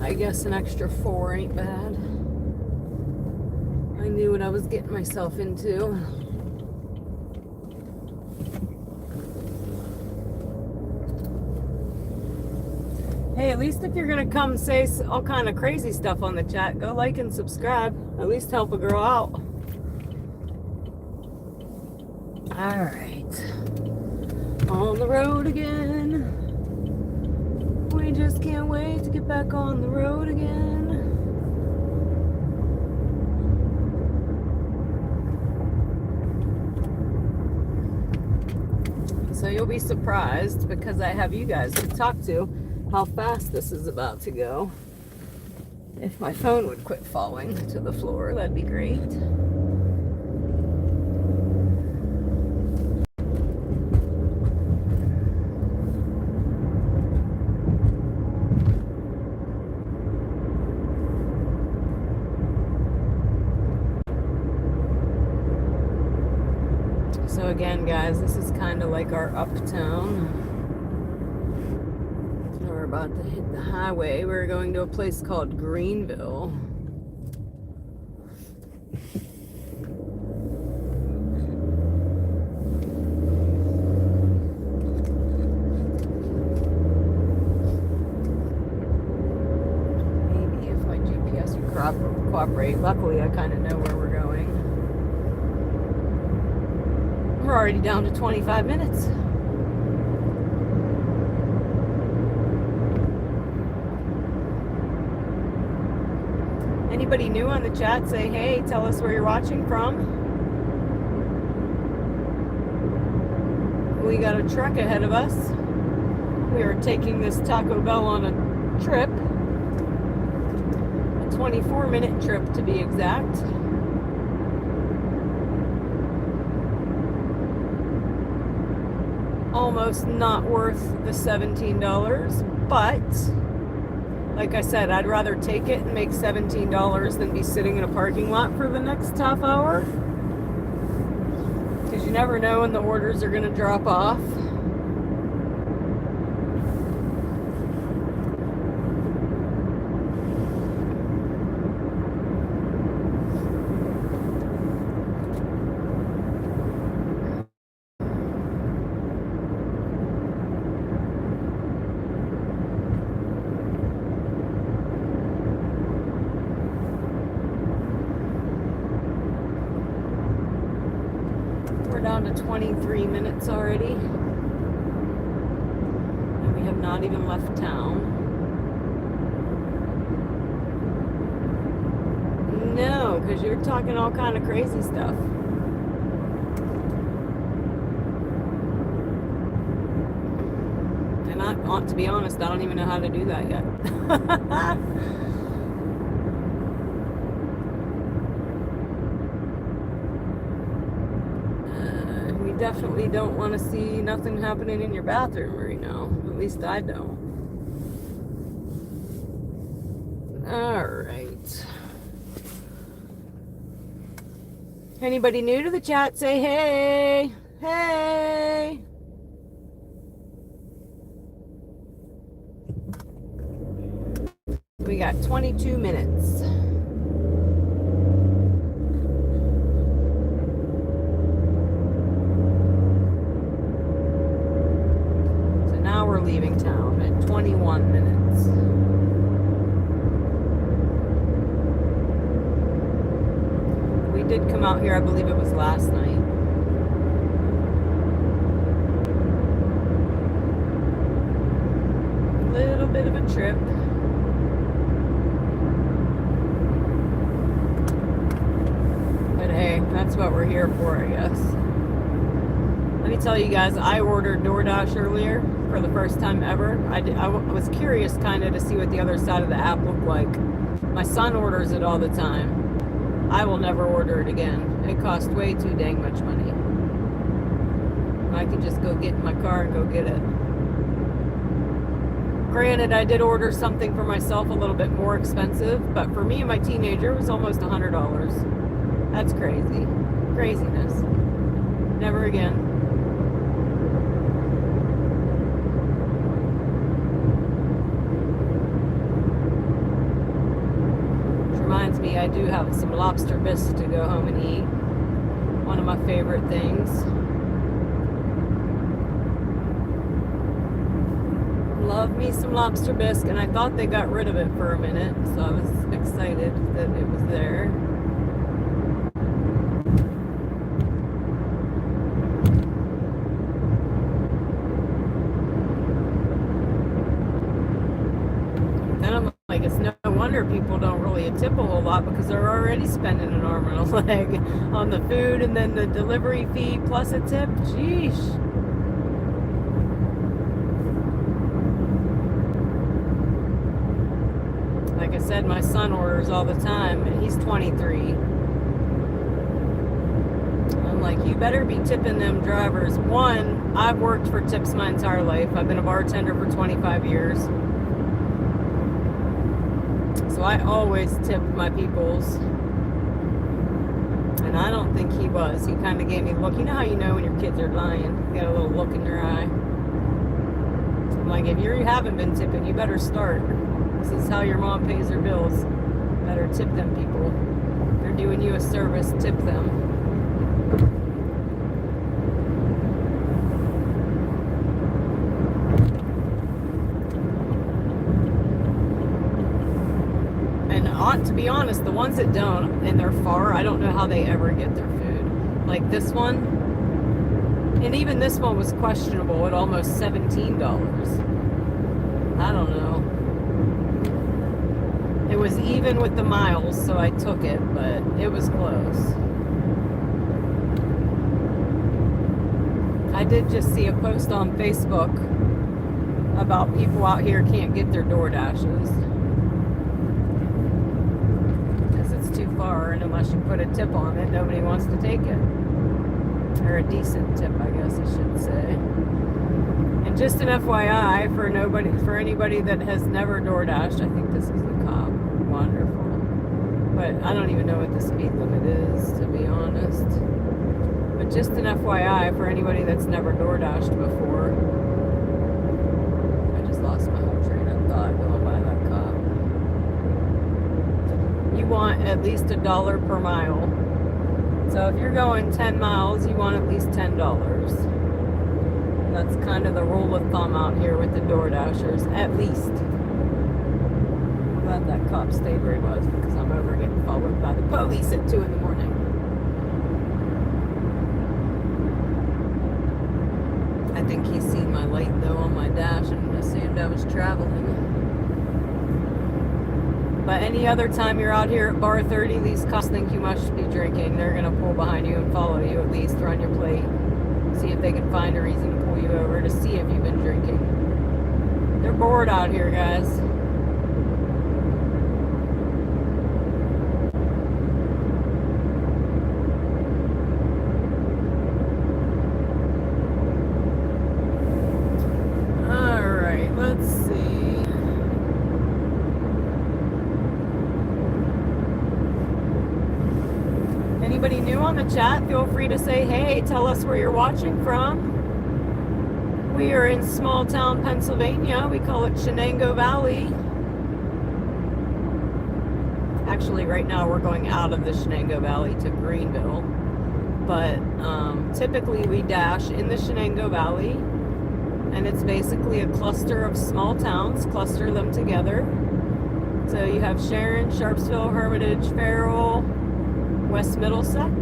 I guess an extra 4 ain't bad. I knew what I was getting myself into. Hey, at least if you're gonna come say all kind of crazy stuff on the chat, go like and subscribe. At least help a girl out. All right, on the road again. We just can't wait to get back on the road again. So you'll be surprised, because I have you guys to talk to, how fast this is about to go. If my phone would quit falling to the floor, that'd be great. So again, guys, this is kind of like our uptown. We're about to hit the highway. We're going to a place called Greenville. Maybe if my GPS would cooperate. Luckily, I kind of know where we're going. We're already down to 25 minutes. Anybody new on the chat, say hey, tell us where you're watching from. We got a truck ahead of us. We are taking this Taco Bell on a trip. A 24-minute trip to be exact. Almost not worth the $17, but like I said, I'd rather take it and make $17 than be sitting in a parking lot for the next half hour, because you never know when the orders are going to drop off. Down to 23 minutes already, and we have not even left town. No, because you're talking all kind of crazy stuff. And to be honest, I don't even know how to do that yet. We definitely don't want to see nothing happening in your bathroom right now. At least I don't. All right. Anybody new to the chat, say hey. Hey. We got 22 minutes. So now we're leaving town at 21 minutes. We did come out here, I believe it was last night. A little bit of a trip. But hey, that's what we're here for, I guess. Let me tell you guys, I ordered DoorDash earlier for the first time ever. I was curious kind of to see what the other side of the app looked like. My son orders it all the time. I will never order it again. It costs way too dang much money. I can just go get in my car and go get it. Granted, I did order something for myself a little bit more expensive, but for me and my teenager, it was almost $100. That's crazy. Craziness. Never again. Which reminds me, I do have some lobster bisque to go home and eat. One of my favorite things. Love me some lobster bisque, and I thought they got rid of it for a minute, so I was excited that it was there. Then I'm like, it's no wonder people don't really tip a whole lot, because they're already spending an arm and a leg on the food and then the delivery fee plus a tip. Sheesh. Like I said, my son orders all the time, and he's 23. I'm like, you better be tipping them drivers. One, I've worked for tips my entire life. I've been a bartender for 25 years. So I always tip my peoples. And I don't think he was. He kind of gave me a look. You know how you know when your kids are lying? You got a little look in your eye. I'm like, if you haven't been tipping, you better start. This is how your mom pays her bills. Better tip them people. They're doing you a service, tip them. And to be honest, the ones that don't, and they're far, I don't know how they ever get their food. Like this one, and even this one was questionable at almost $17. I don't know. It was even with the miles, so I took it, but it was close. I did just see a post on Facebook about people out here can't get their DoorDashes because it's too far, and unless you put a tip on it, nobody wants to take it. Or a decent tip, I guess I should say. And just an FYI for anybody that has never DoorDashed, I think this is the cop. Wonderful. But I don't even know what the speed limit is, to be honest. But just an FYI for anybody that's never DoorDashed before. I just lost my whole train of thought going by that cop. You want at least $1 per mile. So if you're going 10 miles, you want at least $10. That's kind of the rule of thumb out here with the DoorDashers, at least. I'm glad that cop stayed where he was, because I'm over getting followed by the police at 2 in the morning. I think he's seen my light though on my dash and assumed I was traveling. But any other time you're out here at bar 30, these cops think you must be drinking. They're going to pull behind you and follow you, at least run your plate. See if they can find a reason to pull you over to see if you've been drinking. bored out here, guys. All right, let's see. Anybody new on the chat, feel free to say hey, tell us where you're watching from. We are in small town Pennsylvania. We call it Shenango Valley. Actually, right now we're going out of the Shenango Valley to Greenville. But typically we dash in the Shenango Valley. And it's basically a cluster of small towns, cluster them together. So you have Sharon, Sharpsville, Hermitage, Farrell, West Middlesex.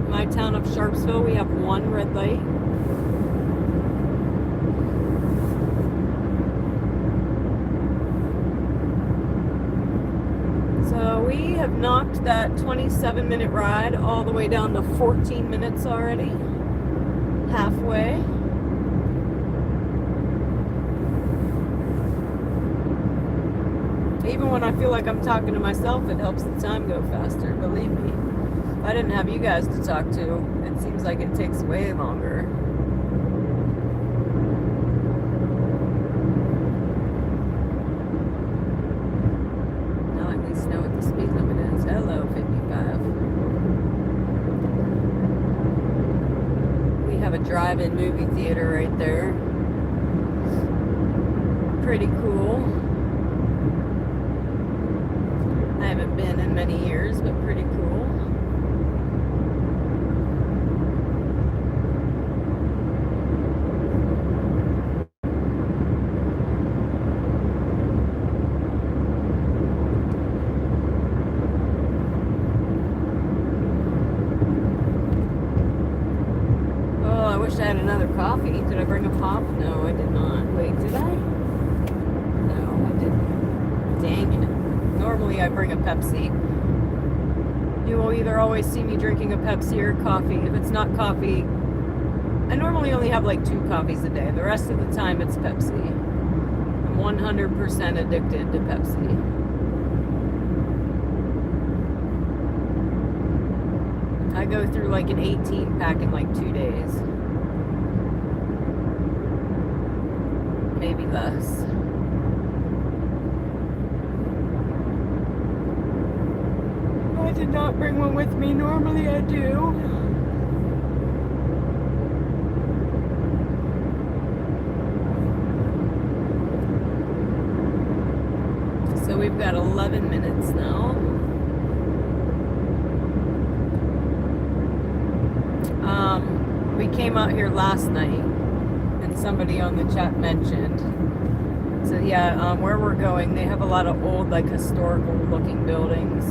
My town of Sharpsville, we have one red light. So we have knocked that 27-minute ride all the way down to 14 minutes already. Halfway. Even when I feel like I'm talking to myself, it helps the time go faster, believe me. If I didn't have you guys to talk to, it seems like it takes way longer. Now I at least know what the speed limit is. Hello, 55. We have a drive-in movie theater right there. Pretty cool. I haven't been in many years, but pretty cool. Oh, I wish I had another coffee. Did I bring a pop? No, I did not. Wait, did I? No, I didn't. Dang it. Normally I bring a Pepsi. You will either always see me drinking a Pepsi or coffee. If it's not coffee, I normally only have like 2 coffees a day. The rest of the time it's Pepsi. I'm 100% addicted to Pepsi. I go through like an 18 pack in like 2 days. Maybe less. I did not bring one with me. Normally I do. So we've got 11 minutes now. We came out here last night and somebody on the chat mentioned. So yeah, where we're going, they have a lot of old, like historical looking buildings.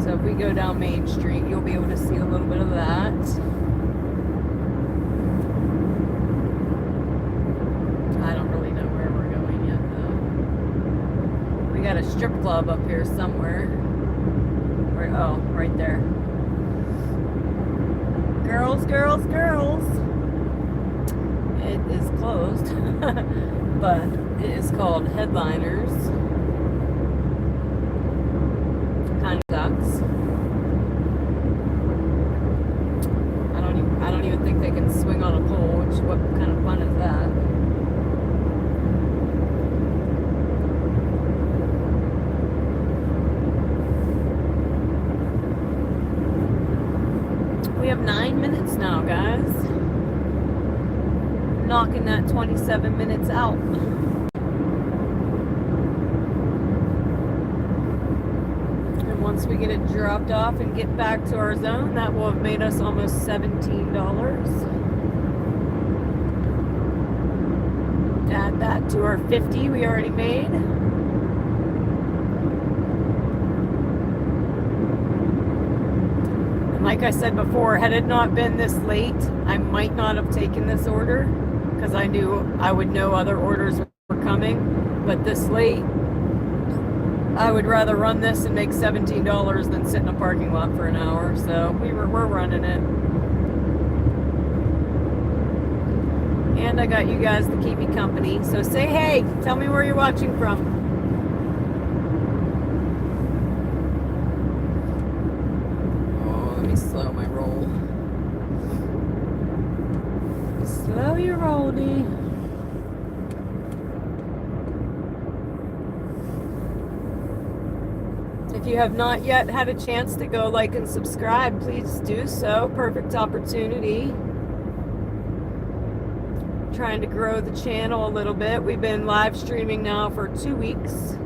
So if we go down Main Street, you'll be able to see a little bit of that. I don't really know where we're going yet, though. We got a strip club up here somewhere. Oh, right there. Girls, girls, girls. It is closed, but it is called Headliners. Kind of sucks. I don't even think they can swing on a pole, which what kind of fun is that? We have 9 minutes now, guys. Knocking that 27 minutes out. And once we get it dropped off and get back to our zone, that will have made us almost $17. Add that to our 50 we already made. Like I said before, had it not been this late, I might not have taken this order because I knew I would know other orders were coming. But this late, I would rather run this and make $17 than sit in a parking lot for an hour. So we're running it. And I got you guys to keep me company. So say hey. Tell me where you're watching from. Oh, let me slow my roll. Slow your roll-y. If you have not yet had a chance to go like and subscribe, please do so. Perfect opportunity. Trying to grow the channel a little bit. We've been live streaming now for 2 weeks.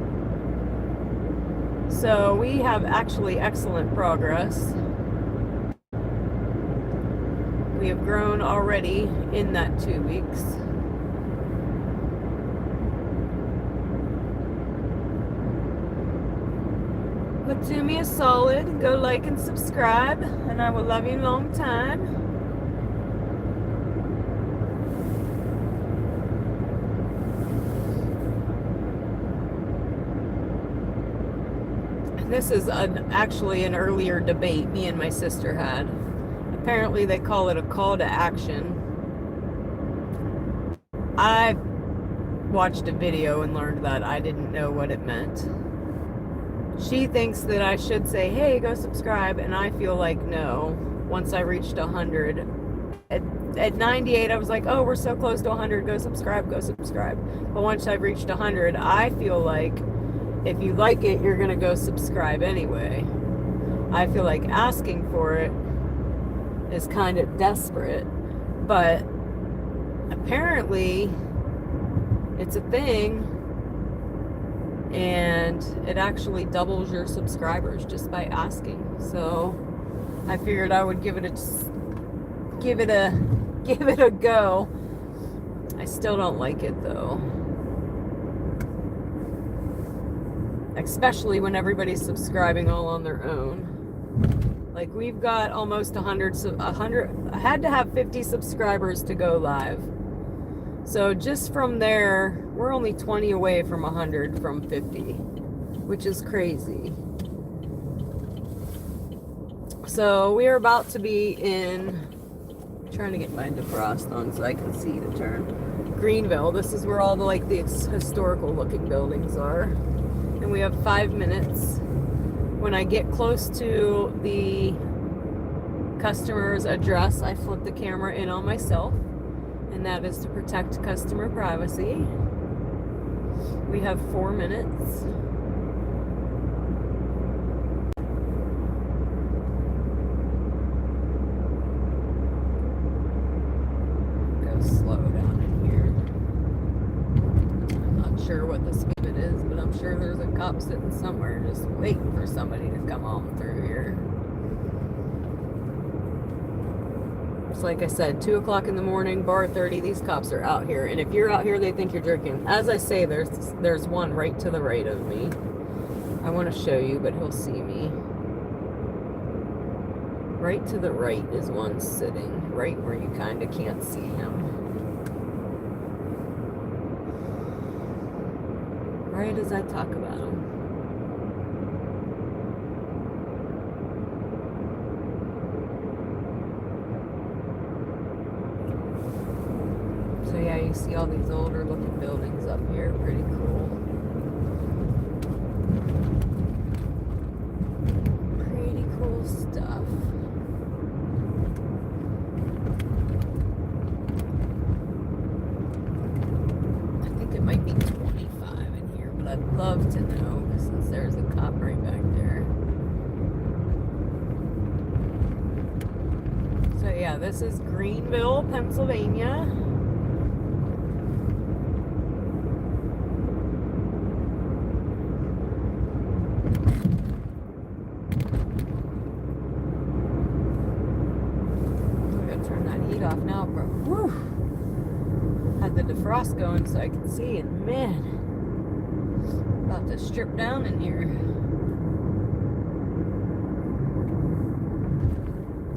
So we have actually excellent progress. We have grown already in that 2 weeks. But do me a solid, go like and subscribe, and I will love you a long time. This is actually an earlier debate me and my sister had. Apparently they call it a call to action. I watched a video and learned that I didn't know what it meant. She thinks that I should say, hey, go subscribe, and I feel like no. Once I reached 100, at 98, I was like, oh, we're so close to 100, go subscribe, go subscribe. But once I've reached 100, I feel like if you like it, you're gonna go subscribe anyway. I feel like asking for it is kind of desperate, but apparently it's a thing, and it actually doubles your subscribers just by asking. So I figured I would give it a go. I still don't like it though, especially when everybody's subscribing all on their own. Like we've got almost 100. I had to have 50 subscribers to go live. So just from there, we're only 20 away from 100 from 50, which is crazy. So we are about to be in, trying to get my defrost on so I can see the turn. Greenville. This is where all the like the historical looking buildings are. And we have 5 minutes. When I get close to the customer's address, I flip the camera in on myself, and that is to protect customer privacy. We have 4 minutes. Go slow down in here. I'm not sure what the speed limit is, but I'm sure there's a cop sitting somewhere just waiting for somebody to come on through here. It's like I said, 2 o'clock in the morning, bar 30, these cops are out here. And if you're out here, they think you're drinking. As I say, there's one right to the right of me. I want to show you, but he'll see me. Right to the right is one sitting, right where you kind of can't see him. Right as I talk about him. So yeah, you see all these older looking buildings up here, pretty cool. Pretty cool stuff. I think it might be 25 in here, but I'd love to know since there's a cop right back there. So yeah, this is Greenville, Pennsylvania. Off now, bro. Whew. Had the defrost going so I could see, and man, about to strip down in here.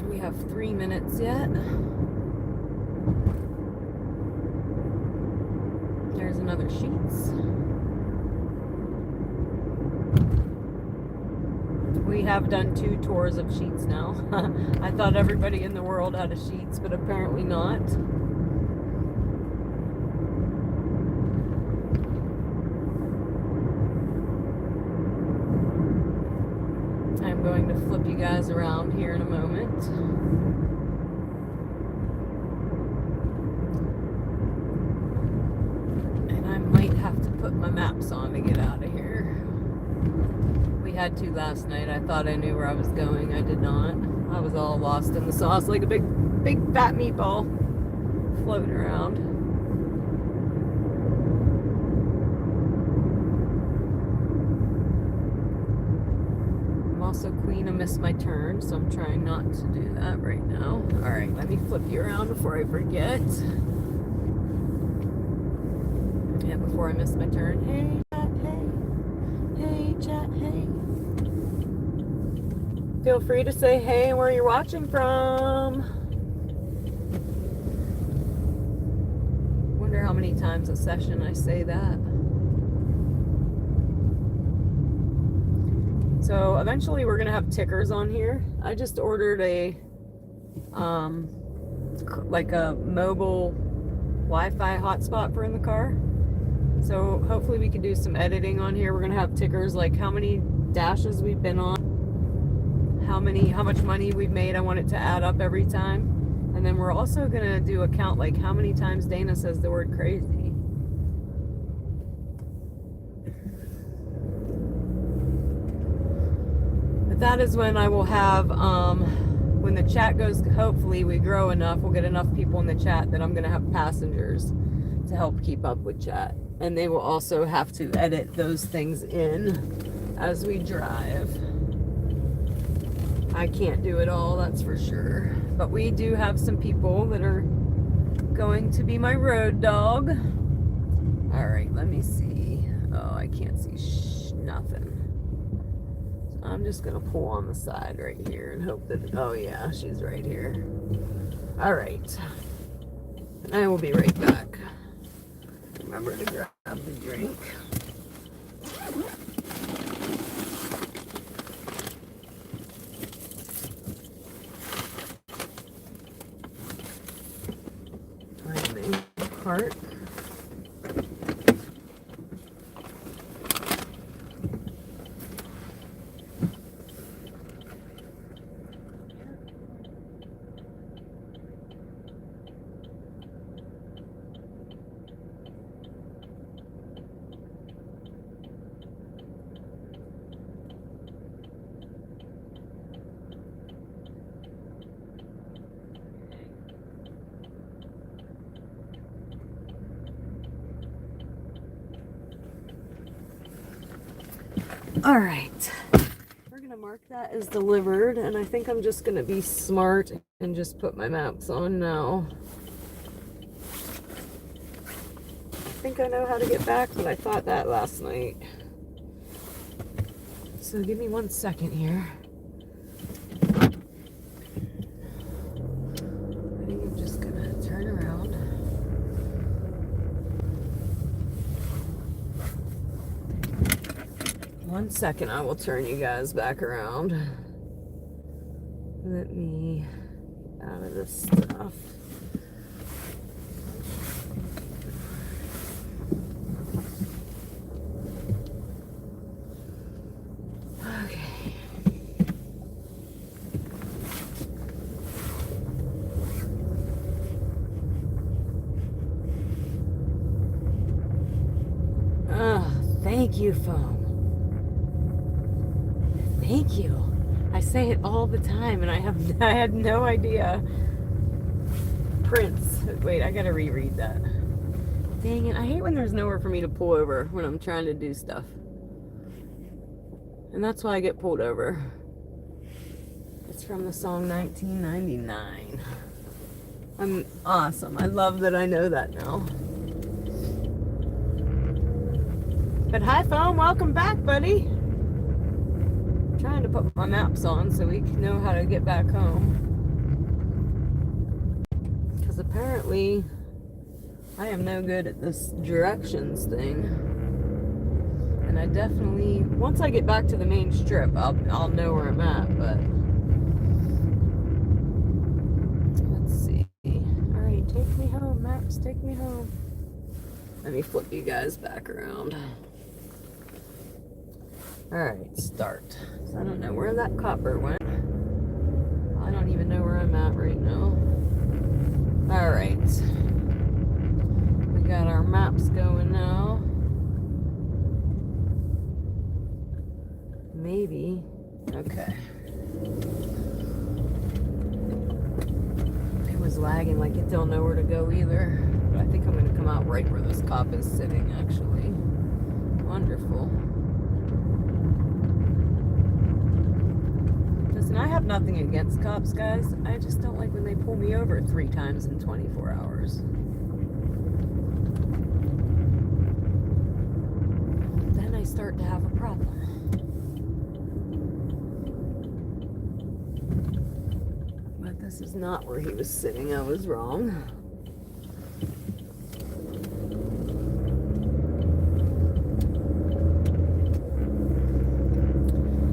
We have 3 minutes yet. There's another Sheets. We have done 2 tours of Sheets now. I thought everybody in the world had a Sheets, but apparently not. going to flip you guys around here in a moment. And I might have to put my maps on to get out of here. We had to last night. I thought I knew where I was going. I did not. I was all lost in the sauce like a big fat meatball floating around. I'm also queen of miss my turn, so I'm trying not to do that right now. All right, let me flip you around before I forget. Yeah, before I miss my turn. Hey, chat, hey. Hey, chat, hey. Feel free to say hey and where you're watching from. Wonder how many times a session I say that. So eventually we're gonna have tickers on here. I just ordered a like a mobile Wi-Fi hotspot for in the car. So hopefully we can do some editing on here. We're gonna have tickers like how many dashes we've been on, how much money we've made. I want it to add up every time. And then we're also gonna do a count like how many times Dana says the word crazy. But that is when I will have, when the chat goes, hopefully we grow enough, we'll get enough people in the chat that I'm gonna have passengers to help keep up with chat. And they will also have to edit those things in as we drive. I can't do it all, that's for sure. But we do have some people that are going to be my road dog. All right, let me see. Oh, I can't see nothing. So I'm just gonna pull on the side right here and hope that, oh yeah, she's right here. All right, and I will be right back. Remember to grab the drink. Cart. All right, we're gonna mark that as delivered, and I think I'm just gonna be smart and just put my maps on now. I think I know how to get back, but I thought that last night. So give me 1 second here. I think I'm just gonna turn around. 1 second, I will turn you guys back around. Let me get out of this stuff. Okay. Thank you, phone. Thank you. I say it all the time and I had no idea. Prince. Wait, I gotta reread that. Dang it, I hate when there's nowhere for me to pull over when I'm trying to do stuff. And that's why I get pulled over. It's from the song 1999. I'm awesome. I love that I know that now. But hi, phone. Welcome back, buddy. Trying to put my maps on so we can know how to get back home, because apparently I am no good at this directions thing, and I definitely, once I get back to the main strip, I'll know where I'm at. But let's see. All right, take me home, maps, take me home. Let me flip you guys back around. Alright, start. So I don't know where that copper went. I don't even know where I'm at right now. Alright. We got our maps going now. Maybe. Okay. It was lagging like it don't know where to go either. But I think I'm going to come out right where this cop is sitting, actually. Wonderful. Listen, I have nothing against cops, guys. I just don't like when they pull me over 3 times in 24 hours. Then I start to have a problem. But this is not where he was sitting. I was wrong.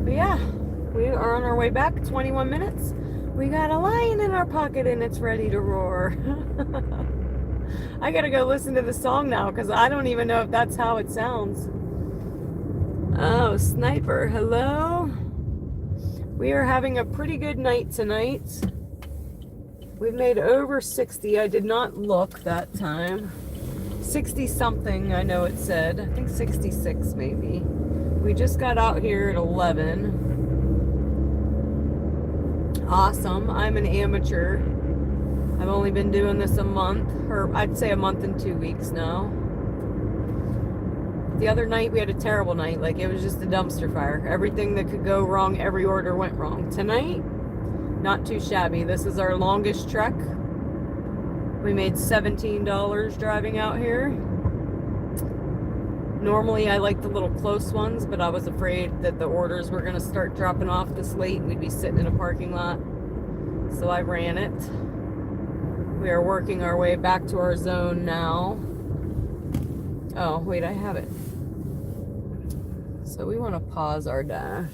But yeah, we are on our way back. 21 minutes. We got a lion in our pocket and it's ready to roar. I gotta go listen to the song now because I don't even know if that's how it sounds. Oh, Sniper, hello. We are having a pretty good night tonight. We've made over 60. I did not look that time. 60 something, I know it said. I think 66 maybe. We just got out here at 11. Awesome. I'm an amateur. I've only been doing this a month, or I'd say a month and 2 weeks now. The other night we had a terrible night. Like, it was just a dumpster fire. Everything that could go wrong, every order went wrong. Tonight, not too shabby. This is our longest trek. We made $17 driving out here. Normally I like the little close ones, but I was afraid that the orders were going to start dropping off this late and we'd be sitting in a parking lot. So I ran it. We are working our way back to our zone now. Oh, wait, I have it. So we want to pause our dash.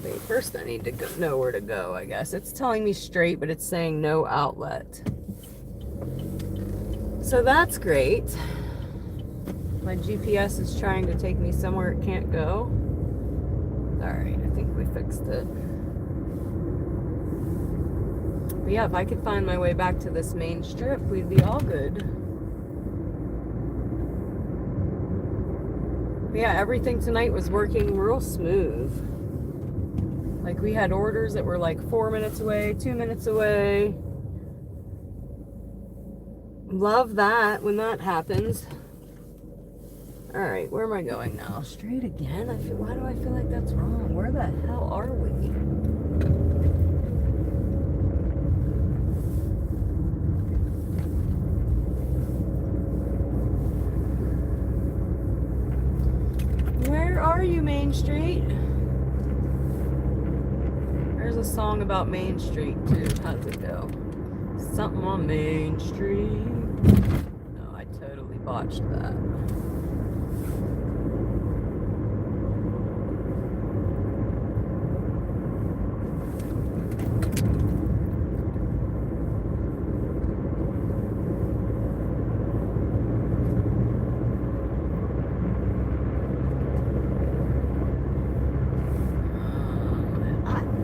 Wait, first I need to know where to go, I guess. It's telling me straight, but it's saying no outlet. So that's great. My GPS is trying to take me somewhere it can't go. Alright, I think we fixed it. But yeah, if I could find my way back to this main strip, we'd be all good. But yeah, everything tonight was working real smooth. Like, we had orders that were like 4 minutes away, 2 minutes away. Love that when that happens. Alright, where am I going now? Straight again? Why do I feel like that's wrong? Where the hell are we? Where are you, Main Street? There's a song about Main Street too. How's it go? Something on Main Street. No, I totally botched that.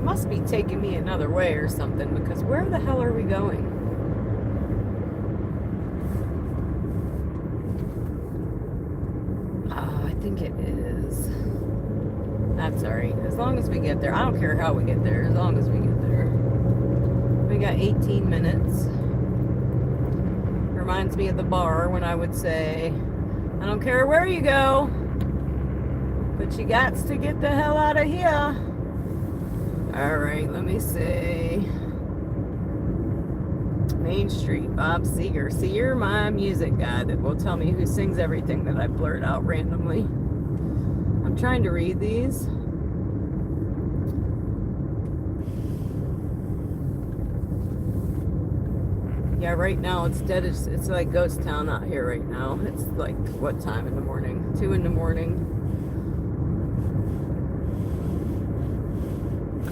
Must be taking me another way or something, because where the hell are we going? Oh, I think it is. That's alright. As long as we get there. I don't care how we get there, as long as we get there. We got 18 minutes. Reminds me of the bar when I would say, I don't care where you go, but you got to get the hell out of here. Alright, let me see. Main Street, Bob Seger. See, you're my music guy that will tell me who sings everything that I blurt out randomly. I'm trying to read these. Yeah, right now it's dead. It's like ghost town out here right now. It's like, what time in the morning? 2 in the morning.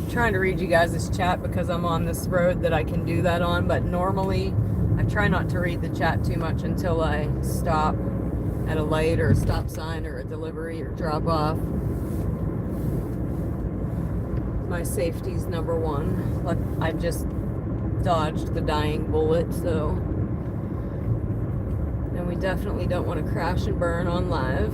Trying to read you guys' chat because I'm on this road that I can do that on, but normally I try not to read the chat too much until I stop at a light or a stop sign or a delivery or drop off. My safety's number one. But I just dodged the dying bullet, so. And we definitely don't want to crash and burn on live.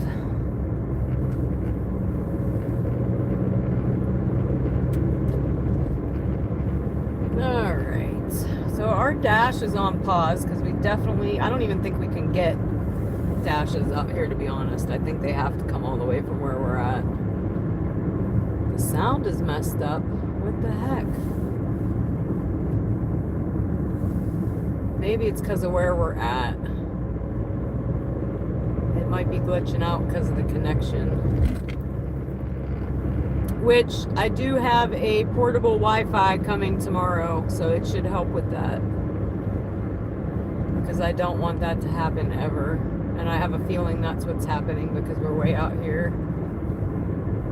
Alright. So our dash is on pause because we definitely, I don't even think we can get dashes out here, to be honest. I think they have to come all the way from where we're at. The sound is messed up. What the heck? Maybe it's because of where we're at. It might be glitching out because of the connection. Which I do have a portable Wi-Fi coming tomorrow, so it should help with that. Because I don't want that to happen ever. And I have a feeling that's what's happening because we're way out here.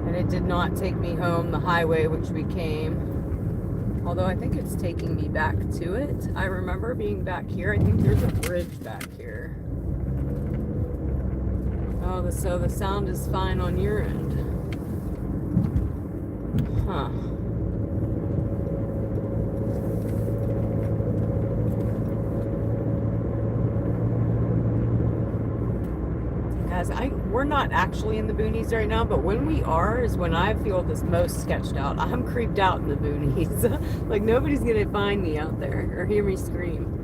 And it did not take me home the highway which we came. Although I think it's taking me back to it. I remember being back here. I think there's a bridge back here. Oh, so the sound is fine on your end. Huh. Guys, we're not actually in the boonies right now, but when we are is when I feel this most sketched out. I'm creeped out in the boonies. Like nobody's gonna find me out there or hear me scream.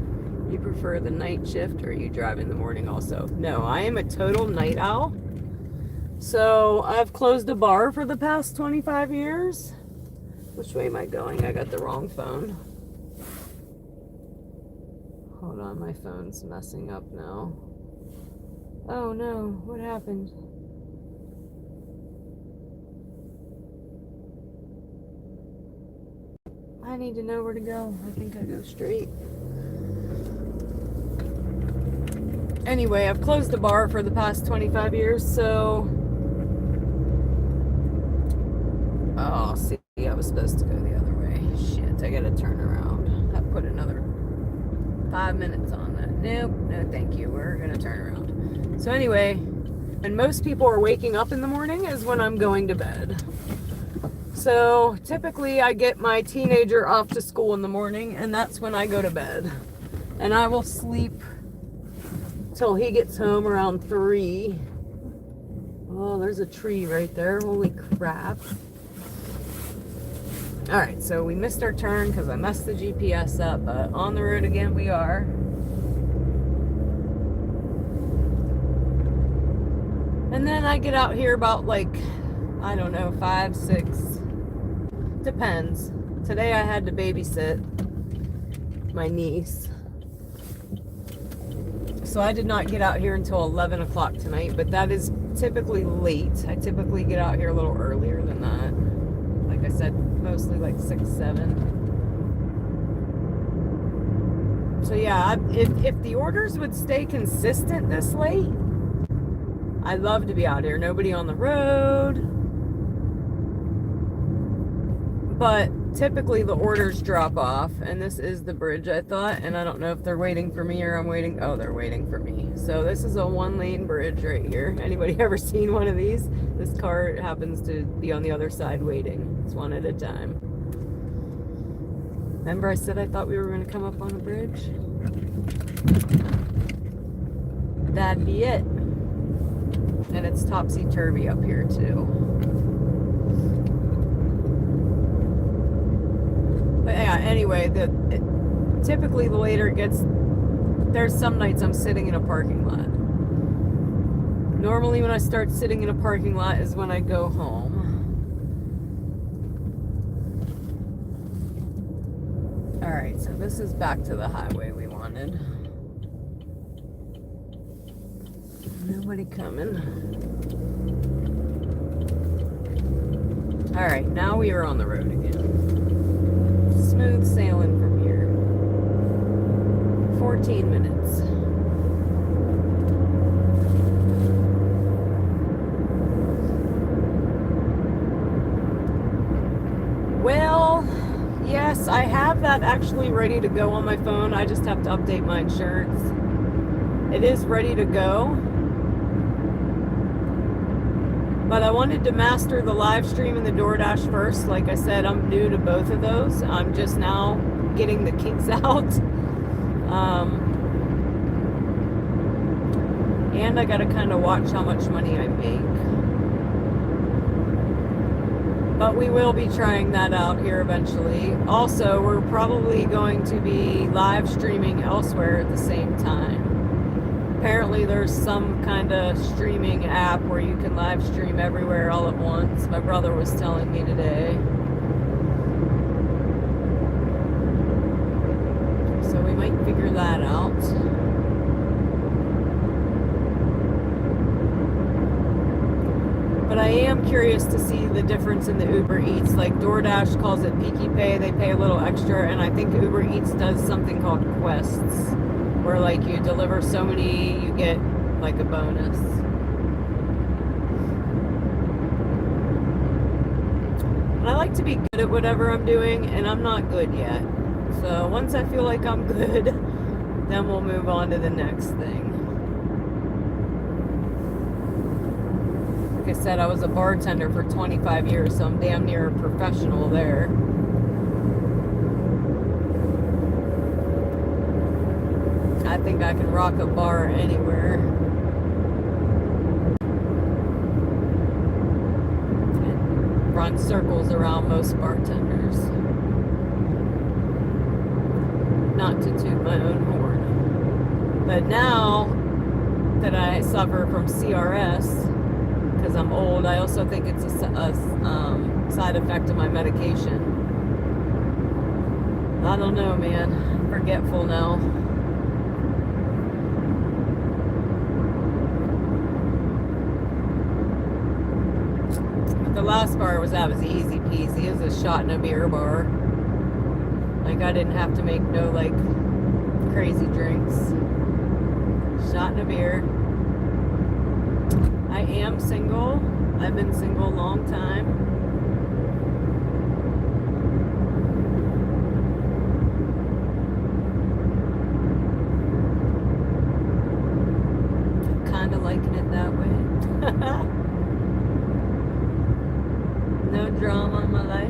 You prefer the night shift or you drive in the morning also? No, I am a total night owl. So I've closed a bar for the past 25 years. Which way am I going? I got the wrong phone. Hold on, my phone's messing up now. Oh no, what happened? I need to know where to go. I think I go straight. Anyway, I've closed the bar for the past 25 years, so... Oh, see, I was supposed to go the other way. Shit, I gotta turn around. I put another 5 minutes on that. Nope, no thank you. We're gonna turn around. So anyway, and most people are waking up in the morning is when I'm going to bed. So typically I get my teenager off to school in the morning and that's when I go to bed. And I will sleep till he gets home around 3. Oh, there's a tree right there. Holy crap. Alright, so we missed our turn because I messed the GPS up, but on the road again we are. And then I get out here about like, I don't know, 5, 6. Depends. Today I had to babysit my niece. So I did not get out here until 11 o'clock tonight, but that is typically late. I typically get out here a little earlier than that. Like I said, mostly like 6, 7. So yeah, if the orders would stay consistent this late, I'd love to be out here. Nobody on the road. But typically the orders drop off. And this is the bridge, I thought. And I don't know if they're waiting for me or I'm waiting. Oh, they're waiting for me. So this is a 1-lane bridge right here. Anybody ever seen one of these? This car happens to be on the other side waiting. It's one at a time. Remember I said I thought we were going to come up on a bridge? That'd be it. And it's topsy-turvy up here too. But yeah, anyway, typically the later it gets, there's some nights I'm sitting in a parking lot. Normally when I start sitting in a parking lot is when I go home. Alright, so this is back to the highway we wanted. Nobody coming. Alright, now we are on the road again. Smooth sailing from here. 14 minutes. Well, yes, I have that actually ready to go on my phone. I just have to update my insurance. It is ready to go. But I wanted to master the live stream and the DoorDash first. Like I said, I'm new to both of those. I'm just now getting the kinks out. And I got to kind of watch how much money I make. But we will be trying that out here eventually. Also, we're probably going to be live streaming elsewhere at the same time. Apparently there's some kind of streaming app where you can live stream everywhere all at once. My brother was telling me today. So we might figure that out. But I am curious to see the difference in the Uber Eats. Like DoorDash calls it Peaky Pay, they pay a little extra, and I think Uber Eats does something called quests, where like you deliver so many, you get like a bonus. And I like to be good at whatever I'm doing, and I'm not good yet. So once I feel like I'm good, then we'll move on to the next thing. Like I said, I was a bartender for 25 years, so I'm damn near a professional there. I think I can rock a bar anywhere. And run circles around most bartenders. Not to toot my own horn. But now that I suffer from CRS, because I'm old, I also think it's a side effect of my medication. I don't know, man. I'm forgetful now. The last bar I was at was easy peasy. It was a shot and a beer bar. Like I didn't have to make no like crazy drinks. Shot and a beer. I am single. I've been single a long time. Kind of liking it that way. No drama in my life.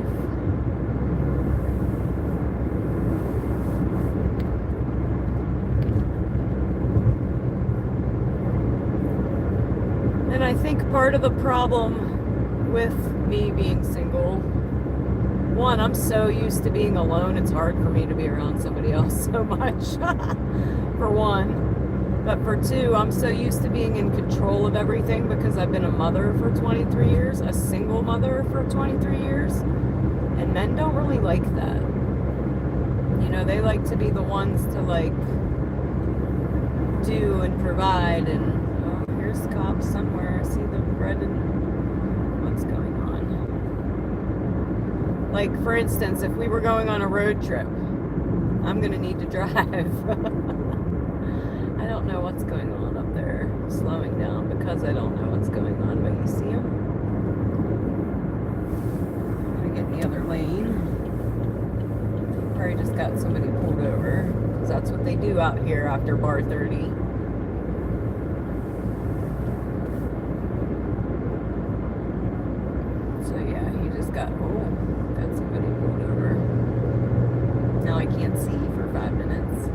And I think part of the problem with me being single, one, I'm so used to being alone, it's hard for me to be around somebody else so much, for one. But for two, I'm so used to being in control of everything because I've been a mother for 23 years, a single mother for 23 years, and men don't really like that. You know, they like to be the ones to like do and provide, and here's cops somewhere. I see the red and what's going on. Like, for instance, if we were going on a road trip, I'm gonna need to drive. I don't know what's going on up there. I'm slowing down because I don't know what's going on, but you see them? I'm gonna get in the other lane. Probably just got somebody pulled over, because that's what they do out here after bar 30. Got somebody pulled over. Now I can't see for 5 minutes.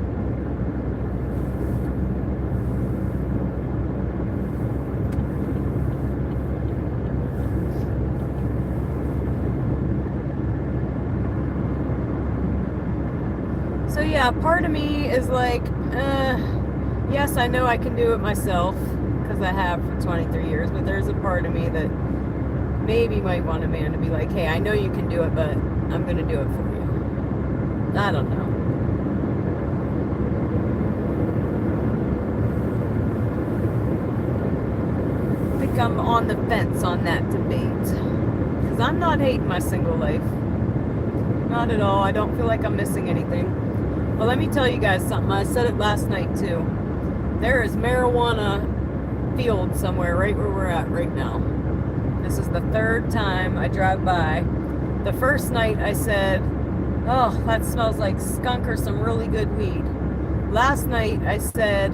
So yeah, part of me is like, yes, I know I can do it myself because I have for 23 years, but there's a part of me that maybe might want a man to be like, hey, I know you can do it, but I'm going to do it for you. I don't know. I think I'm on the fence on that debate. Because I'm not hating my single life. Not at all. I don't feel like I'm missing anything. Well, let me tell you guys something. I said it last night, too. There is marijuana field somewhere right where we're at right now. This is the third time I drive by. The first night I said, oh, that smells like skunk or some really good weed. Last night I said,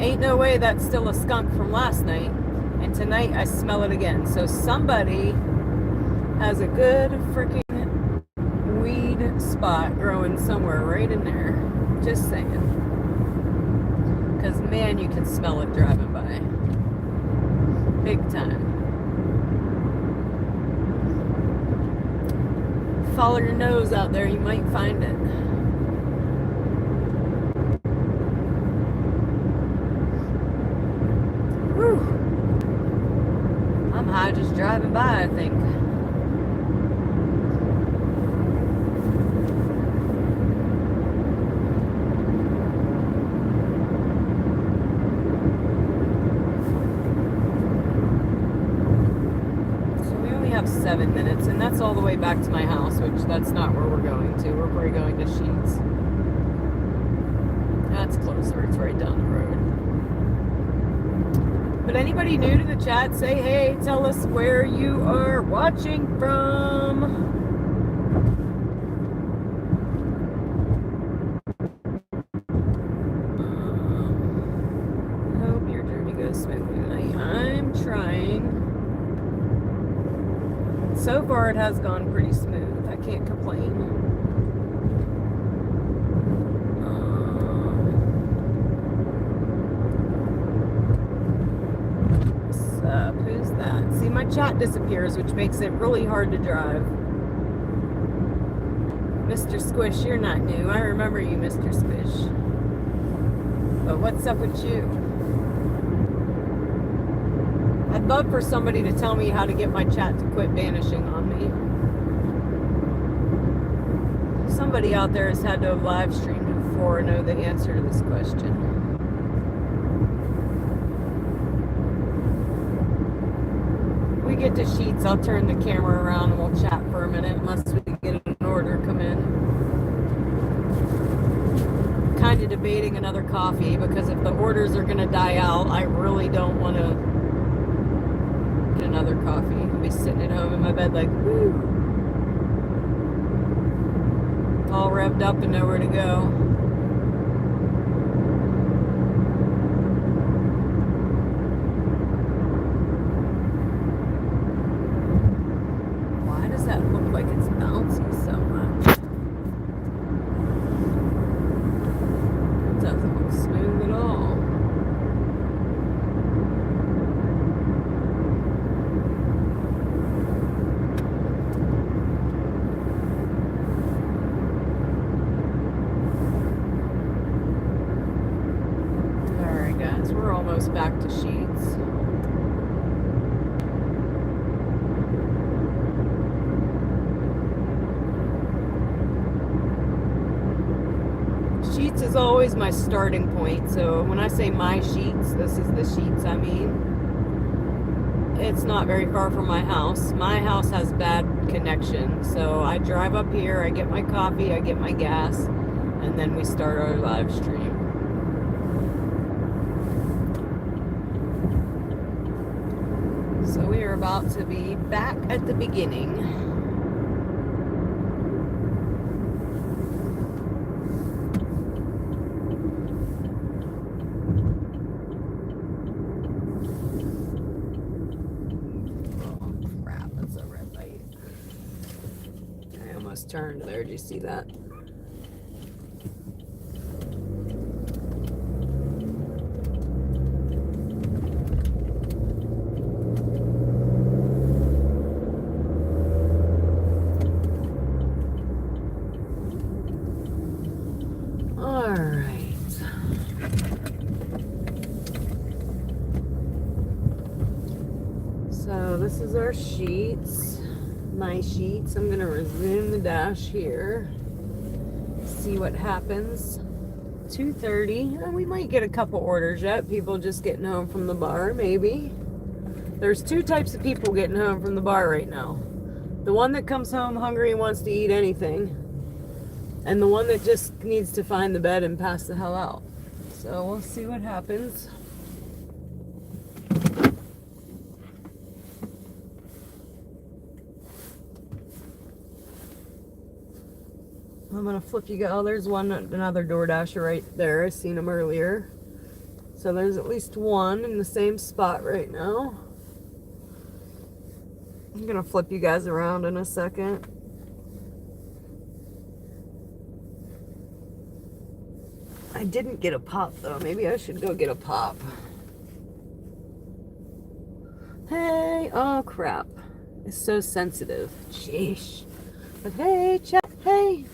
ain't no way that's still a skunk from last night. And tonight I smell it again. So somebody has a good freaking weed spot growing somewhere right in there. Just saying. Because man, you can smell it driving by. Big time. Follow your nose out there, you might find it. Whew. I'm high just driving by, I think. So we only have 7 minutes, and that's all the way back to my house, which that's not where we're going to. We're probably going to Sheets. That's closer, it's right down the road. But anybody new to the chat, say hey, tell us where you are watching from. Hope your journey goes smoothly tonight. I'm trying. So far it has gone pretty smooth. I can't complain. Who's that? See, my chat disappears, which makes it really hard to drive. Mr. Squish, you're not new. I remember you, Mr. Squish. But what's up with you? I'd love for somebody to tell me how to get my chat to quit vanishing on me. Somebody out there has had to have live streamed before and know the answer to this question. We get to Sheets, I'll turn the camera around and we'll chat for a minute unless we get an order come in. Kind of debating another coffee because if the orders are going to die out, I really don't want to get another coffee. I'll be sitting at home in my bed like, woo. All revved up and nowhere to go. That look like it's bouncy so much. It doesn't look smooth at all. Alright guys, we're almost back to Sheets. Sheets is always my starting point. So when I say my Sheets, this is the Sheets I mean. It's not very far from my house. My house has bad connection. So I drive up here, I get my coffee, I get my gas, and then we start our live stream. So we are about to be back at the beginning. Turned there. Did you see that? All right. So this is our Sheets. My Sheets. I'm going to resume the dash here. See what happens. 2:30. We might get a couple orders yet. People just getting home from the bar, maybe. There's two types of people getting home from the bar right now. The one that comes home hungry and wants to eat anything. And the one that just needs to find the bed and pass the hell out. So we'll see what happens. I'm gonna flip you guys. Oh, there's another DoorDasher right there. I seen him earlier. So there's at least one in the same spot right now. I'm gonna flip you guys around in a second. I didn't get a pop though. Maybe I should go get a pop. Hey, oh crap. It's so sensitive. Sheesh. But hey, chat, hey.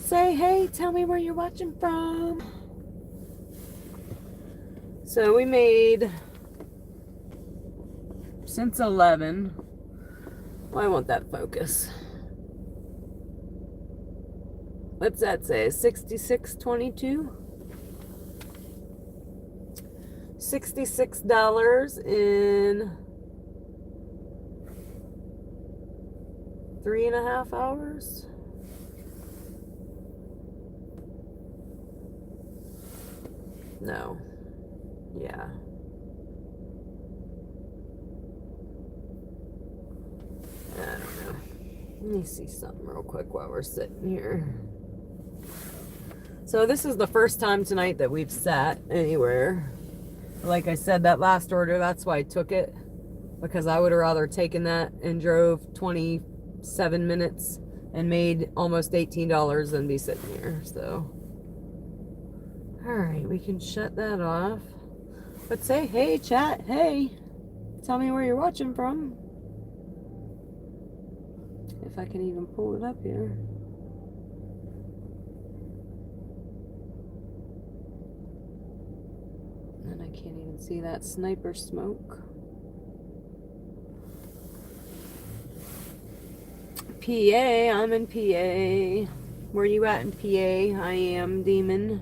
Say hey, tell me where you're watching from. So we made, since 11, why won't that focus? What's that say? 66.22? $66 in 3.5 hours. No. Yeah. I don't know. Let me see something real quick while we're sitting here. So this is the first time tonight that we've sat anywhere. Like I said, that last order, that's why I took it. Because I would have rather taken that and drove 27 minutes and made almost $18 than be sitting here. So, alright, we can shut that off. But say, hey chat, hey. Tell me where you're watching from. If I can even pull it up here. And I can't even see that sniper smoke. PA, I'm in PA. Where you at in PA? I am Demon.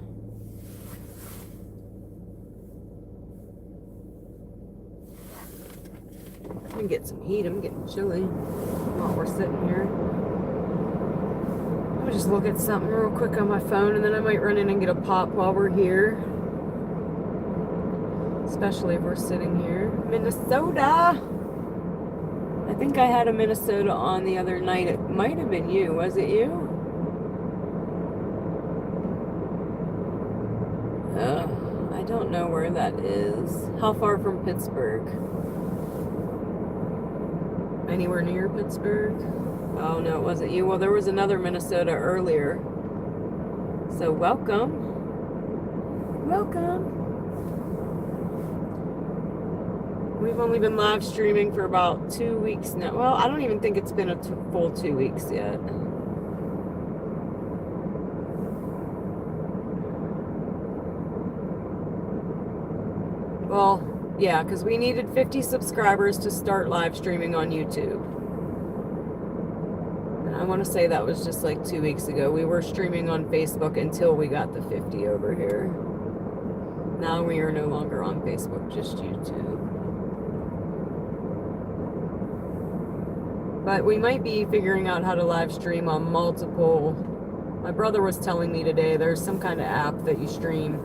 Let me get some heat. I'm getting chilly while we're sitting here. Let me just look at something real quick on my phone, and then I might run in and get a pop while we're here. Especially if we're sitting here. Minnesota! I think I had a Minnesota on the other night. It might have been you. Was it you? I don't know where that is. How far from Pittsburgh? Anywhere near Pittsburgh? Oh, no, it wasn't you. Well, there was another Minnesota earlier. So, welcome. Welcome. We've only been live streaming for about 2 weeks now. Well, I don't even think it's been a full 2 weeks yet. Well, yeah, because we needed 50 subscribers to start live streaming on YouTube. And I want to say that was just like 2 weeks ago. We were streaming on Facebook until we got the 50 over here. Now we are no longer on Facebook, just YouTube. But we might be figuring out how to live stream on multiple. My brother was telling me today there's some kind of app that you stream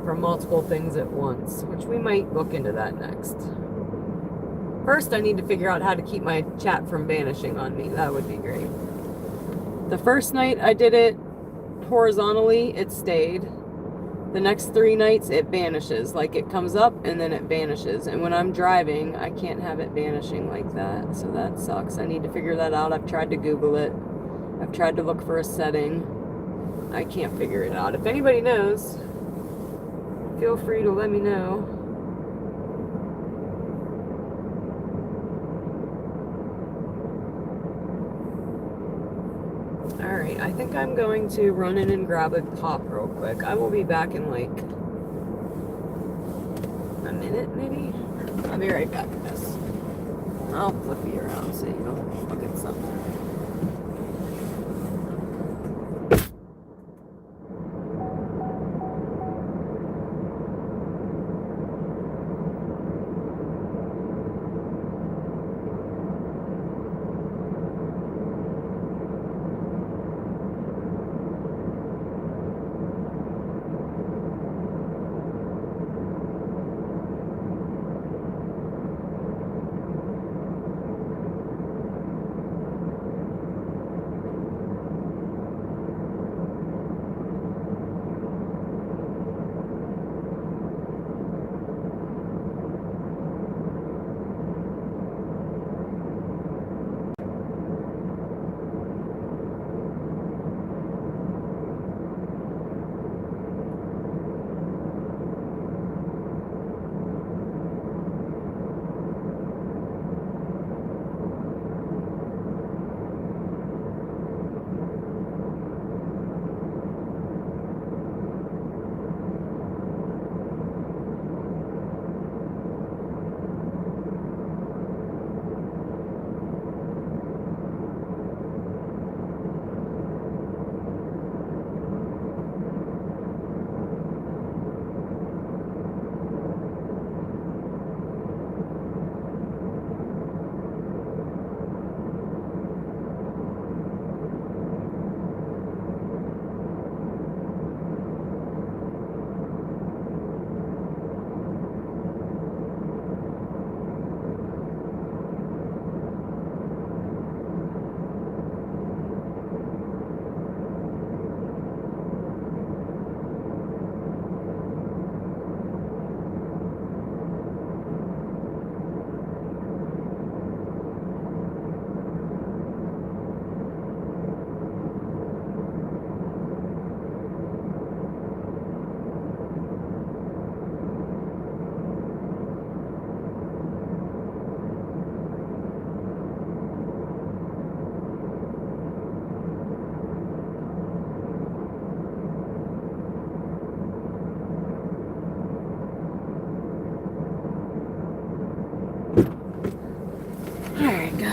from multiple things at once, which we might look into that next. First, I need to figure out how to keep my chat from vanishing on me. That would be great. The first night I did it horizontally, it stayed. The next 3 nights, it vanishes. Like, it comes up and then it vanishes. And when I'm driving, I can't have it vanishing like that. So that sucks. I need to figure that out. I've tried to Google it. I've tried to look for a setting. I can't figure it out. If anybody knows, feel free to let me know. Alright, I think I'm going to run in and grab a pop real quick. I will be back in like a minute, maybe? I'll be right back, guys. I'll flip you around so you don't look at something.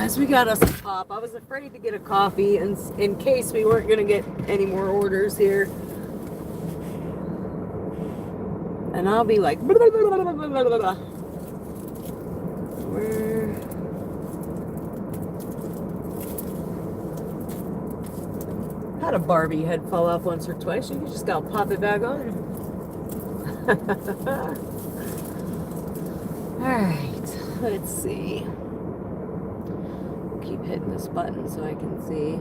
guys, we got us a pop. I was afraid to get a coffee in case we weren't going to get any more orders here. And I'll be like, blah, blah, blah, blah, blah, blah, blah. Where? Had a Barbie head fall off once or twice. You just gotta pop it back on. Alright, let's see. Keep hitting this button so I can see.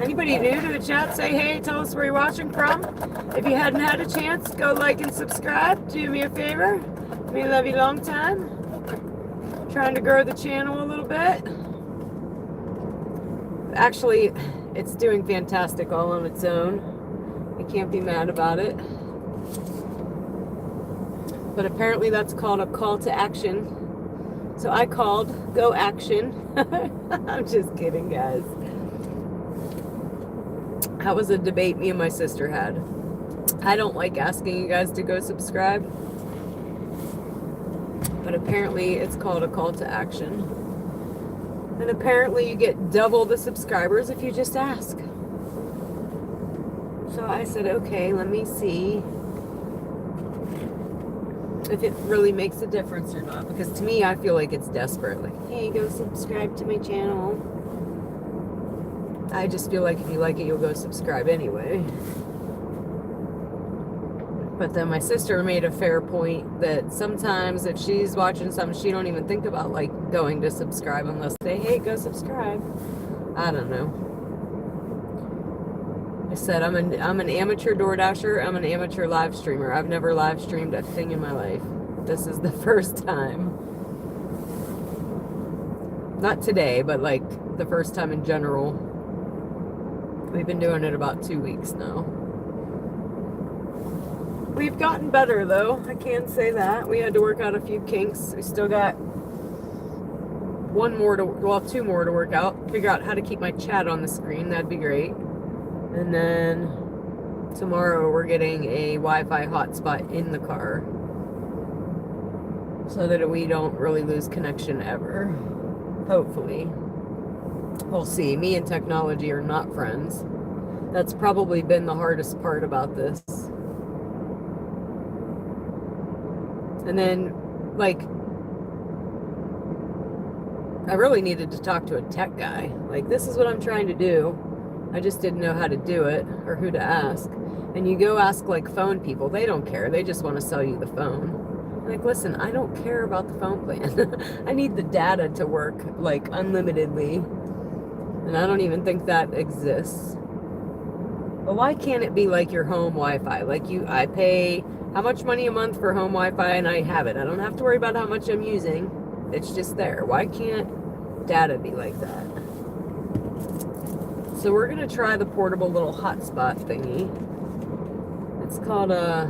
Anybody new to the chat, say hey, tell us where you're watching from. If you hadn't had a chance, go like and subscribe. Do me a favor. We love you long time. Trying to grow the channel a little bit. Actually, it's doing fantastic all on its own. I can't be mad about it. But apparently that's called a call to action. So I called go action. I'm just kidding, guys. That was a debate me and my sister had. I don't like asking you guys to go subscribe. But apparently it's called a call to action. And apparently you get double the subscribers if you just ask. So I said, okay, let me see if it really makes a difference or not. Because to me, I feel like it's desperate. Like, hey, go subscribe to my channel. I just feel like if you like it, you'll go subscribe anyway. But then my sister made a fair point that sometimes if she's watching something, she don't even think about like going to subscribe unless they, hey, go subscribe. I don't know. I said I'm an amateur DoorDasher. I'm an amateur live streamer. I've never live streamed a thing in my life. This is the first time. Not today, but like the first time in general. We've been doing it about 2 weeks now. We've gotten better though, I can say that. We had to work out a few kinks. We still got two more to work out. Figure out how to keep my chat on the screen, that'd be great. And then tomorrow we're getting a Wi-Fi hotspot in the car so that we don't really lose connection ever. Hopefully. We'll see. Me and technology are not friends. That's probably been the hardest part about this. And then, like, I really needed to talk to a tech guy. Like, this is what I'm trying to do. I just didn't know how to do it or who to ask. And you go ask, like, phone people. They don't care. They just want to sell you the phone. Like, listen, I don't care about the phone plan. I need the data to work, like, unlimitedly. And I don't even think that exists. But why can't it be like your home Wi-Fi? Like I pay how much money a month for home Wi-Fi and I have it. I don't have to worry about how much I'm using. It's just there. Why can't data be like that? So we're going to try the portable little hotspot thingy. It's called a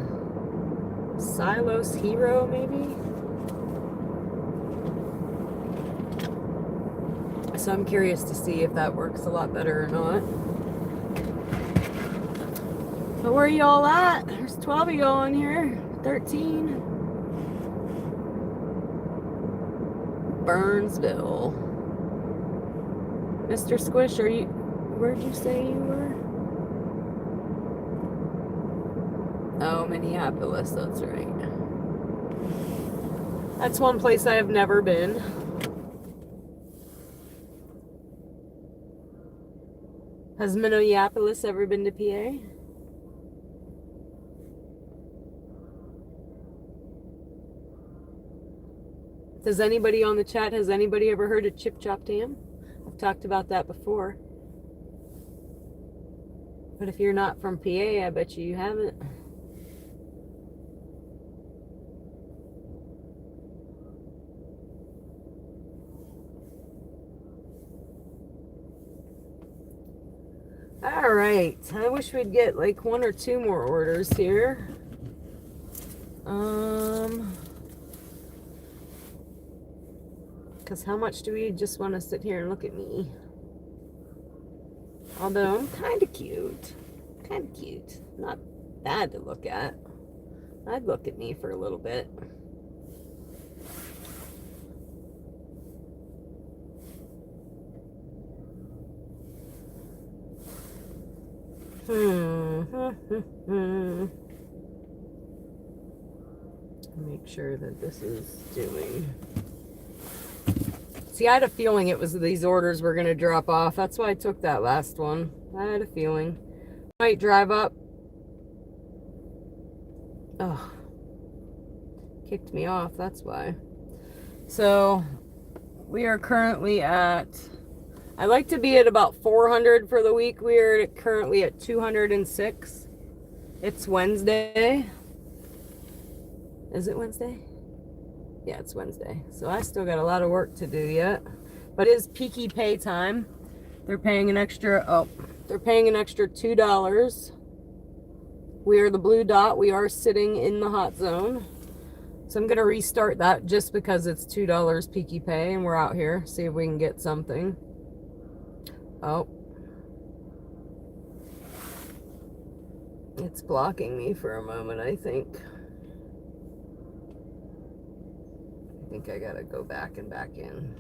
Silos Hero, maybe? So I'm curious to see if that works a lot better or not. But where are y'all at? There's 12 of y'all in here. 13. Burnsville. Mr. Squish, where'd you say you were? Oh, Minneapolis, that's right. That's one place I have never been. Has Minneapolis ever been to PA? Does anybody on the chat, has anybody ever heard of Chip Chop Dam? I've talked about that before. But if you're not from PA, I bet you haven't. All right, I wish we'd get like 1 or 2 more orders here. Because how much do we just want to sit here and look at me? Although I'm kind of cute. Kind of cute. Not bad to look at. I'd look at me for a little bit. Make sure that this is doing. See, I had a feeling it was these orders were going to drop off. That's why I took that last one. I had a feeling. Might drive up. Oh. Kicked me off, that's why. So, we are currently at... I like to be at about 400 for the week. We are currently at 206. It's Wednesday. Is it Wednesday? Yeah, it's Wednesday. So I still got a lot of work to do yet. But it is peaky pay time. They're paying an extra, they're paying an extra $2. We are the blue dot. We are sitting in the hot zone. So I'm going to restart that just because it's $2 peaky pay and we're out here. See if we can get something. Oh. It's blocking me for a moment, I think. I think I gotta go back and back in.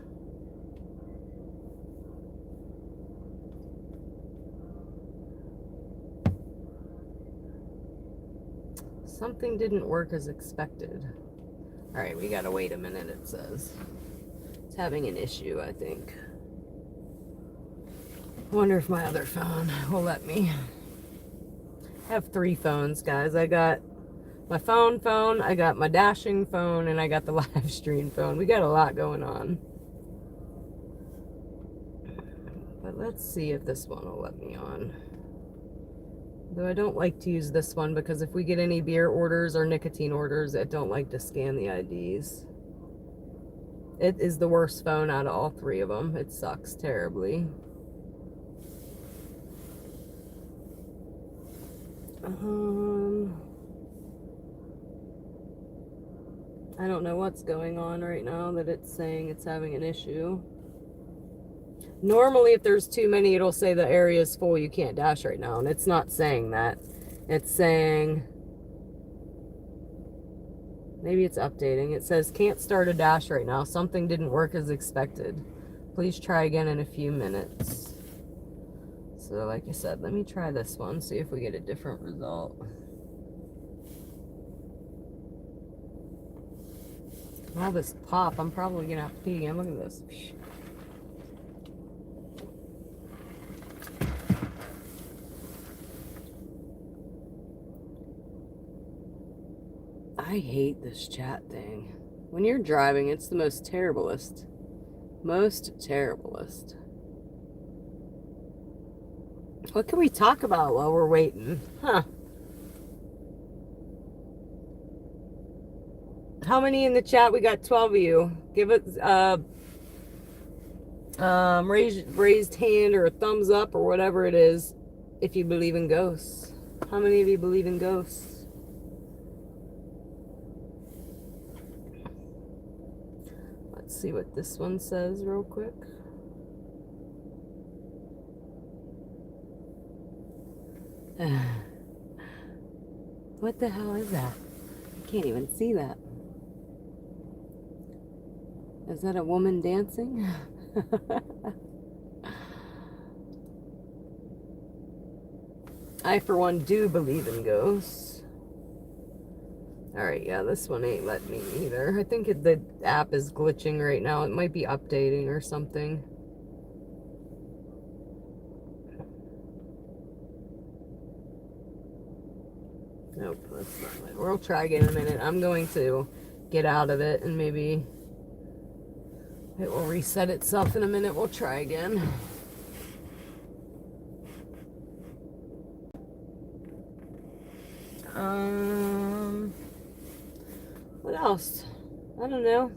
Something didn't work as expected. All right, we gotta wait a minute, it says. It's having an issue, I think. I wonder if my other phone will let me. I have 3 phones, guys. I got my phone, I got my dashing phone, and I got the live stream phone. We got a lot going on. But let's see if this one will let me on. Though I don't like to use this one because if we get any beer orders or nicotine orders, I don't like to scan the IDs. It is the worst phone out of all 3 of them. It sucks terribly. I don't know what's going on right now that it's saying it's having an issue. Normally, if there's too many, it'll say the area is full, you can't dash right now. And it's not saying that. It's saying... Maybe it's updating. It says, can't start a dash right now. Something didn't work as expected. Please try again in a few minutes. So, like I said, let me try this one. See if we get a different result. All this pop, I'm probably going to have to pee again. Look at this. I hate this chat thing. When you're driving, it's the most terriblest. Most terriblest. What can we talk about while we're waiting? Huh. How many in the chat? We got 12 of you. Give it raised hand or a thumbs up or whatever it is if you believe in ghosts. How many of you believe in ghosts? Let's see what this one says real quick. What the hell is that? I can't even see that. Is that a woman dancing? I, for one, do believe in ghosts. Alright, yeah, this one ain't letting me either. I think the app is glitching right now. It might be updating or something. Nope, that's not it. We'll try again in a minute. I'm going to get out of it and maybe it will reset itself in a minute. We'll try again. What else? I don't know.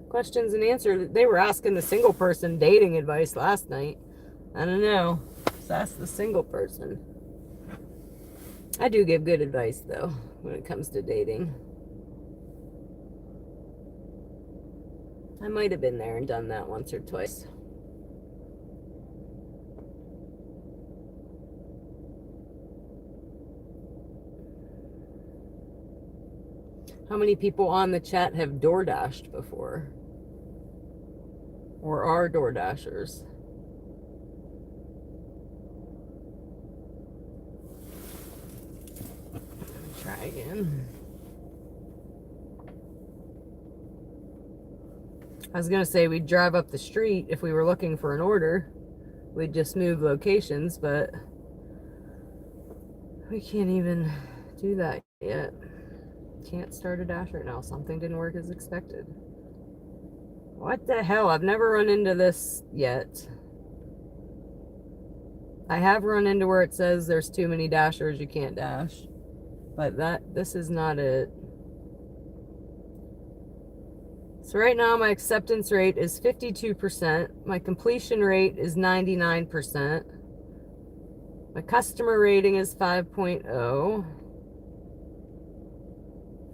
Questions and answers. They were asking the single person dating advice last night. I don't know. Just ask the single person. I do give good advice, though, when it comes to dating. I might have been there and done that once or twice. How many people on the chat have DoorDashed before? Or are DoorDashers? Try again. I was gonna say we'd drive up the street if we were looking for an order. We'd just move locations, but we can't even do that yet. Can't start a dash right now. Something didn't work as expected. What the hell? I've never run into this yet. I have run into where it says there's too many dashers, you can't dash. But this is not it. So right now my acceptance rate is 52%. My completion rate is 99%. My customer rating is 5.0.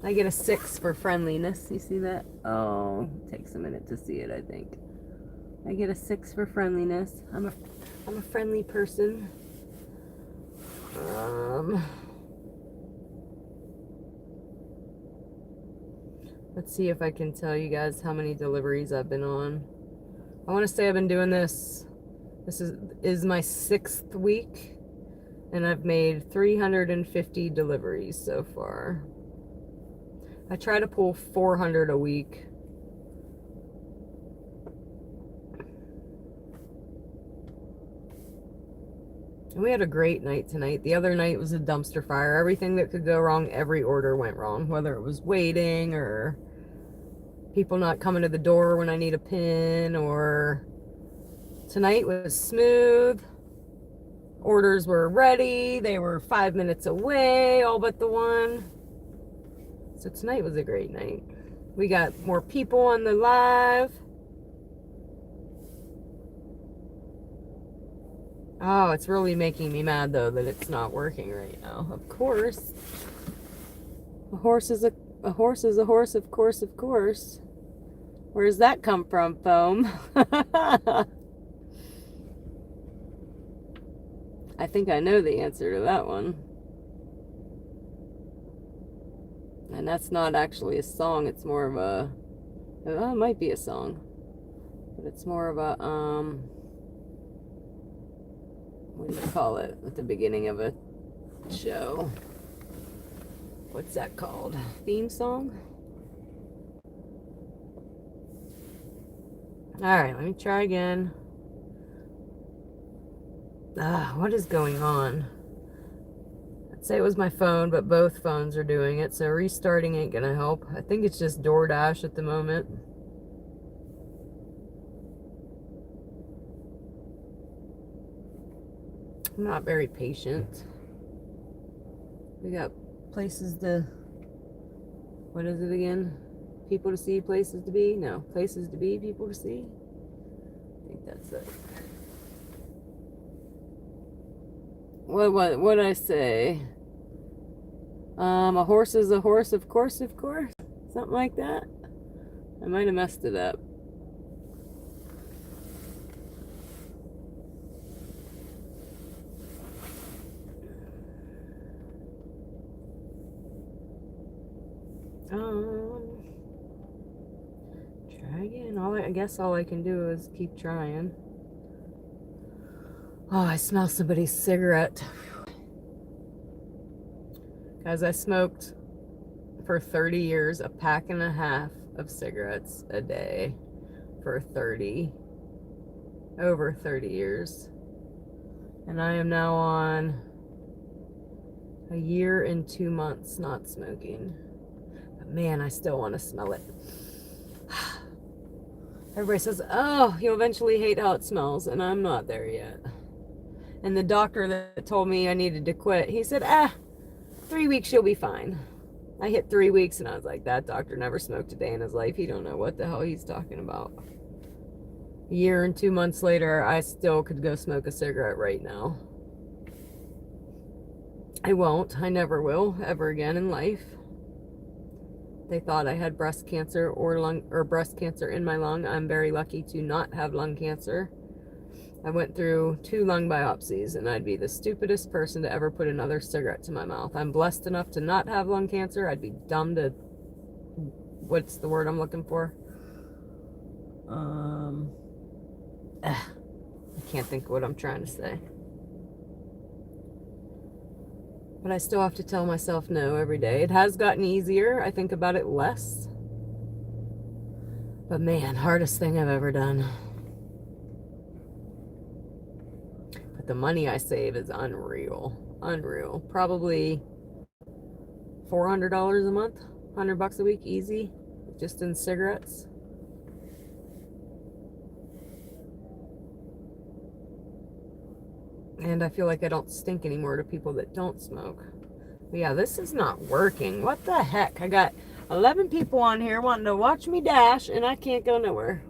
I get a 6 for friendliness. You see that? Oh, it takes a minute to see it, I think. I get a 6 for friendliness. I'm a friendly person. Let's see if I can tell you guys how many deliveries I've been on. I want to say I've been doing this. This is my 6th week, and I've made 350 deliveries so far. I try to pull 400 a week. And we had a great night tonight. The other night was a dumpster fire. Everything that could go wrong, every order went wrong. Whether it was waiting or people not coming to the door when I need a pin, or tonight was smooth. Orders were ready. They were 5 minutes away, all but the one. So tonight was a great night. We got more people on the live. Oh, it's really making me mad though that it's not working right now. Of course. A horse is a horse is a horse, of course, of course. Where does that come from, Foam? I think I know the answer to that one. And that's not actually a song, it's more of a, oh, it might be a song, but it's more of a, what do you call it at the beginning of a show? What's that called? Theme song? Alright, let me try again. What is going on? I'd say it was my phone, but both phones are doing it, so restarting ain't gonna help. I think it's just DoorDash at the moment. I'm not very patient. We got places to, what is it again? People to see, places to be? No, places to be, people to see? I think that's it. What did I say? A horse is a horse, of course, of course. Something like that. I might have messed it up. Try again. I guess all I can do is keep trying. Oh, I smell somebody's cigarette. Guys, I smoked for 30 years a pack and a half of cigarettes a day for over 30 years. And I am now on a year and 2 months not smoking. But man, I still want to smell it. Everybody says, oh, you'll eventually hate how it smells, and I'm not there yet. And the doctor that told me I needed to quit, he said, 3 weeks you'll be fine. I hit 3 weeks and I was like, that doctor never smoked a day in his life. He don't know what the hell he's talking about. A year and 2 months later, I still could go smoke a cigarette right now. I won't. I never will ever again in life. they thought I had breast cancer or breast cancer in my lung. I'm very lucky to not have lung cancer. I went through 2 lung biopsies, and I'd be the stupidest person to ever put another cigarette to my mouth. I'm blessed enough to not have lung cancer. I'd be dumb to, what's the word I'm looking for? I can't think of what I'm trying to say. But I still have to tell myself no every day. It has gotten easier. I think about it less. But man, hardest thing I've ever done. But the money I save is unreal. Unreal. Probably $400 a month, $100 a week, easy, just in cigarettes. And I feel like I don't stink anymore to people that don't smoke. But yeah, this is not working. What the heck? I got 11 people on here wanting to watch me dash, and I can't go nowhere.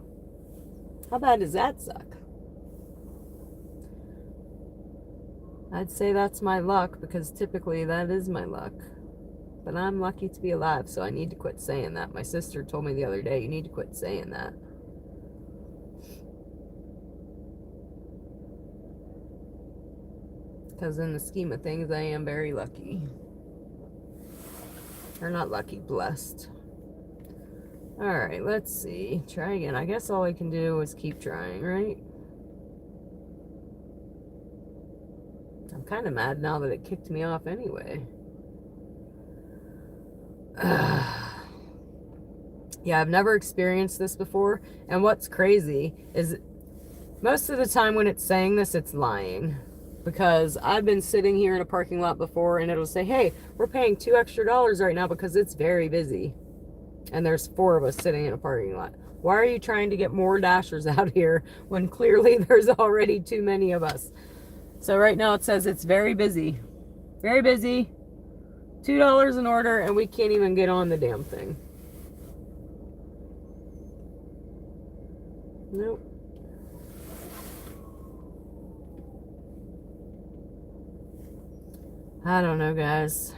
How bad does that suck? I'd say that's my luck, because typically that is my luck. But I'm lucky to be alive, so I need to quit saying that. My sister told me the other day, you need to quit saying that. Because in the scheme of things, I am very lucky. Or not lucky, blessed. Alright, let's see. Try again. I guess all I can do is keep trying, right? I'm kind of mad now that it kicked me off anyway. Yeah, I've never experienced this before. And what's crazy is most of the time when it's saying this, it's lying. Because I've been sitting here in a parking lot before, and it'll say, hey, we're paying $2 extra right now because it's very busy. And there's 4 of us sitting in a parking lot. Why are you trying to get more dashers out here when clearly there's already too many of us? So right now it says it's very busy. Very busy. $2 an order, and we can't even get on the damn thing. Nope. I don't know, guys.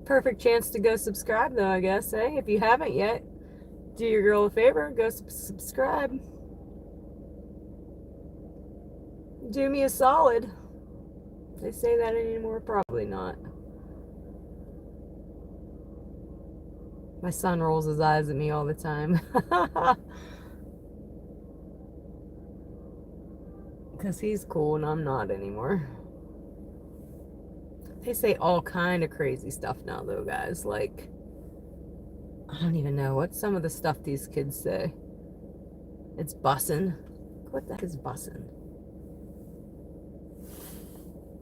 Perfect chance to go subscribe, though, I guess, eh? If you haven't yet, do your girl a favor, go subscribe. Do me a solid. They say that anymore? Probably not. My son rolls his eyes at me all the time. Because he's cool and I'm not anymore. They say all kind of crazy stuff now, though, guys. Like, I don't even know. What's some of the stuff these kids say? It's bussin'. What the heck is bussin'?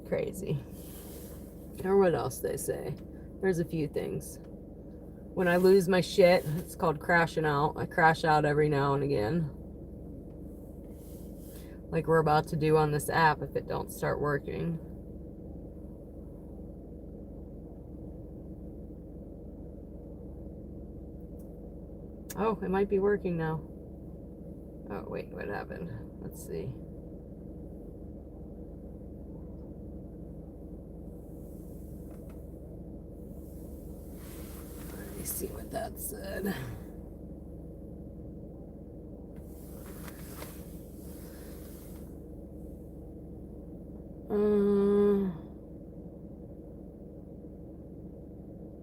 Crazy. Or what else they say? There's a few things. When I lose my shit, it's called crashing out. I crash out every now and again. Like we're about to do on this app if it don't start working. Oh, it might be working now. Oh, wait, what happened? Let's see. Let me see what that said.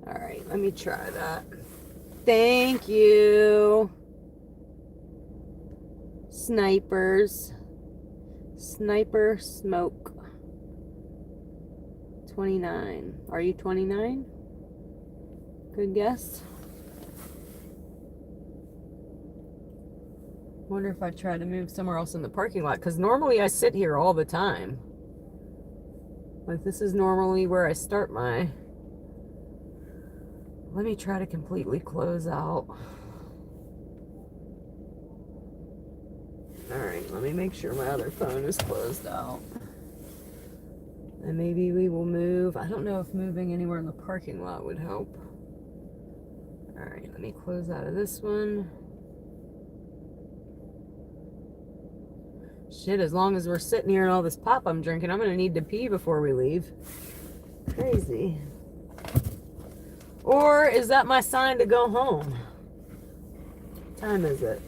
Alright, let me try that. Thank you. Snipers. Sniper Smoke. 29. Are you 29? Good guess. Wonder if I try to move somewhere else in the parking lot, because normally I sit here all the time. Like, this is normally where I start my... Let me try to completely close out. Alright, let me make sure my other phone is closed out. And maybe we will move. I don't know if moving anywhere in the parking lot would help. Alright, let me close out of this one. Shit, as long as we're sitting here and all this pop I'm drinking, I'm gonna need to pee before we leave. Crazy. Or is that my sign to go home? What time is it?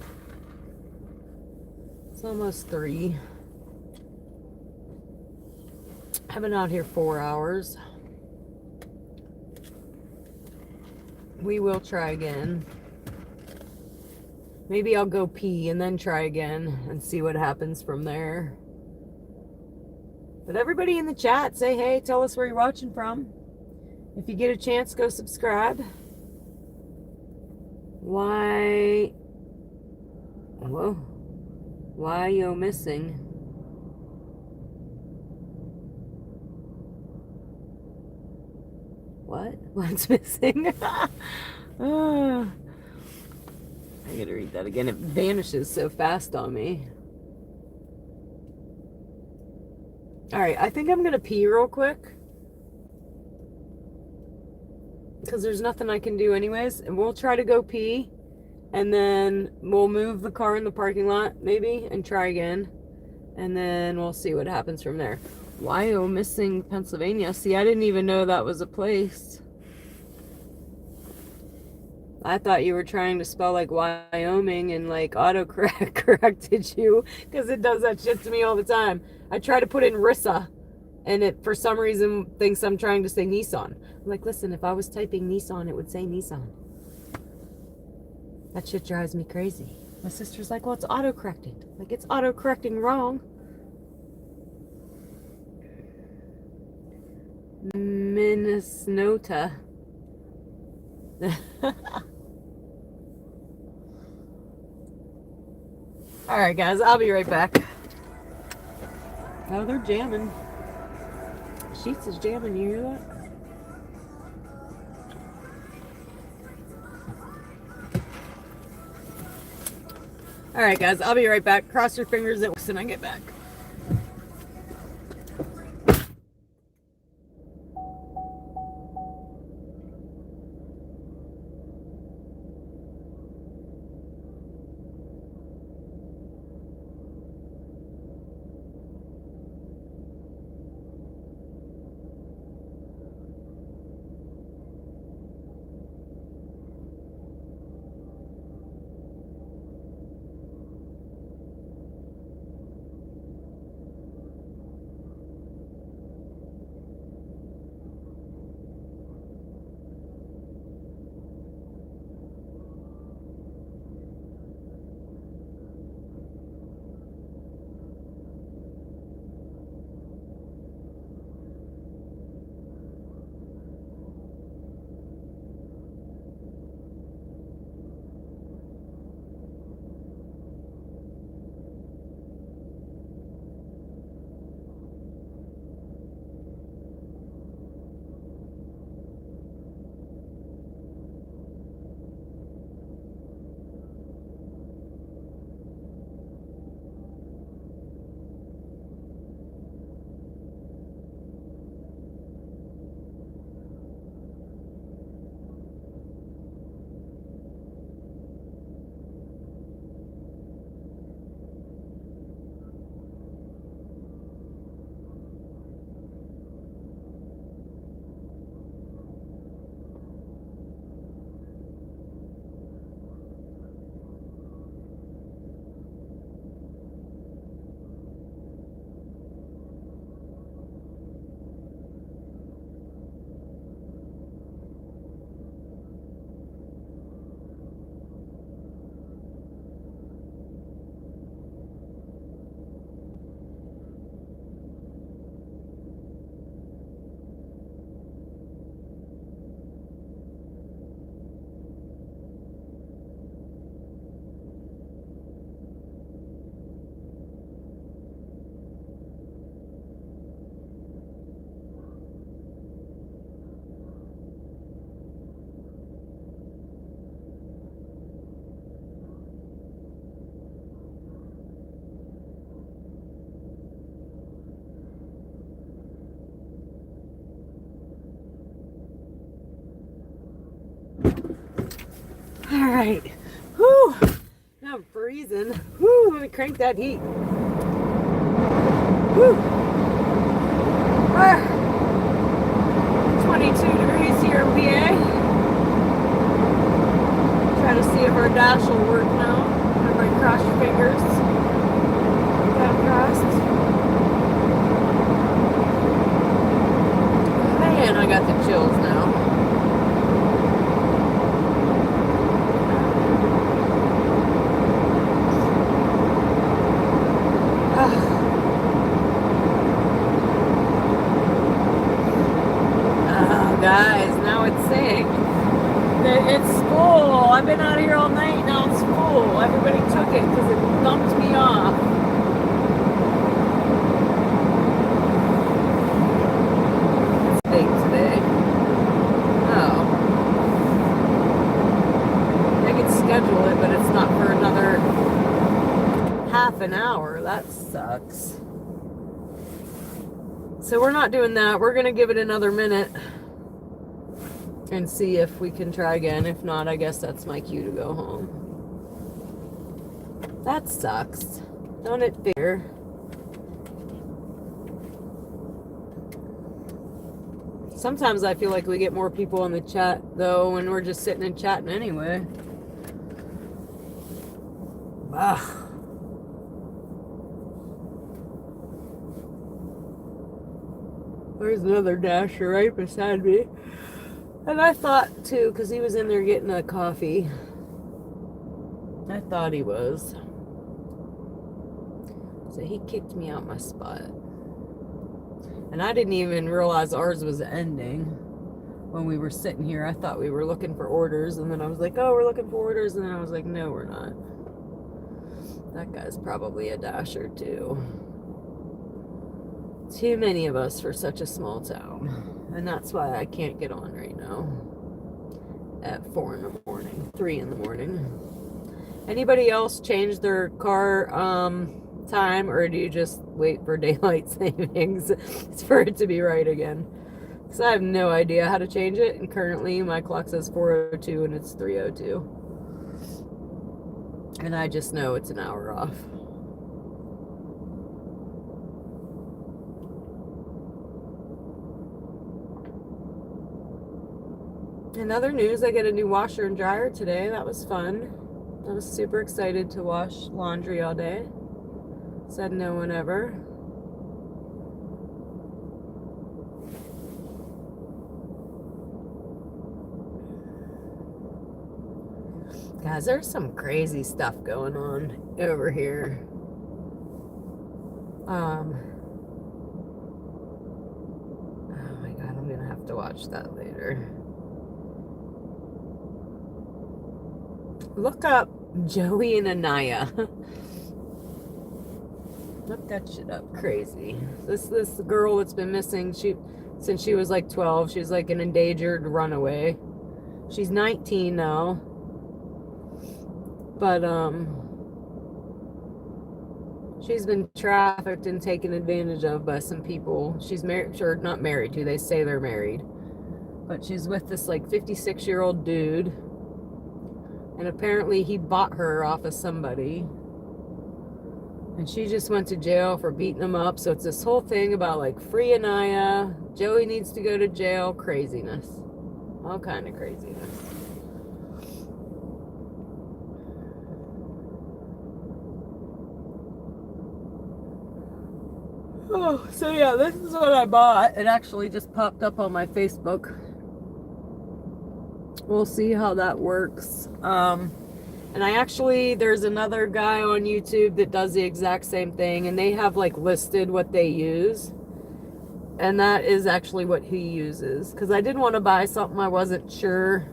It's almost 3. I've been out here 4 hours. We will try again. Maybe I'll go pee and then try again and see what happens from there. But everybody in the chat, say hey, tell us where you're watching from. If you get a chance, go subscribe. Why? Whoa. Why you missing? What? What's missing? Oh, I gotta read that again. It vanishes so fast on me. Alright, I think I'm gonna pee real quick. Because there's nothing I can do anyways. And we'll try to go pee. And then we'll move the car in the parking lot, maybe, and try again. And then we'll see what happens from there. Wyo missing Pennsylvania. See, I didn't even know that was a place. I thought you were trying to spell like Wyoming and like autocorrect corrected you. Because it does that shit to me all the time. I try to put in Rissa. And it, for some reason, thinks I'm trying to say Nissan. I'm like, listen, if I was typing Nissan, it would say Nissan. That shit drives me crazy. My sister's like, well, it's auto-corrected. Like, it's auto-correcting wrong. Minnesota. Alright, guys, I'll be right back. Oh, they're jamming. Sheets is jamming, you hear that? Alright guys, I'll be right back. Cross your fingers that when I get back. Alright. Whew. Now I'm freezing. Whew, let me crank that heat. Whew. Ah. It's full. I've been out here all night. Now it's full. Everybody took it because it dumped me off. It's late today. Oh. I could schedule it, but it's not for another half an hour. That sucks. So we're not doing that. We're going to give it another minute and see if we can try again. If not, I guess that's my cue to go home. That sucks. Don't it fear? Sometimes I feel like we get more people in the chat, though, when we're just sitting and chatting anyway. Ugh. There's another Dasher right beside me. And I thought, too, because he was in there getting a coffee. I thought he was. So he kicked me out my spot. And I didn't even realize ours was ending when we were sitting here. I thought we were looking for orders. And then I was like, oh, we're looking for orders. And then I was like, no, we're not. That guy's probably a Dasher, too. Too many of us for such a small town. And that's why I can't get on right now at 4 in the morning, 3 in the morning. Anybody else change their car time, or do you just wait for daylight savings for it to be right again? Because I have no idea how to change it, and currently my clock says 4:02 and it's 3:02. And I just know it's an hour off. In other news, I get a new washer and dryer today. That was fun. I was super excited to wash laundry all day. Said no one ever. Guys, there's some crazy stuff going on over here. Oh my God, I'm gonna have to watch that later. Look up Joey and Anaya. Look that shit up. Crazy. This girl that's been missing since she was like 12. She's like an endangered runaway. She's 19 now. But she's been trafficked and taken advantage of by some people. She's married, or not married to. They say they're married. But she's with this like 56-year-old dude. And apparently he bought her off of somebody. And she just went to jail for beating him up. So it's this whole thing about like free Anaya. Joey needs to go to jail. Craziness. All kind of craziness. Oh, so yeah, this is what I bought. It actually just popped up on my Facebook. We'll see how that works. And there's another guy on YouTube that does the exact same thing, and they have like listed what they use. And that is actually what he uses. Because I didn't want to buy something I wasn't sure,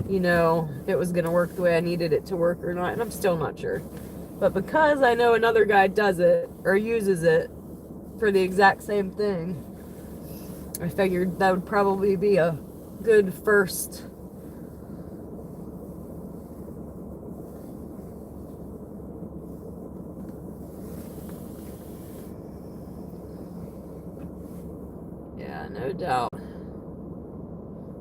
if it was going to work the way I needed it to work or not. And I'm still not sure. But because I know another guy does it, or uses it for the exact same thing, I figured that would probably be a good first no doubt.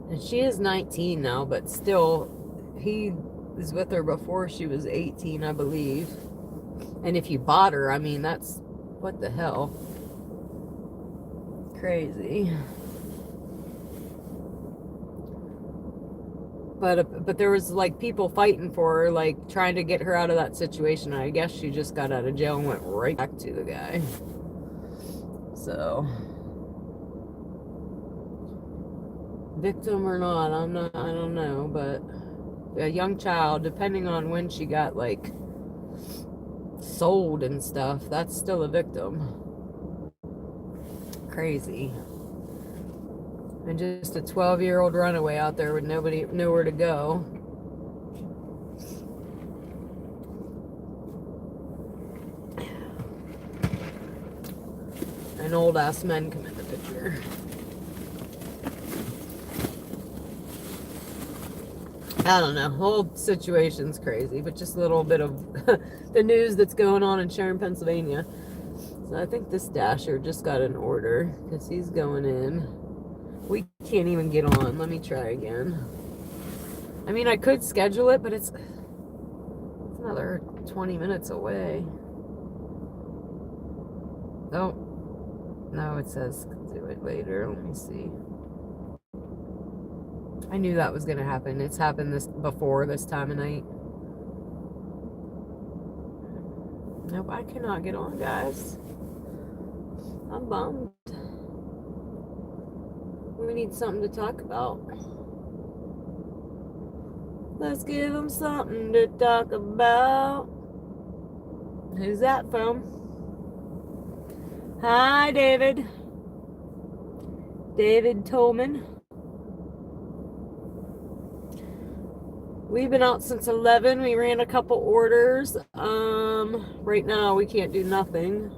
And she is 19 now, but still, he was with her before she was 18, I believe. And if you bought her, I mean, that's, what the hell? Crazy. But there was like people fighting for her, like trying to get her out of that situation. I guess she just got out of jail and went right back to the guy. So, victim or not, I don't know, but a young child, depending on when she got like sold and stuff, that's still a victim. Crazy. And just a 12-year-old runaway out there with nowhere to go. And old ass men come in the picture. I don't know. Whole situation's crazy, but just a little bit of the news that's going on in Sharon, Pennsylvania. So I think this Dasher just got an order because he's going in. We can't even get on. Let me try again. I mean, I could schedule it, but it's another 20 minutes away. Oh, no, it says do it later. Let me see. I knew that was going to happen. It's happened before this time of night. Nope, I cannot get on, guys. I'm bummed. We need something to talk about. Let's give them something to talk about. Who's that from? Hi, David. David Tolman. We've been out since 11. We ran a couple orders. Right now we can't do nothing.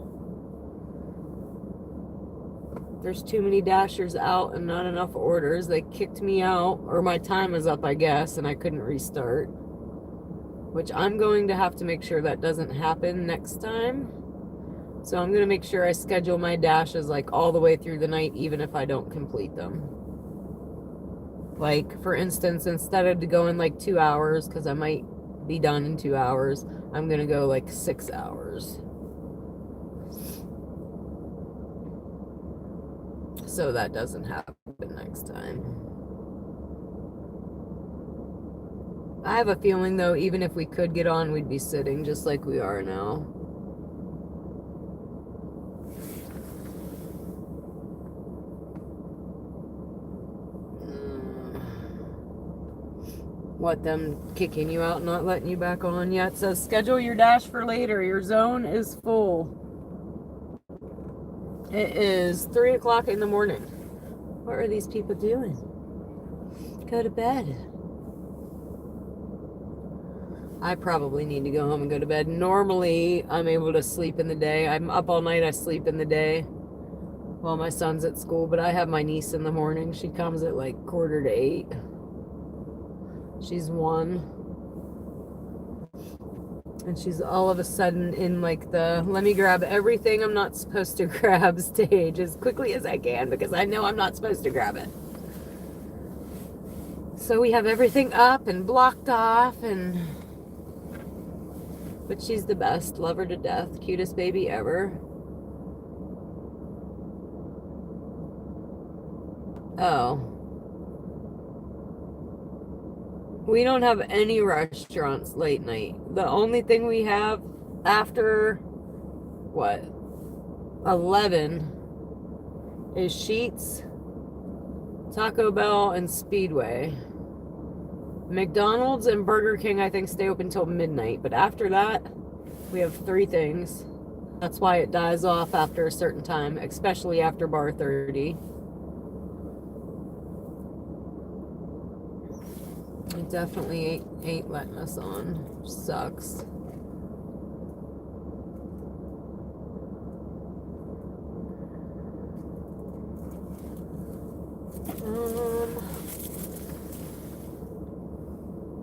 There's too many Dashers out and not enough orders. They kicked me out, or my time is up, I guess, and I couldn't restart. Which I'm going to have to make sure that doesn't happen next time. So I'm going to make sure I schedule my dashes like all the way through the night, even if I don't complete them. Like, for instance, instead of going like 2 hours, because I might be done in 2 hours, I'm going to go like 6 hours. So that doesn't happen next time. I have a feeling, though, even if we could get on, we'd be sitting just like we are now. What, them kicking you out, not letting you back on? Yeah, it says schedule your dash for later. Your zone is full. It is 3 o'clock in the morning. What are these people doing? Go to bed. I probably need to go home and go to bed. Normally, I'm able to sleep in the day. I'm up all night. I sleep in the day while my son's at school. But I have my niece in the morning. She comes at like 7:45. She's 1. And she's all of a sudden in like the let me grab everything I'm not supposed to grab stage as quickly as I can because I know I'm not supposed to grab it. So we have everything up and blocked off, but she's the best. Love her to death. Cutest baby ever. Oh. We don't have any restaurants late night. The only thing we have after, what, 11 is Sheetz, Taco Bell, and Speedway. McDonald's and Burger King, I think, stay open till midnight. But after that, we have 3 things. That's why it dies off after a certain time, especially after bar 30. It definitely ain't letting us on. Sucks.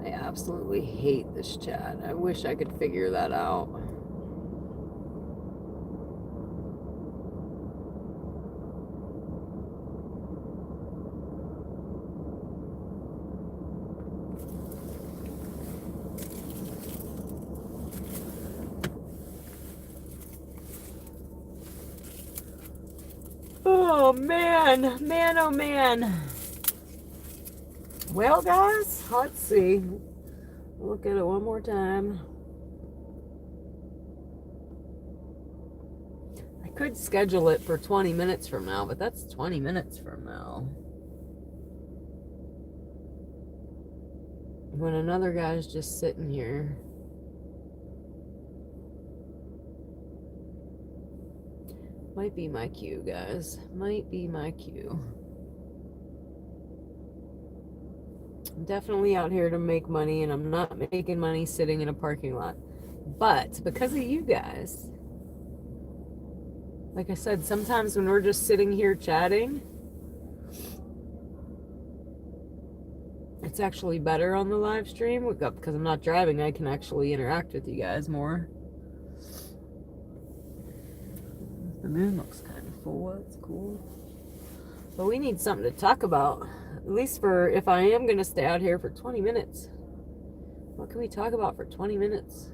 I absolutely hate this chat. I wish I could figure that out. Oh man, oh man. Well, guys, let's see. Look at it one more time. I could schedule it for 20 minutes from now, but that's 20 minutes from now. When another guy's just sitting here. Might be my cue, guys. Might be my cue. I'm definitely out here to make money, and I'm not making money sitting in a parking lot. But because of you guys, like I said, sometimes when we're just sitting here chatting, it's actually better on the live stream because I'm not driving. I can actually interact with you guys more. The moon looks kind of full. That's cool. But we need something to talk about. At least for if I am going to stay out here for 20 minutes. What can we talk about for 20 minutes?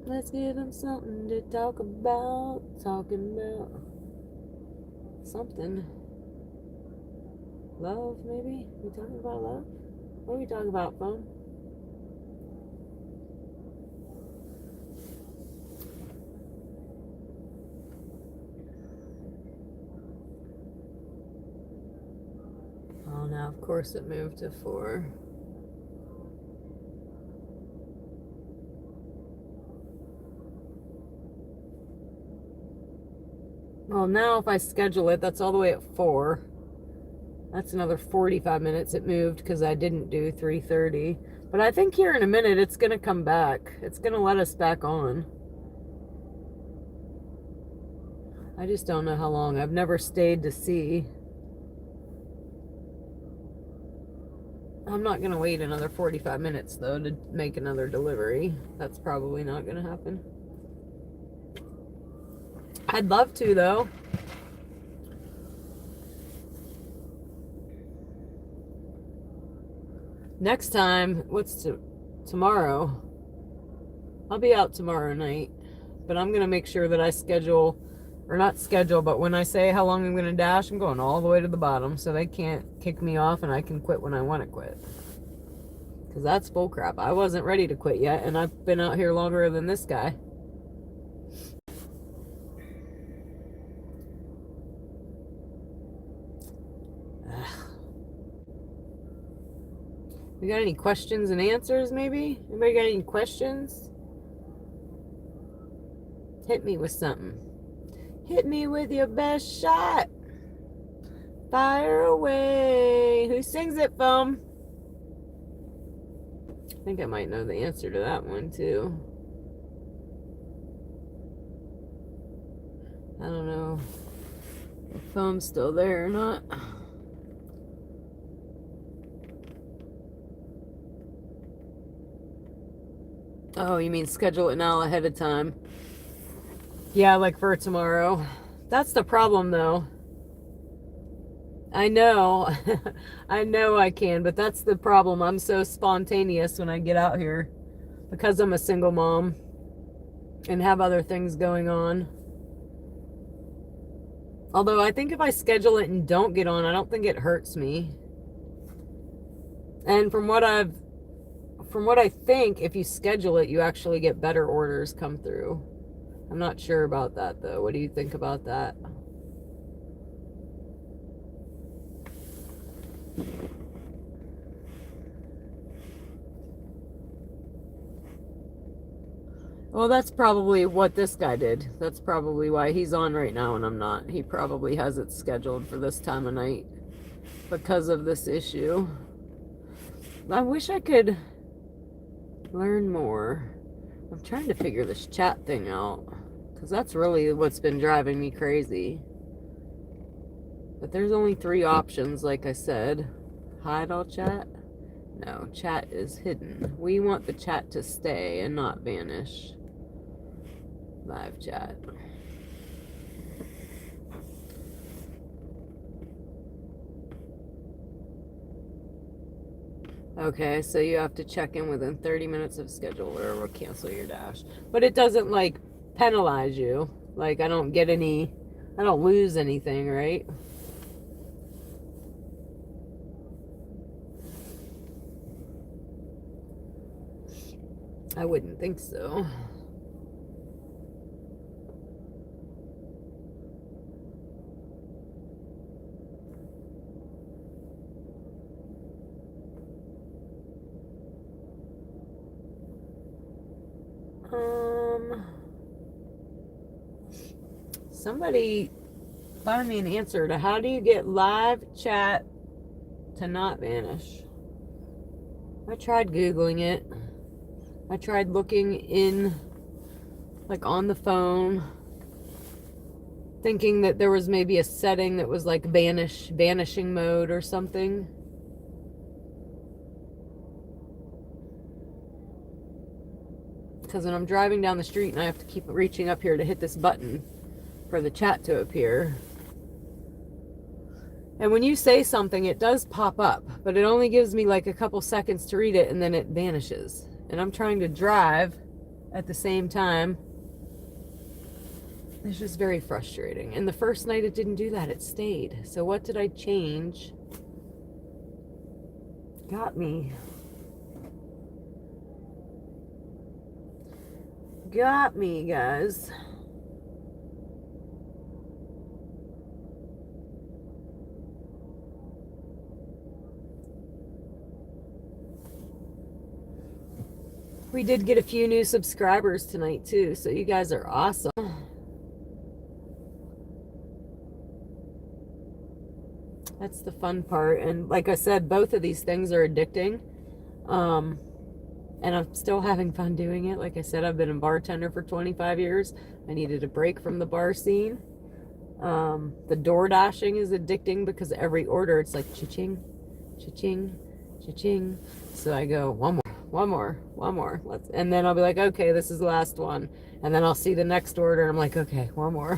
Let's give them something to talk about. Talking about something. Love, maybe? We talking about love? What are we talking about, phone? Oh, now of course it moved to 4. Well, now if I schedule it, that's all the way at 4. That's another 45 minutes. It moved because I didn't do 3:30. But I think here in a minute it's going to come back. It's going to let us back on. I just don't know how long. I've never stayed to see. I'm not going to wait another 45 minutes, though, to make another delivery. That's probably not going to happen. I'd love to, though. Next time, what's tomorrow? I'll be out tomorrow night. But I'm going to make sure that I schedule, or not schedule, but when I say how long I'm going to dash, I'm going all the way to the bottom so they can't kick me off and I can quit when I want to quit. Because that's bull crap. I wasn't ready to quit yet, and I've been out here longer than this guy. We got any questions and answers, maybe? Anybody got any questions? Hit me with something. Hit me with your best shot. Fire away. Who sings it, Foam? I think I might know the answer to that one, too. I don't know if Foam's still there or not. Oh, you mean schedule it now ahead of time? Yeah, like for tomorrow. That's the problem, though. I know. I know I can, but that's the problem. I'm so spontaneous when I get out here because I'm a single mom and have other things going on. Although I think if I schedule it and don't get on, I don't think it hurts me. And from what I think, if you schedule it, you actually get better orders come through. I'm not sure about that, though. What do you think about that? Well, that's probably what this guy did. That's probably why he's on right now and I'm not. He probably has it scheduled for this time of night because of this issue. I wish I could learn more. I'm trying to figure this chat thing out because that's really what's been driving me crazy. But there's only 3 options, like I said. Hide all chat? No, chat is hidden. We want the chat to stay and not vanish. Live chat. Okay, so you have to check in within 30 minutes of schedule or we'll cancel your dash. But it doesn't, like, penalize you. Like, I don't lose anything, right? I wouldn't think so. Somebody Find me an answer to how do you get live chat to not vanish. I tried Googling it. I tried looking in, like on the phone, thinking that there was maybe a setting that was like vanishing mode or something. Because when I'm driving down the street and I have to keep reaching up here to hit this button for the chat to appear. And when you say something, it does pop up, but it only gives me like a couple seconds to read it and then it vanishes. And I'm trying to drive at the same time. It's just very frustrating. And the first night it didn't do that, it stayed. So what did I change? Got me. Got me, guys. We did get a few new subscribers tonight too, so you guys are awesome. That's the fun part. And like I said, both of these things are addicting. And I'm still having fun doing it. Like I said, I've been a bartender for 25 years. I needed a break from the bar scene. The DoorDashing is addicting because every order it's like cha-ching, cha-ching, cha-ching. So I go, one more. And then I'll be like, okay, this is the last one. And then I'll see the next order. And I'm like, okay, one more,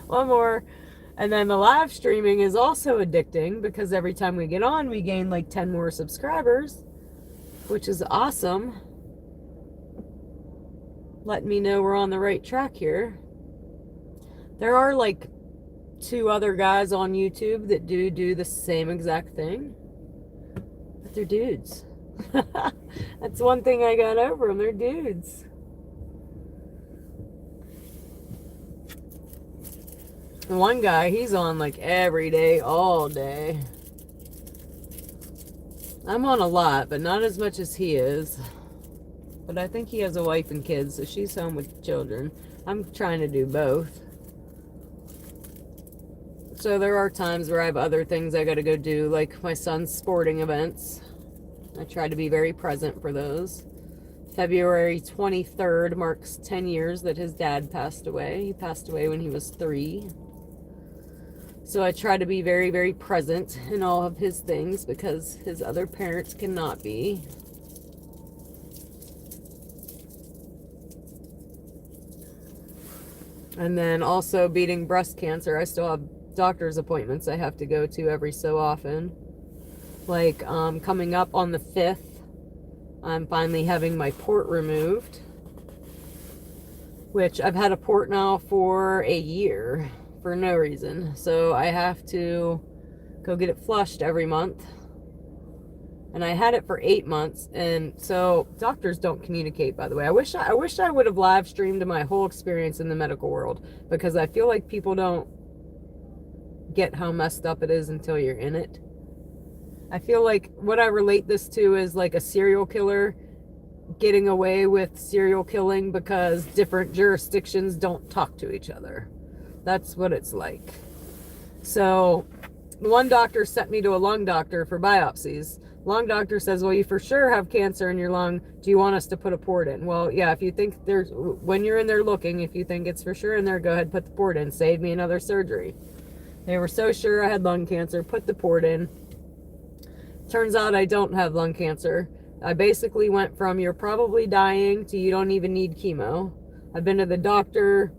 one more. And then the live streaming is also addicting because every time we get on, we gain like 10 more subscribers, which is awesome. Letting me know we're on the right track here. There are like 2 other guys on YouTube that do the same exact thing, but they're dudes. That's one thing I got over them. They're dudes. The one guy, he's on like every day, all day. I'm on a lot, but not as much as he is. But I think he has a wife and kids, so she's home with children. I'm trying to do both. So there are times where I have other things I gotta go do, like my son's sporting events. I try to be very present for those. February 23rd marks 10 years that his dad passed away. He passed away when he was 3. So I try to be very, very present in all of his things because his other parents cannot be. And then also beating breast cancer. I still have doctor's appointments I have to go to every so often. Like coming up on the 5th, I'm finally having my port removed. Which I've had a port now for a year. For no reason. So I have to go get it flushed every month. And I had it for 8 months. And so doctors don't communicate, by the way. I wish I would have live streamed my whole experience in the medical world, because I feel like people don't get how messed up it is until you're in it. I feel like what I relate this to is like a serial killer getting away with serial killing because different jurisdictions don't talk to each other. That's what it's like. So the one doctor sent me to a lung doctor for biopsies. Lung doctor says, well, you for sure have cancer in your lung. Do you want us to put a port in? Well, yeah, if you think there's, when you're in there looking, if you think it's for sure in there, go ahead, put the port in. Save me another surgery. They were so sure I had lung cancer, put the port in. Turns out I don't have lung cancer. I basically went from you're probably dying to you don't even need chemo. I've been to the doctor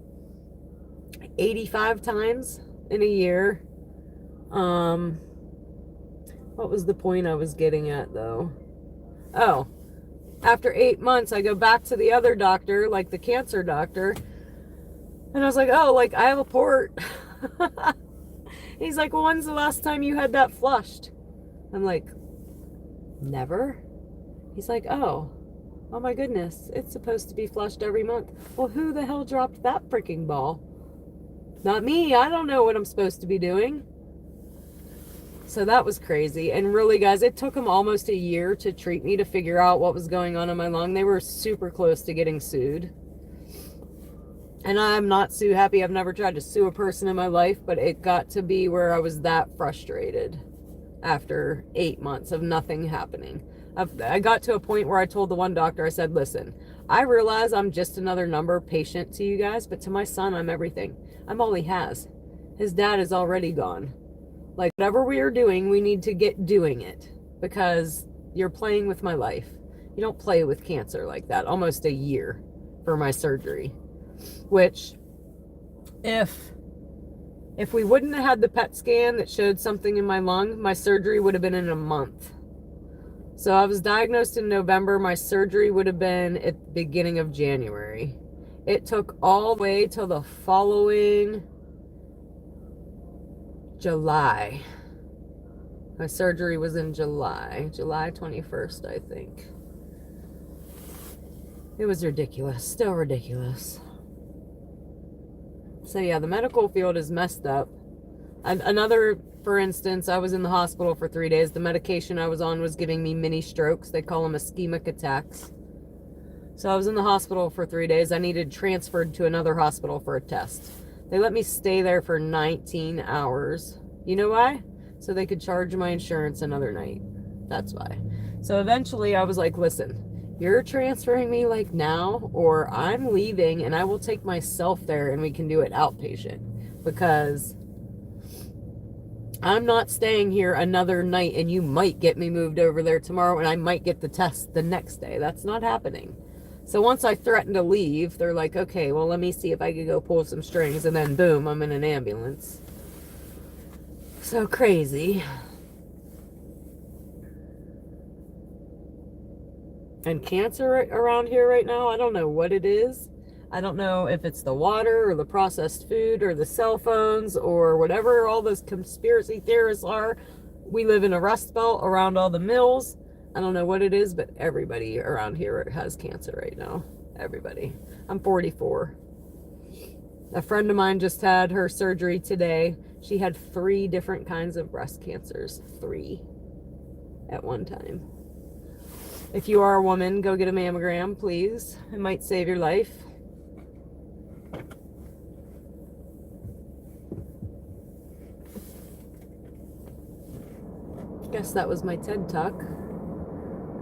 85 times in a year. What was the point I was getting at though? Oh, after 8 months, I go back to the other doctor, like the cancer doctor. And I was like, oh, like I have a port. He's like, well, when's the last time you had that flushed? I'm like, never. He's like, oh my goodness. It's supposed to be flushed every month. Well, who the hell dropped that freaking ball? Not me. I don't know what I'm supposed to be doing. So that was crazy. And really, guys, it took them almost a year to treat me to figure out what was going on in my lung. They were super close to getting sued. And I'm not too happy. I've never tried to sue a person in my life, but it got to be where I was that frustrated after 8 months of nothing happening. I got to a point where I told the one doctor, I said, listen, I realize I'm just another number patient to you guys, but to my son, I'm everything. I'm all he has. His dad is already gone. Like, whatever we are doing, we need to get doing it, because you're playing with my life. You don't play with cancer like that. Almost a year for my surgery, which if we wouldn't have had the PET scan that showed something in my lung, my surgery would have been in a month. So I was diagnosed in November. My surgery would have been at the beginning of January. It took all the way till the following July. My surgery was in July 21st, I think. It was ridiculous, still ridiculous. So yeah, the medical field is messed up. Another, for instance, I was in the hospital for 3 days. The medication I was on was giving me mini strokes. They call them ischemic attacks. So I was in the hospital for 3 days. I needed transferred to another hospital for a test. They let me stay there for 19 hours. You know why? So they could charge my insurance another night. That's why. So eventually I was like, listen, you're transferring me like now, or I'm leaving and I will take myself there and we can do it outpatient, because I'm not staying here another night and you might get me moved over there tomorrow and I might get the test the next day. That's not happening. So once I threatened to leave, they're like, okay, well, let me see if I could go pull some strings, and then boom, I'm in an ambulance. So crazy. And cancer around here right now, I don't know what it is. I don't know if it's the water or the processed food or the cell phones or whatever all those conspiracy theorists are. We live in a rust belt around all the mills. I don't know what it is, but everybody around here has cancer right now. Everybody. I'm 44. A friend of mine just had her surgery today. She had 3 different kinds of breast cancers. 3 at one time. If you are a woman, go get a mammogram, please. It might save your life. Guess that was my TED Talk.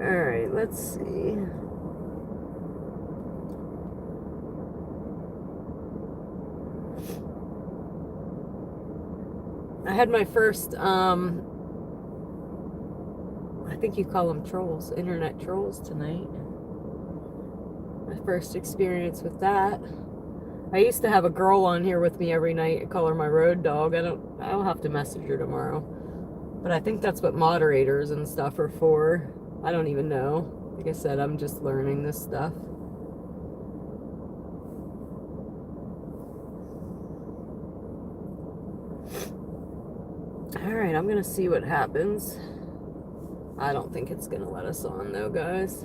Alright, let's see. I had my first, I think you call them trolls, internet trolls tonight. My first experience with that. I used to have a girl on here with me every night. I call her my road dog. I'll have to message her tomorrow. But I think that's what moderators and stuff are for. I don't even know. Like I said, I'm just learning this stuff. Alright, I'm gonna see what happens. I don't think it's gonna let us on though, guys.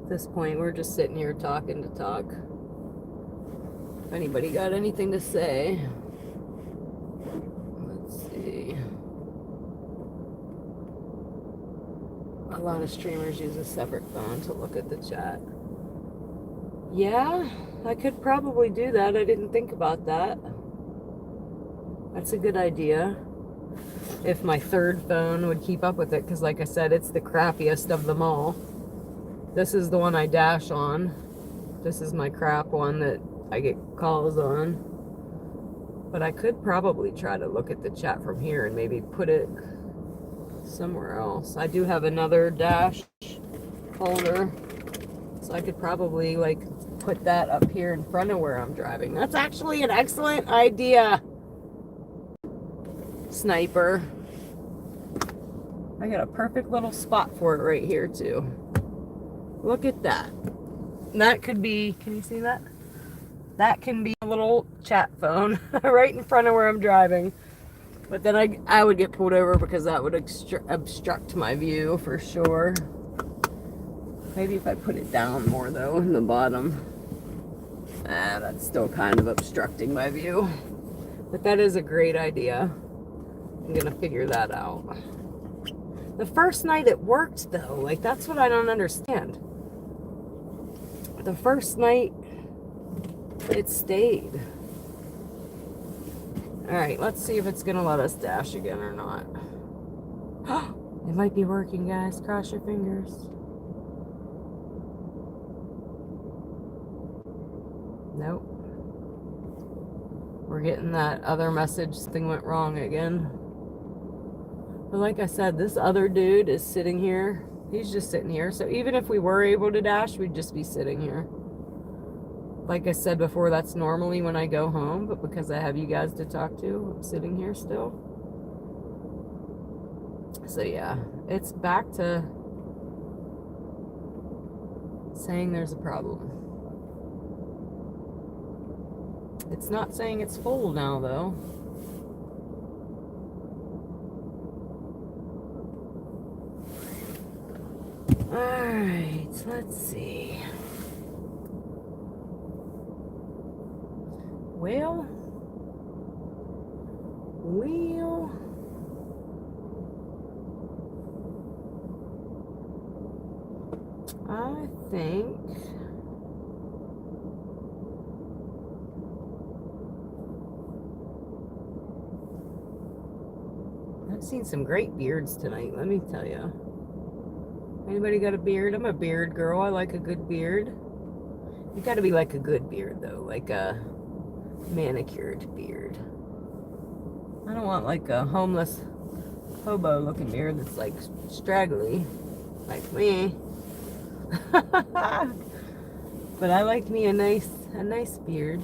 At this point, we're just sitting here talking to talk. If anybody got anything to say. Let's see. A lot of streamers use a separate phone to look at the chat. Yeah, I could probably do that. I didn't think about that. That's a good idea. If my third phone would keep up with it, because like I said, it's the crappiest of them all. This is the one I dash on. This is my crap one that I get calls on. But I could probably try to look at the chat from here and maybe put it somewhere else. I do have another dash holder, so I could probably like put that up here in front of where I'm driving. That's actually an excellent idea, Sniper. I got a perfect little spot for it right here too. Look at that. That could be, can you see that? That can be a little chat phone right in front of where I'm driving. But then I would get pulled over because that would obstruct my view for sure. Maybe if I put it down more though, in the bottom. That's still kind of obstructing my view. But that is a great idea. I'm gonna figure that out. The first night it worked though. Like, that's what I don't understand. The first night It stayed. Alright, let's see if it's gonna let us dash again or not. It might be working, guys. Cross your fingers. Nope. We're getting that other message thing went wrong again. But like I said, this other dude is sitting here. He's just sitting here. So even if we were able to dash, we'd just be sitting here. Like I said before, that's normally when I go home. But because I have you guys to talk to, I'm sitting here still. So yeah, it's back to saying there's a problem. It's not saying it's full now, though. Alright, let's see. Well, I think I've seen some great beards tonight, let me tell you. Anybody got a beard? I'm a beard girl. I like a good beard. You gotta be like a good beard, though. Like a manicured beard. I don't want like a homeless hobo looking beard that's like straggly. Like me. But I like me a nice beard.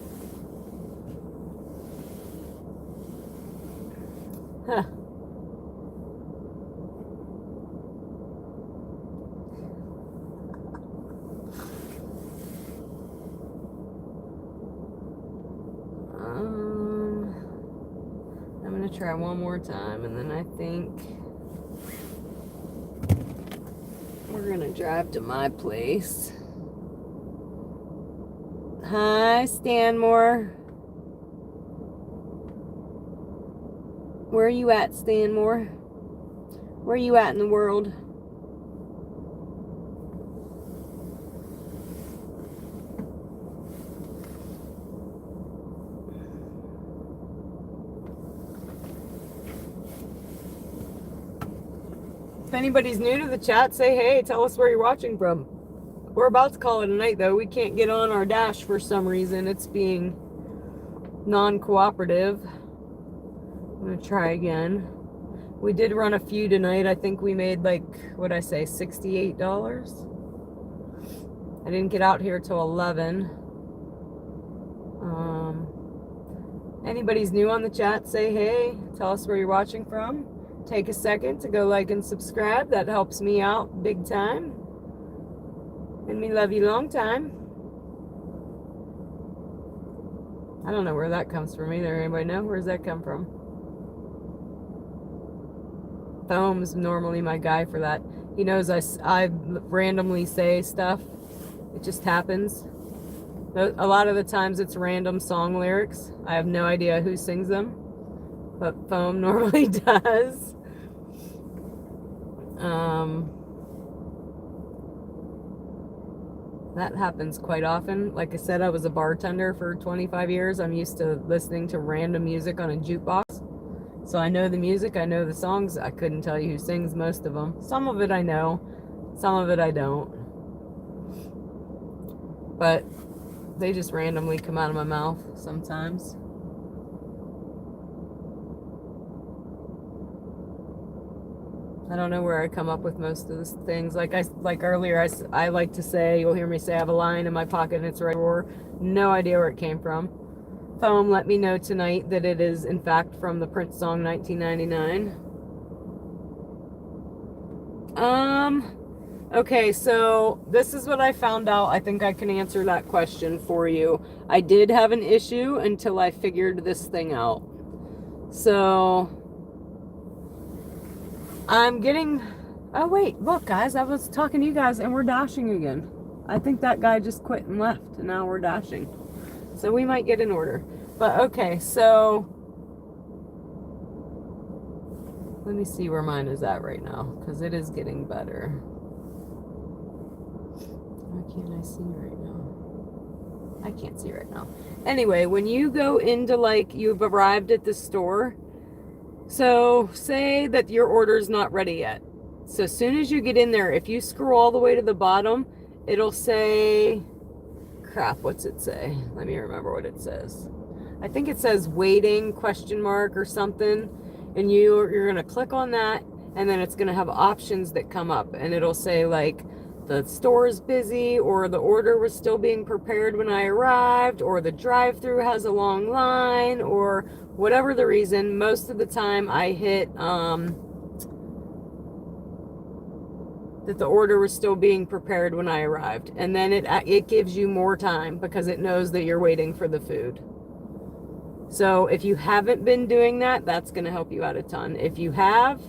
Huh. I'm gonna try one more time, and then I think we're gonna drive to my place. Hi, Stanmore. Where are you at, Stanmore? Where are you at in the world? If anybody's new to the chat, say hey, tell us where you're watching from. We're about to call it a night, though. We can't get on our dash for some reason. It's being non-cooperative. I'm going to try again. We did run a few tonight. I think we made like, what'd I say, $68? I didn't get out here till 11. Anybody's new on the chat, say hey. Tell us where you're watching from. Take a second to go like and subscribe. That helps me out big time. And me love you long time. I don't know where that comes from either. Anybody know? Where does that come from? Foam's normally my guy for that. He knows I randomly say stuff. It just happens. A lot of the times it's random song lyrics. I have no idea who sings them. But Foam normally does. That happens quite often. Like I said, I was a bartender for 25 years. I'm used to listening to random music on a jukebox. So I know the music, I know the songs. I couldn't tell you who sings most of them. Some of it I know, some of it I don't. But they just randomly come out of my mouth sometimes. I don't know where I come up with most of these things. Like earlier, I like to say, you'll hear me say I have a line in my pocket and it's right drawer. No idea where it came from. Foam let me know tonight that it is in fact from the Prince song 1999. Okay, so this is what I found out. I think I can answer that question for you. I did have an issue until I figured this thing out. So I'm getting, oh wait, look guys, I was talking to you guys and we're dashing again. I think that guy just quit and left and now we're dashing. So we might get in order. But okay, so let me see where mine is at right now, because it is getting better. Why can't I see right now? I can't see right now. Anyway, when you go into like, you've arrived at the store, so say that your order's not ready yet. So as soon as you get in there, if you scroll all the way to the bottom, it'll say, crap, what's it say? Let me remember what it says. I think it says waiting question mark or something. And you're going to click on that, and then it's going to have options that come up, and it'll say like the store is busy, or the order was still being prepared when I arrived, or the drive-through has a long line, or whatever the reason. Most of the time I hit that the order was still being prepared when I arrived, and then it gives you more time because it knows that you're waiting for the food. So if you haven't been doing that, that's going to help you out a ton. If you have,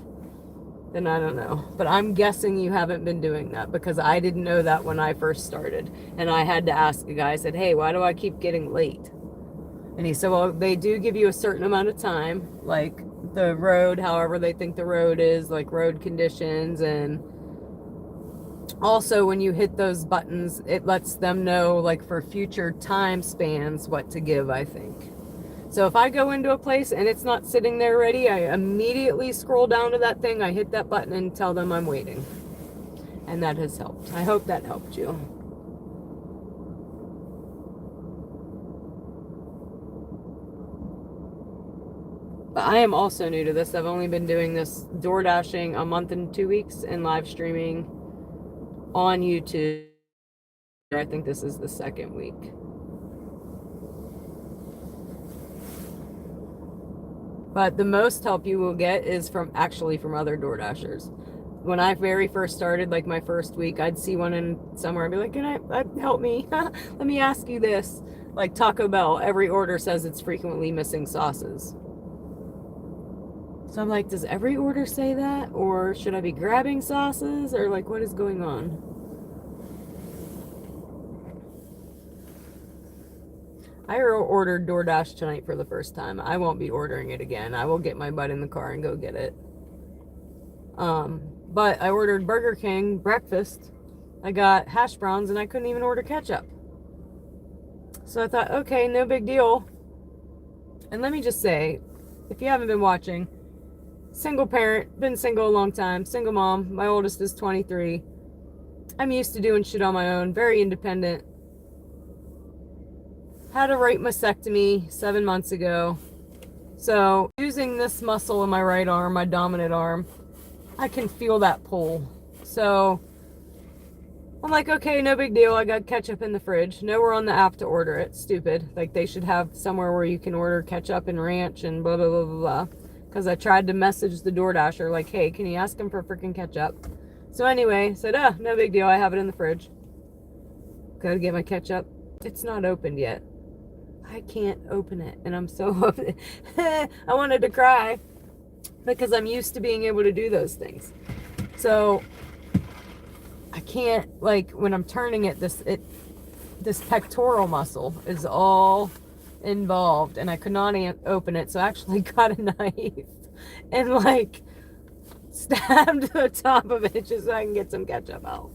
then I don't know. But I'm guessing you haven't been doing that, because I didn't know that when I first started. And I had to ask a guy, I said, hey, why do I keep getting late? And he said, well, they do give you a certain amount of time, like the road, however they think the road is, like road conditions. And also when you hit those buttons, it lets them know, like for future time spans, what to give, I think. So if I go into a place and it's not sitting there ready, I immediately scroll down to that thing, I hit that button and tell them I'm waiting. And that has helped. I hope that helped you. But I am also new to this. I've only been doing this DoorDashing a month and 2 weeks and live streaming on YouTube. I think this is the second week. But the most help you will get is from other DoorDashers. When I very first started, like my first week, I'd see one in somewhere and be like, can I help me? Let me ask you this. Like Taco Bell, every order says it's frequently missing sauces. So I'm like, does every order say that? Or should I be grabbing sauces? Or like, what is going on? I ordered DoorDash tonight for the first time. I won't be ordering it again. I will get my butt in the car and go get it. But I ordered Burger King breakfast. I got hash browns and I couldn't even order ketchup. So I thought, okay, no big deal. And let me just say, if you haven't been watching, single parent, been single a long time, single mom. My oldest is 23. I'm used to doing shit on my own, very independent. Had a right mastectomy 7 months ago. So using this muscle in my right arm, my dominant arm, I can feel that pull. So I'm like, okay, no big deal. I got ketchup in the fridge. Nowhere on the app to order it. Stupid. Like they should have somewhere where you can order ketchup and ranch and blah, blah, blah, blah, blah. Because I tried to message the DoorDasher like, hey, can you ask him for freaking ketchup? So anyway, said, no big deal. I have it in the fridge. Go to get my ketchup. It's not opened yet. I can't open it, and I'm so I wanted to cry because I'm used to being able to do those things. So I can't, like when I'm turning it, this pectoral muscle is all involved, and I could not open it. So I actually got a knife and like stabbed the top of it just so I can get some ketchup out.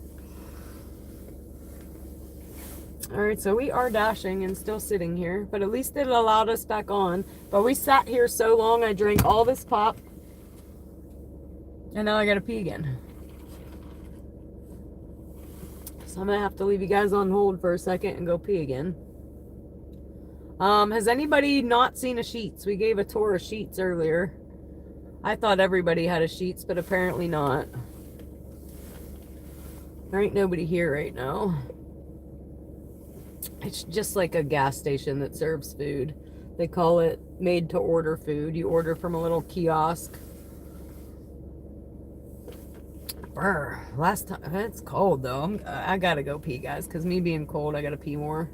Alright, so we are dashing and still sitting here, but at least it allowed us back on. But we sat here so long, I drank all this pop, and now I gotta pee again. So I'm gonna have to leave you guys on hold for a second and go pee again. Has anybody not seen a Sheetz? We gave a tour of Sheetz earlier. I thought everybody had a Sheetz, but apparently not. There ain't nobody here right now. It's just like a gas station that serves food. They call it made to order food. You order from a little kiosk. Brr, last time, it's cold though. I gotta go pee, guys, because me being cold, I gotta pee more.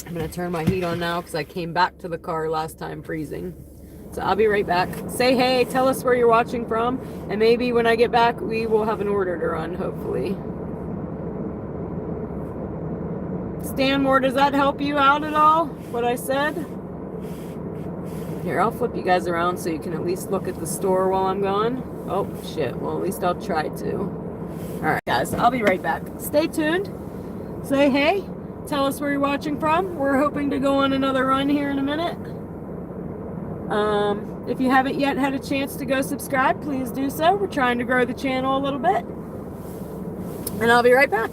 I'm gonna turn my heat on now because I came back to the car last time freezing. So I'll be right back. Say hey, tell us where you're watching from, and maybe when I get back, we will have an order to run, hopefully. Stanmore, does that help you out at all, what I said? Here, I'll flip you guys around so you can at least look at the store while I'm gone. Oh, shit. Well, at least I'll try to. Alright, guys. I'll be right back. Stay tuned. Say hey. Tell us where you're watching from. We're hoping to go on another run here in a minute. If you haven't yet had a chance to go subscribe, please do so. We're trying to grow the channel a little bit. And I'll be right back.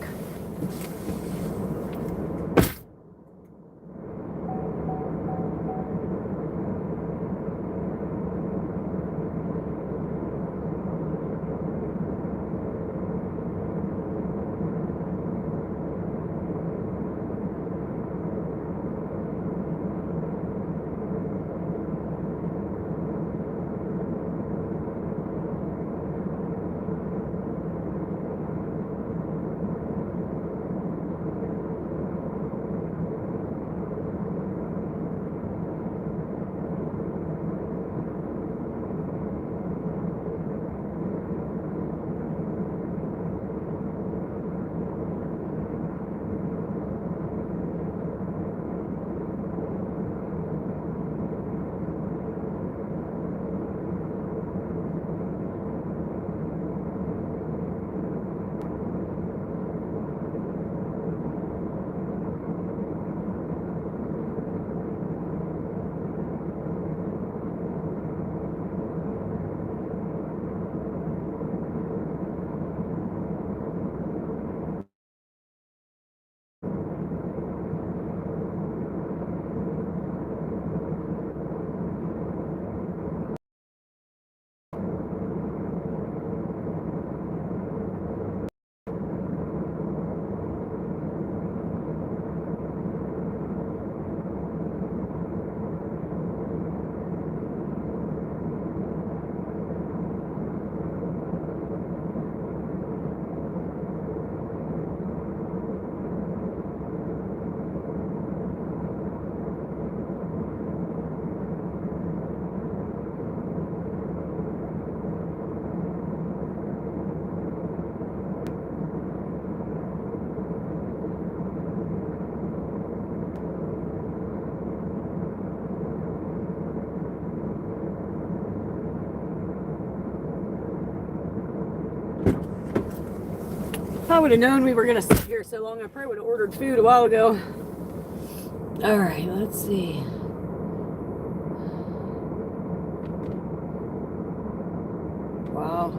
If I would have known we were going to sit here so long, I probably would have ordered food a while ago. All right, let's see. Wow.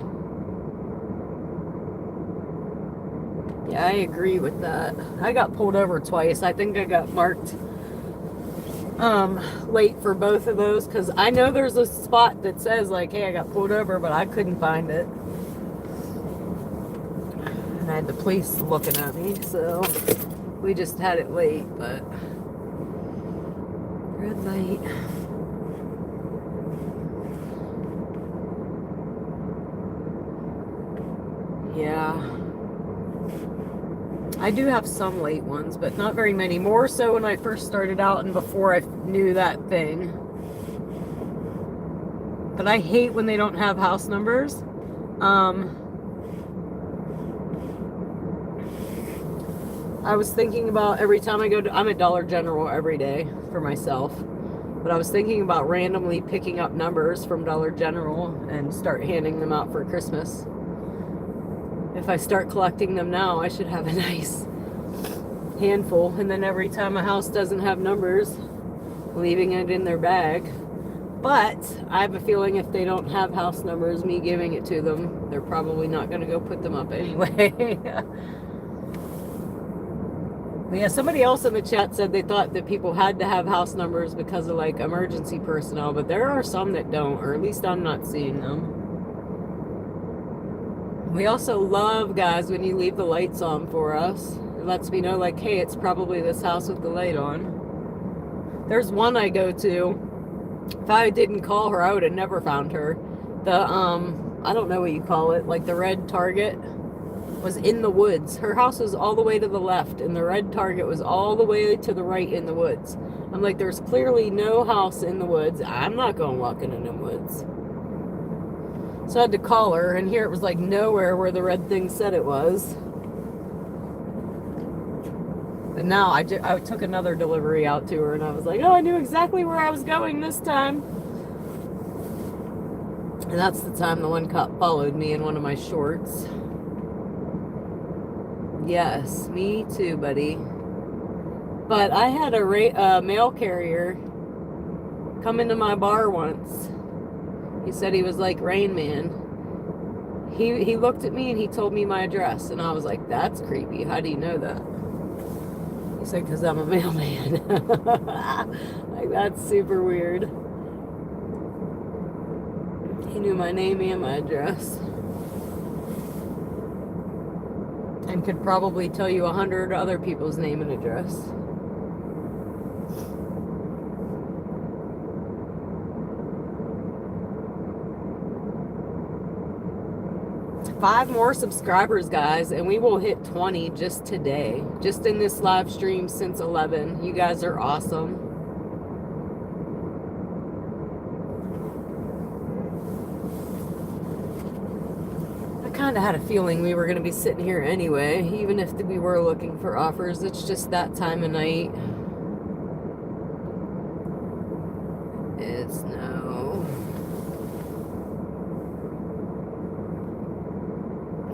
Yeah, I agree with that. I got pulled over twice. I think I got marked late for both of those because I know there's a spot that says like, hey, I got pulled over, but I couldn't find it. And I had the police looking at me, so we just had it late, but red light. Yeah. I do have some late ones, but not very many. More so when I first started out and before I knew that thing. But I hate when they don't have house numbers. I was thinking about every time I go to, I'm at Dollar General every day for myself, but I was thinking about randomly picking up numbers from Dollar General and start handing them out for Christmas. If I start collecting them now, I should have a nice handful, and then every time a house doesn't have numbers, leaving it in their bag. But I have a feeling if they don't have house numbers, me giving it to them, they're probably not going to go put them up anyway. Yeah, somebody else in the chat said they thought that people had to have house numbers because of like emergency personnel, but there are some that don't, or at least I'm not seeing them. We also love, guys, when you leave the lights on for us. It lets me know like, hey, it's probably this house with the light on. There's one I go to. If I didn't call her, I would have never found her. The, I don't know what you call it, like the red Target was in the woods. Her house was all the way to the left, and the red Target was all the way to the right in the woods. I'm like, there's clearly no house in the woods. I'm not going walking in them woods. So I had to call her, and here it was like nowhere where the red thing said it was. And now I took another delivery out to her, and I was like, oh, I knew exactly where I was going this time. And that's the time the one cop followed me in one of my shorts. Yes, me too, buddy. But I had a mail carrier come into my bar once. He said he was like Rain Man. He looked at me and he told me my address, and I was like, that's creepy. How do you know that? He said, because I'm a mailman. Like, that's super weird. He knew my name and my address. And could probably tell you 100 other people's name and address. Five more subscribers, guys, and we will hit 20 just today. Just in this live stream since 11. You guys are awesome. I kind of had a feeling we were going to be sitting here anyway, even if we were looking for offers. It's just that time of night. It's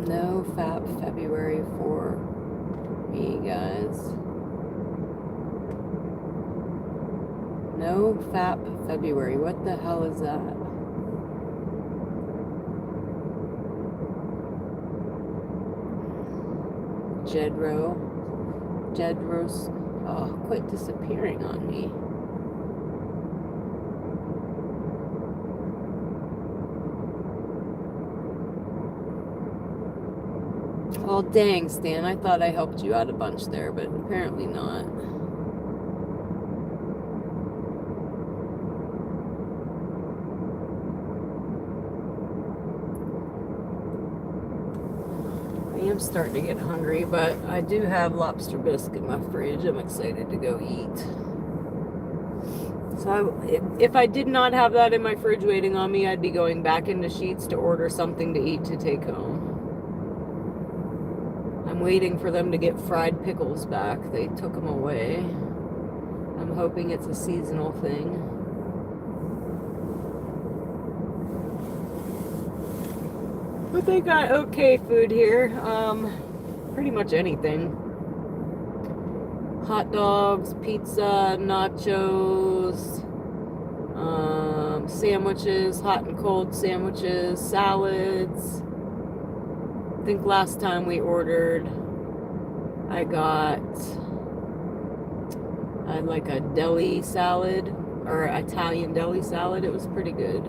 no Fab February for me, guys. No Fab February. What the hell is that? Jedros. Oh, quit disappearing on me. Oh, dang, Stan. I thought I helped you out a bunch there, but apparently not. I am starting to get hungry, but I do have lobster bisque in my fridge. I'm excited to go eat. So if I did not have that in my fridge waiting on me, I'd be going back into Sheets to order something to eat to take home. I'm waiting for them to get fried pickles back. They took them away. I'm hoping it's a seasonal thing. But they got okay food here. Pretty much anything. Hot dogs, pizza, nachos, sandwiches, hot and cold sandwiches, salads. I think last time we ordered, I had like a deli salad, or Italian deli salad. It was pretty good.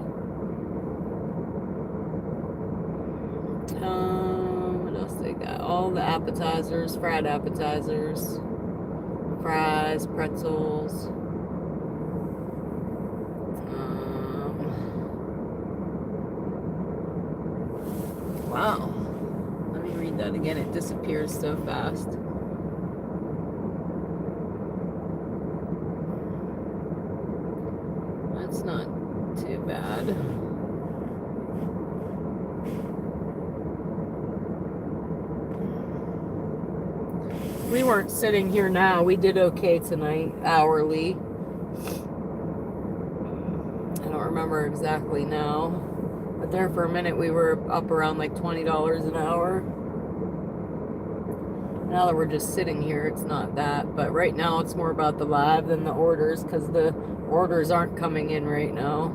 What else they got? All the appetizers, fried appetizers, fries, pretzels. Wow. Let me read that again. It disappears so fast. That's not too bad. We weren't sitting here now. We did okay tonight, hourly. I don't remember exactly now. But there for a minute we were up around like $20 an hour. Now that we're just sitting here, it's not that. But right now it's more about the live than the orders, because the orders aren't coming in right now.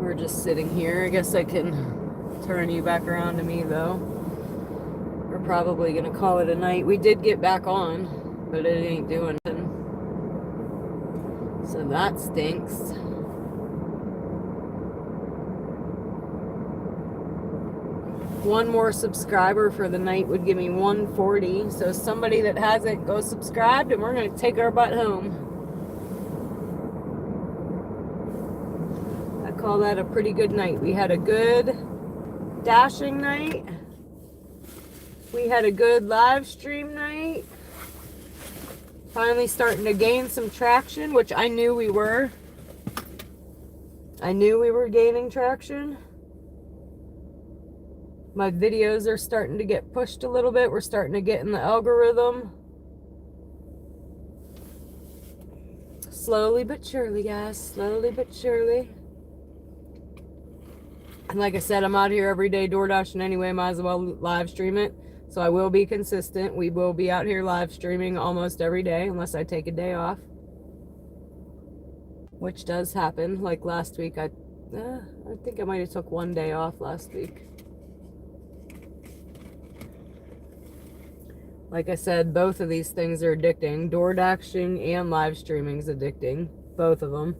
We're just sitting here. I guess I can turn you back around to me though. We're probably going to call it a night. We did get back on, but it ain't doing nothing. So that stinks. One more subscriber for the night would give me 140. So somebody that hasn't, go subscribed, and we're going to take our butt home. I call that a pretty good night. We had a good dashing night. We had a good live stream night. Finally starting to gain some traction, which I knew we were. I knew we were gaining traction. My videos are starting to get pushed a little bit. We're starting to get in the algorithm. Slowly but surely, guys. Slowly but surely. And like I said, I'm out here every day DoorDashing anyway. Might as well live stream it. So I will be consistent. We will be out here live streaming almost every day unless I take a day off, which does happen. Like last week, I think I might have took one day off last week. Like I said, both of these things are addicting. DoorDashing and live streaming is addicting, both of them.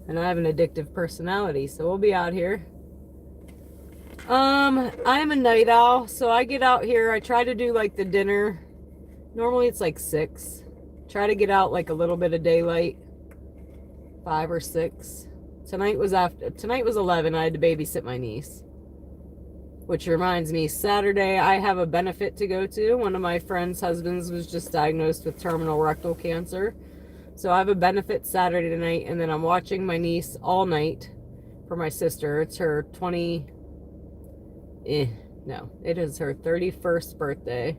And I have an addictive personality, so we'll be out here. I'm a night owl, so I get out here. I try to do like the dinner. Normally it's like 6. Try to get out like a little bit of daylight, 5 or 6. Tonight was 11. I had to babysit my niece. Which reminds me, Saturday I have a benefit to go to. One of my friend's husbands was just diagnosed with terminal rectal cancer. So I have a benefit Saturday night, and then I'm watching my niece all night for my sister. It's her it is her 31st birthday.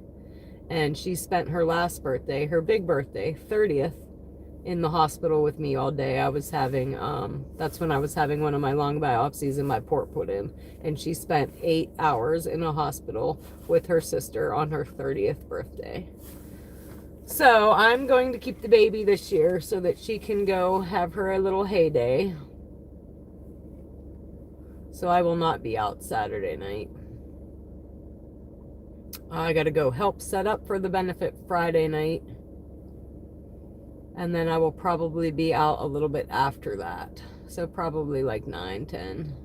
And she spent her last birthday, her big birthday, 30th, in the hospital with me all day. I was having, that's when I was having one of my lung biopsies and my port put in. And she spent 8 hours in a hospital with her sister on her 30th birthday. So I'm going to keep the baby this year so that she can go have her little heyday. So I will not be out Saturday night. I got to go help set up for the benefit Friday night. And then I will probably be out a little bit after that. So probably like 9, 10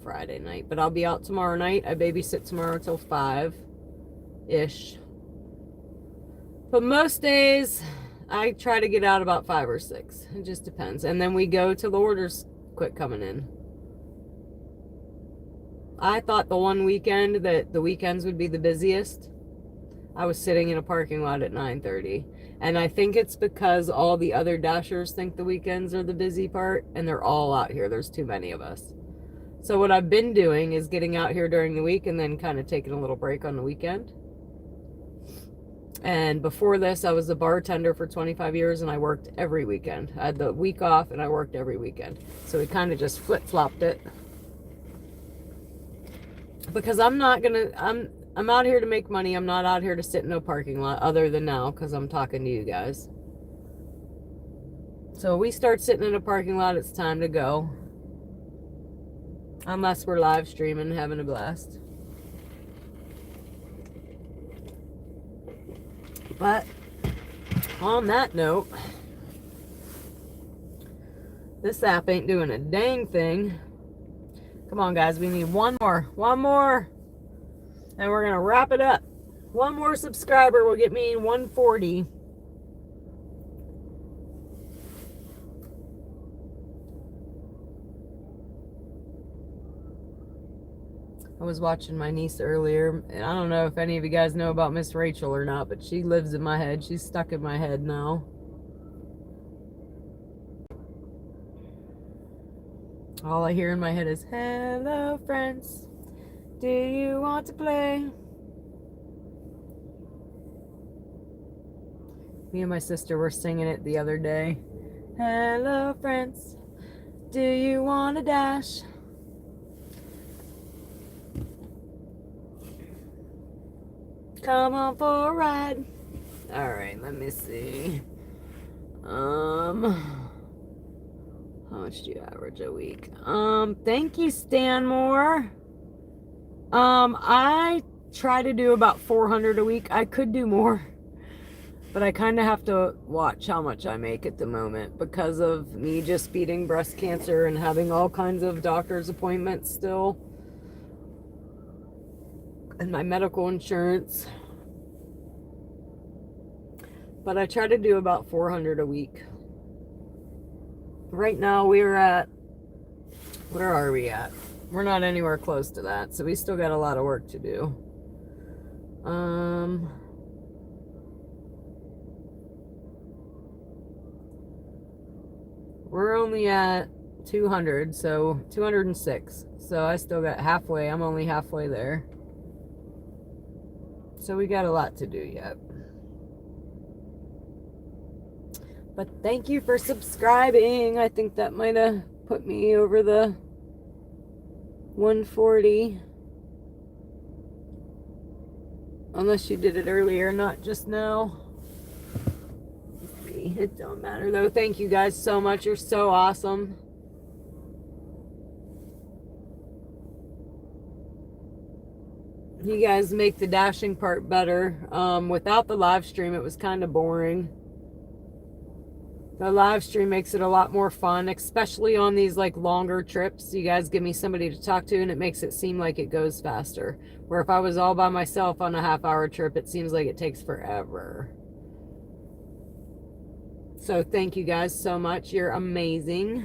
Friday night. But I'll be out tomorrow night. I babysit tomorrow till 5-ish. But most days, I try to get out about 5 or 6. It just depends. And then we go till the orders quit coming in. I thought the one weekend that the weekends would be the busiest. I was sitting in a parking lot at 9:30. And I think it's because all the other Dashers think the weekends are the busy part, and they're all out here. There's too many of us. So what I've been doing is getting out here during the week and then kind of taking a little break on the weekend. And before this, I was a bartender for 25 years, and I worked every weekend. I had the week off, and I worked every weekend. So we kind of just flip-flopped it. Because I'm out here to make money. I'm not out here to sit in no parking lot other than now because I'm talking to you guys. So we start sitting in a parking lot, it's time to go. Unless we're live streaming, having a blast. But on that note, this app ain't doing a dang thing. Come on, guys. We need one more. And we're going to wrap it up. One more subscriber will get me 140. I was watching my niece earlier, and I don't know if any of you guys know about Miss Rachel or not, but she lives in my head. She's stuck in my head now. All I hear in my head is, "Hello, friends. Do you want to play?" Me and my sister were singing it the other day. "Hello, friends. Do you want to dash?" Come on for a ride. Alright, let me see. How much do you average a week? Thank you, Stanmore. I try to do about 400 a week. I could do more, but I kind of have to watch how much I make at the moment because of me just beating breast cancer and having all kinds of doctor's appointments still, and my medical insurance. But I try to do about 400 a week. Right now we're at, where are we at? We're not anywhere close to that, so we still got a lot of work to do. We're only at 200, so 206. So I still got halfway. I'm only halfway there. So we got a lot to do yet. But thank you for subscribing. I think that might have put me over the 140. Unless you did it earlier, not just now. It don't matter though. Thank you guys so much. You're so awesome. You guys make the dashing part better. Without the live stream, it was kind of boring. The live stream makes it a lot more fun, especially on these like longer trips. You guys give me somebody to talk to and it makes it seem like it goes faster. Where if I was all by myself on a half-hour trip, it seems like it takes forever. So thank you guys so much. You're amazing.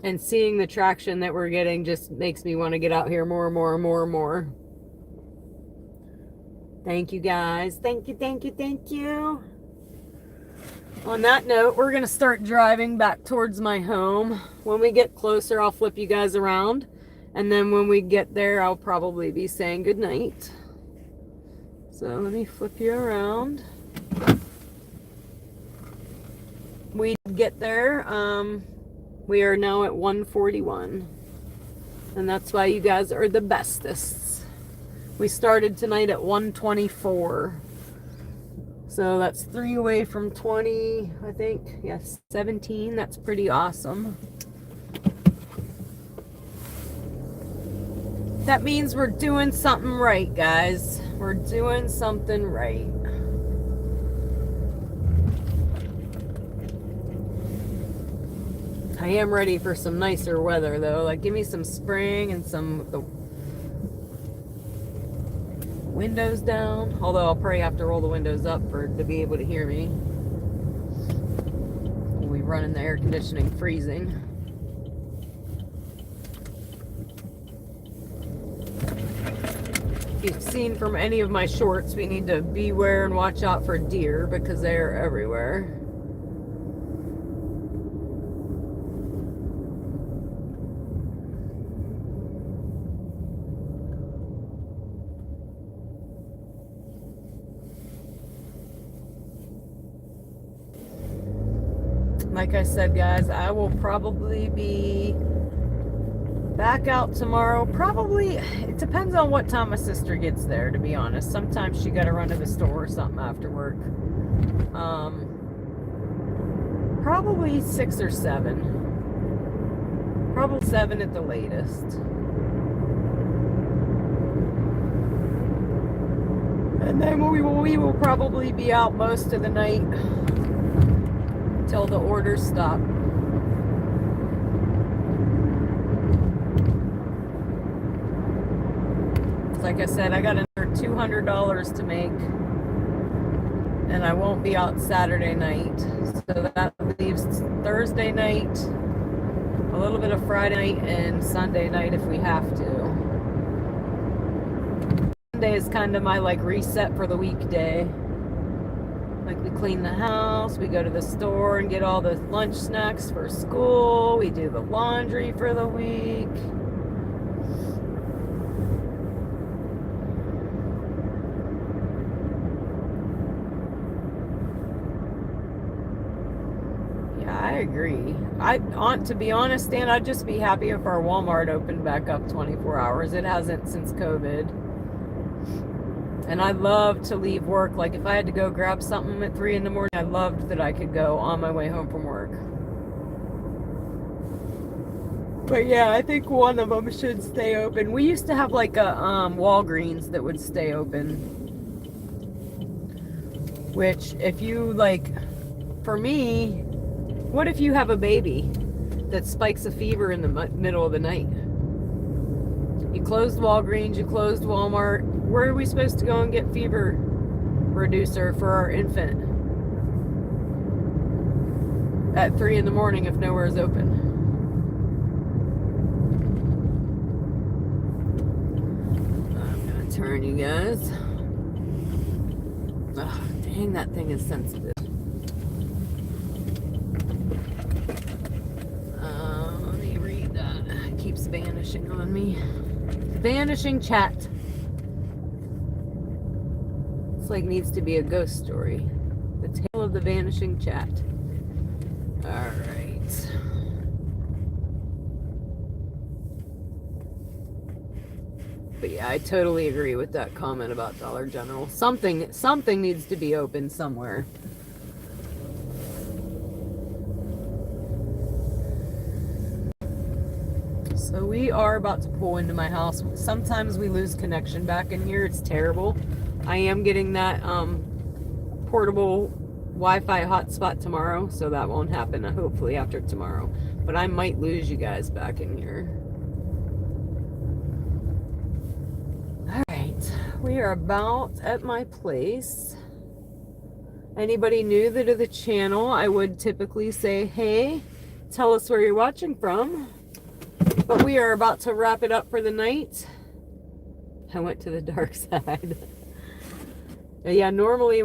And seeing the traction that we're getting just makes me want to get out here more and more and more and more. Thank you guys. Thank you, thank you, thank you. On that note, we're going to start driving back towards my home. When we get closer, I'll flip you guys around. And then when we get there, I'll probably be saying goodnight. So let me flip you around. We get there. We are now at 141. And that's why you guys are the bestest. We started tonight at 124. So that's 3 away from 20, I think. Yes, 17. That's pretty awesome. That means we're doing something right, guys. We're doing something right. I am ready for some nicer weather, though. Like, give me some spring and some the windows down. Although I'll probably have to roll the windows up to be able to hear me. We run in the air conditioning freezing. If you've seen from any of my shorts, we need to beware and watch out for deer because they are everywhere. Like I said, guys, I will probably be back out tomorrow. Probably, it depends on what time my sister gets there, to be honest. Sometimes she got to run to the store or something after work. Probably 6 or 7. Probably 7 at the latest. And then we will probably be out most of the night till the orders stop. Like I said, I got another $200 to make, and I won't be out Saturday night. So that leaves Thursday night, a little bit of Friday night, and Sunday night if we have to. Sunday is kind of my like reset for the weekday. Like, we clean the house, we go to the store and get all the lunch snacks for school, we do the laundry for the week. Yeah, I agree. To be honest, Dan, I'd just be happy if our Walmart opened back up 24 hours. It hasn't since COVID. And I love to leave work. Like, if I had to go grab something at 3 in the morning, I loved that I could go on my way home from work. But yeah, I think one of them should stay open. We used to have like a Walgreens that would stay open. Which, if you like, for me, what if you have a baby that spikes a fever in the middle of the night? You closed Walgreens, you closed Walmart. Where are we supposed to go and get fever reducer for our infant at 3 in the morning if nowhere is open? I'm gonna turn, you guys. Oh, dang, that thing is sensitive. Let me read that. It keeps vanishing on me. Vanishing chat. It's like needs to be a ghost story. The tale of the vanishing chat. Alright. But yeah, I totally agree with that comment about Dollar General. Something needs to be open somewhere. So we are about to pull into my house. Sometimes we lose connection back in here. It's terrible. I am getting that portable Wi-Fi hotspot tomorrow, so that won't happen hopefully after tomorrow. But I might lose you guys back in here. Alright, we are about at my place. Anybody new to the channel, I would typically say, hey, tell us where you're watching from. But we are about to wrap it up for the night. I went to the dark side. Yeah, normally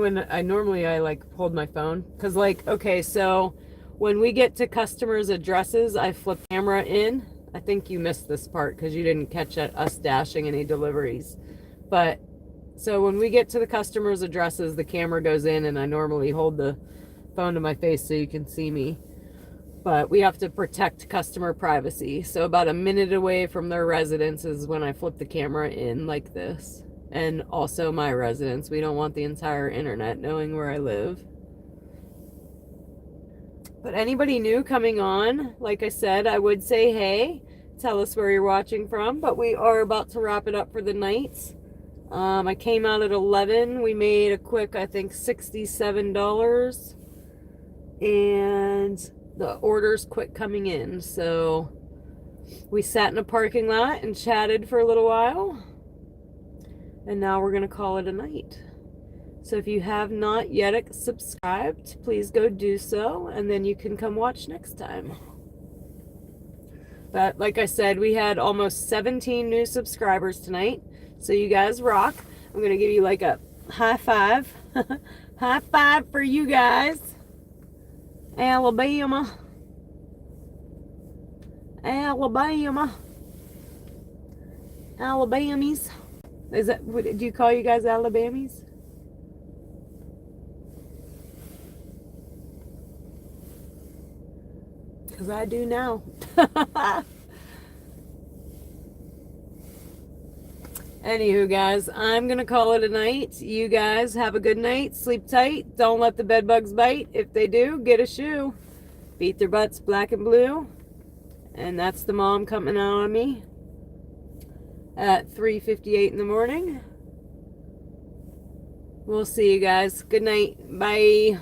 I like hold my phone. Because like, okay, so when we get to customers' addresses, I flip camera in. I think you missed this part because you didn't catch us dashing any deliveries. But so when we get to the customers' addresses, the camera goes in and I normally hold the phone to my face so you can see me. But we have to protect customer privacy. So about a minute away from their residence is when I flip the camera in like this. And also my residence. We don't want the entire internet knowing where I live. But anybody new coming on, like I said, I would say, hey, tell us where you're watching from. But we are about to wrap it up for the night. I came out at 11. We made a quick, I think, $67. And the orders quit coming in. So we sat in a parking lot and chatted for a little while. And now we're going to call it a night. So if you have not yet subscribed, please go do so. And then you can come watch next time. But like I said, we had almost 17 new subscribers tonight. So you guys rock. I'm going to give you like a high five. High five for you guys. Alabama. Alabamies. Is that, do you call you guys Alabamies? Because I do now. Anywho, guys, I'm going to call it a night. You guys have a good night. Sleep tight. Don't let the bed bugs bite. If they do, get a shoe. Beat their butts black and blue. And that's the mom coming out on me at 3:58 in the morning. We'll see you guys. Good night. Bye.